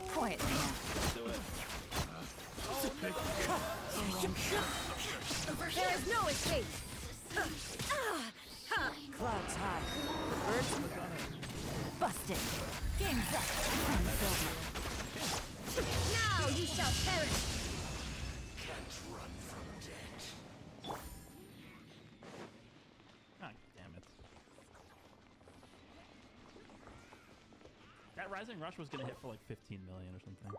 Quietly. Do it. There is no escape. Clouds high. Birds busted. Game's up. Time's over. Now you shall perish. Can't run from death. God damn it. That Rising Rush was gonna hit for like 15 million or something.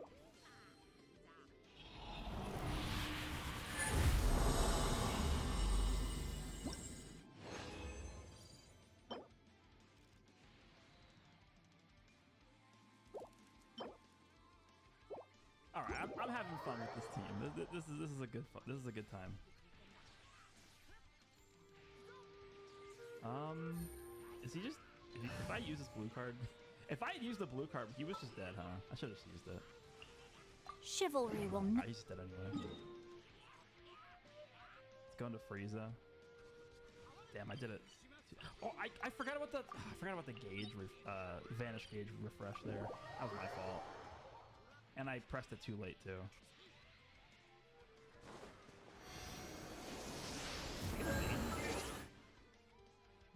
All right, I'm having fun with this team. This is a good fun. This is a good time. Is he just? If I use this blue card, if I had used the blue card, he was just dead, huh? I should have just used it. Chivalry will Nah, he's just dead anyway. Let's go into Frieza. Damn, I did it. Oh, I forgot about the gauge, vanish gauge refresh there. That was my fault. And And I pressed it too late, too.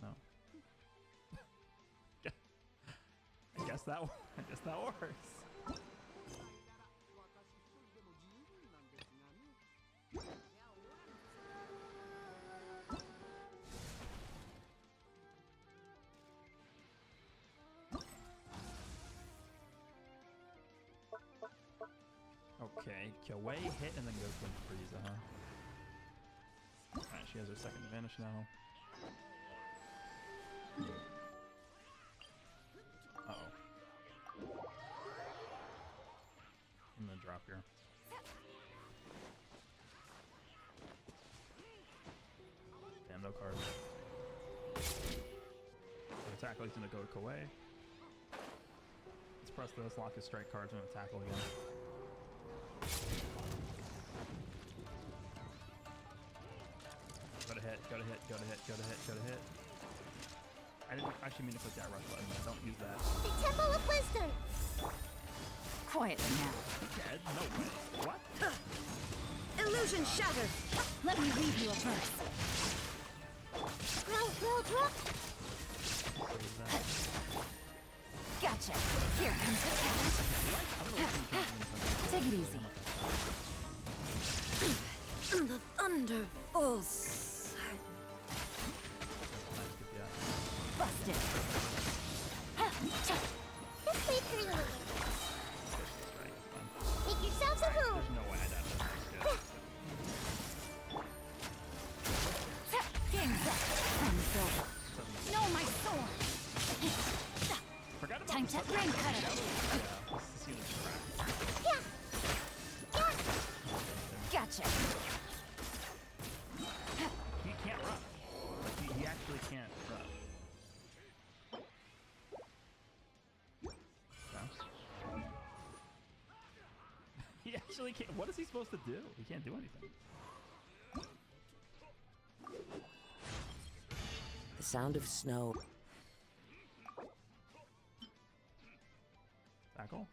No. I guess that works. Okay, 괨 hit and then goes to Frieza, huh? Alright, she has her second advantage now. Uh-oh. I'm gonna drop here. Damn, no cards. Tackle, he's gonna go to 괨. Let's press this, lock his strike cards, and tackle again. Go to hit, go to hit, go to hit, go to hit, go to hit. I didn't actually mean to click that rush button. Don't use that. The Temple of Wisdom! Quietly now. Dead? No way. What? Illusion shattered! Let me read you a verse. Gotcha. Here comes the catch. Take it easy. The Thunderbolts. Busted. Just wait for you. Make yourselves a home. There's no way I died. Game's up. Time's over. No, my sword. Forgot about time to rain cutter. Yeah. Gotcha. He can't run. Like, he actually can't run. Okay. He actually can't. What is he supposed to do? He can't do anything. The sound of snow. Tackle.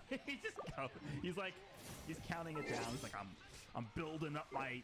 He just goes. He's like, he's counting it down. He's like, I'm building up my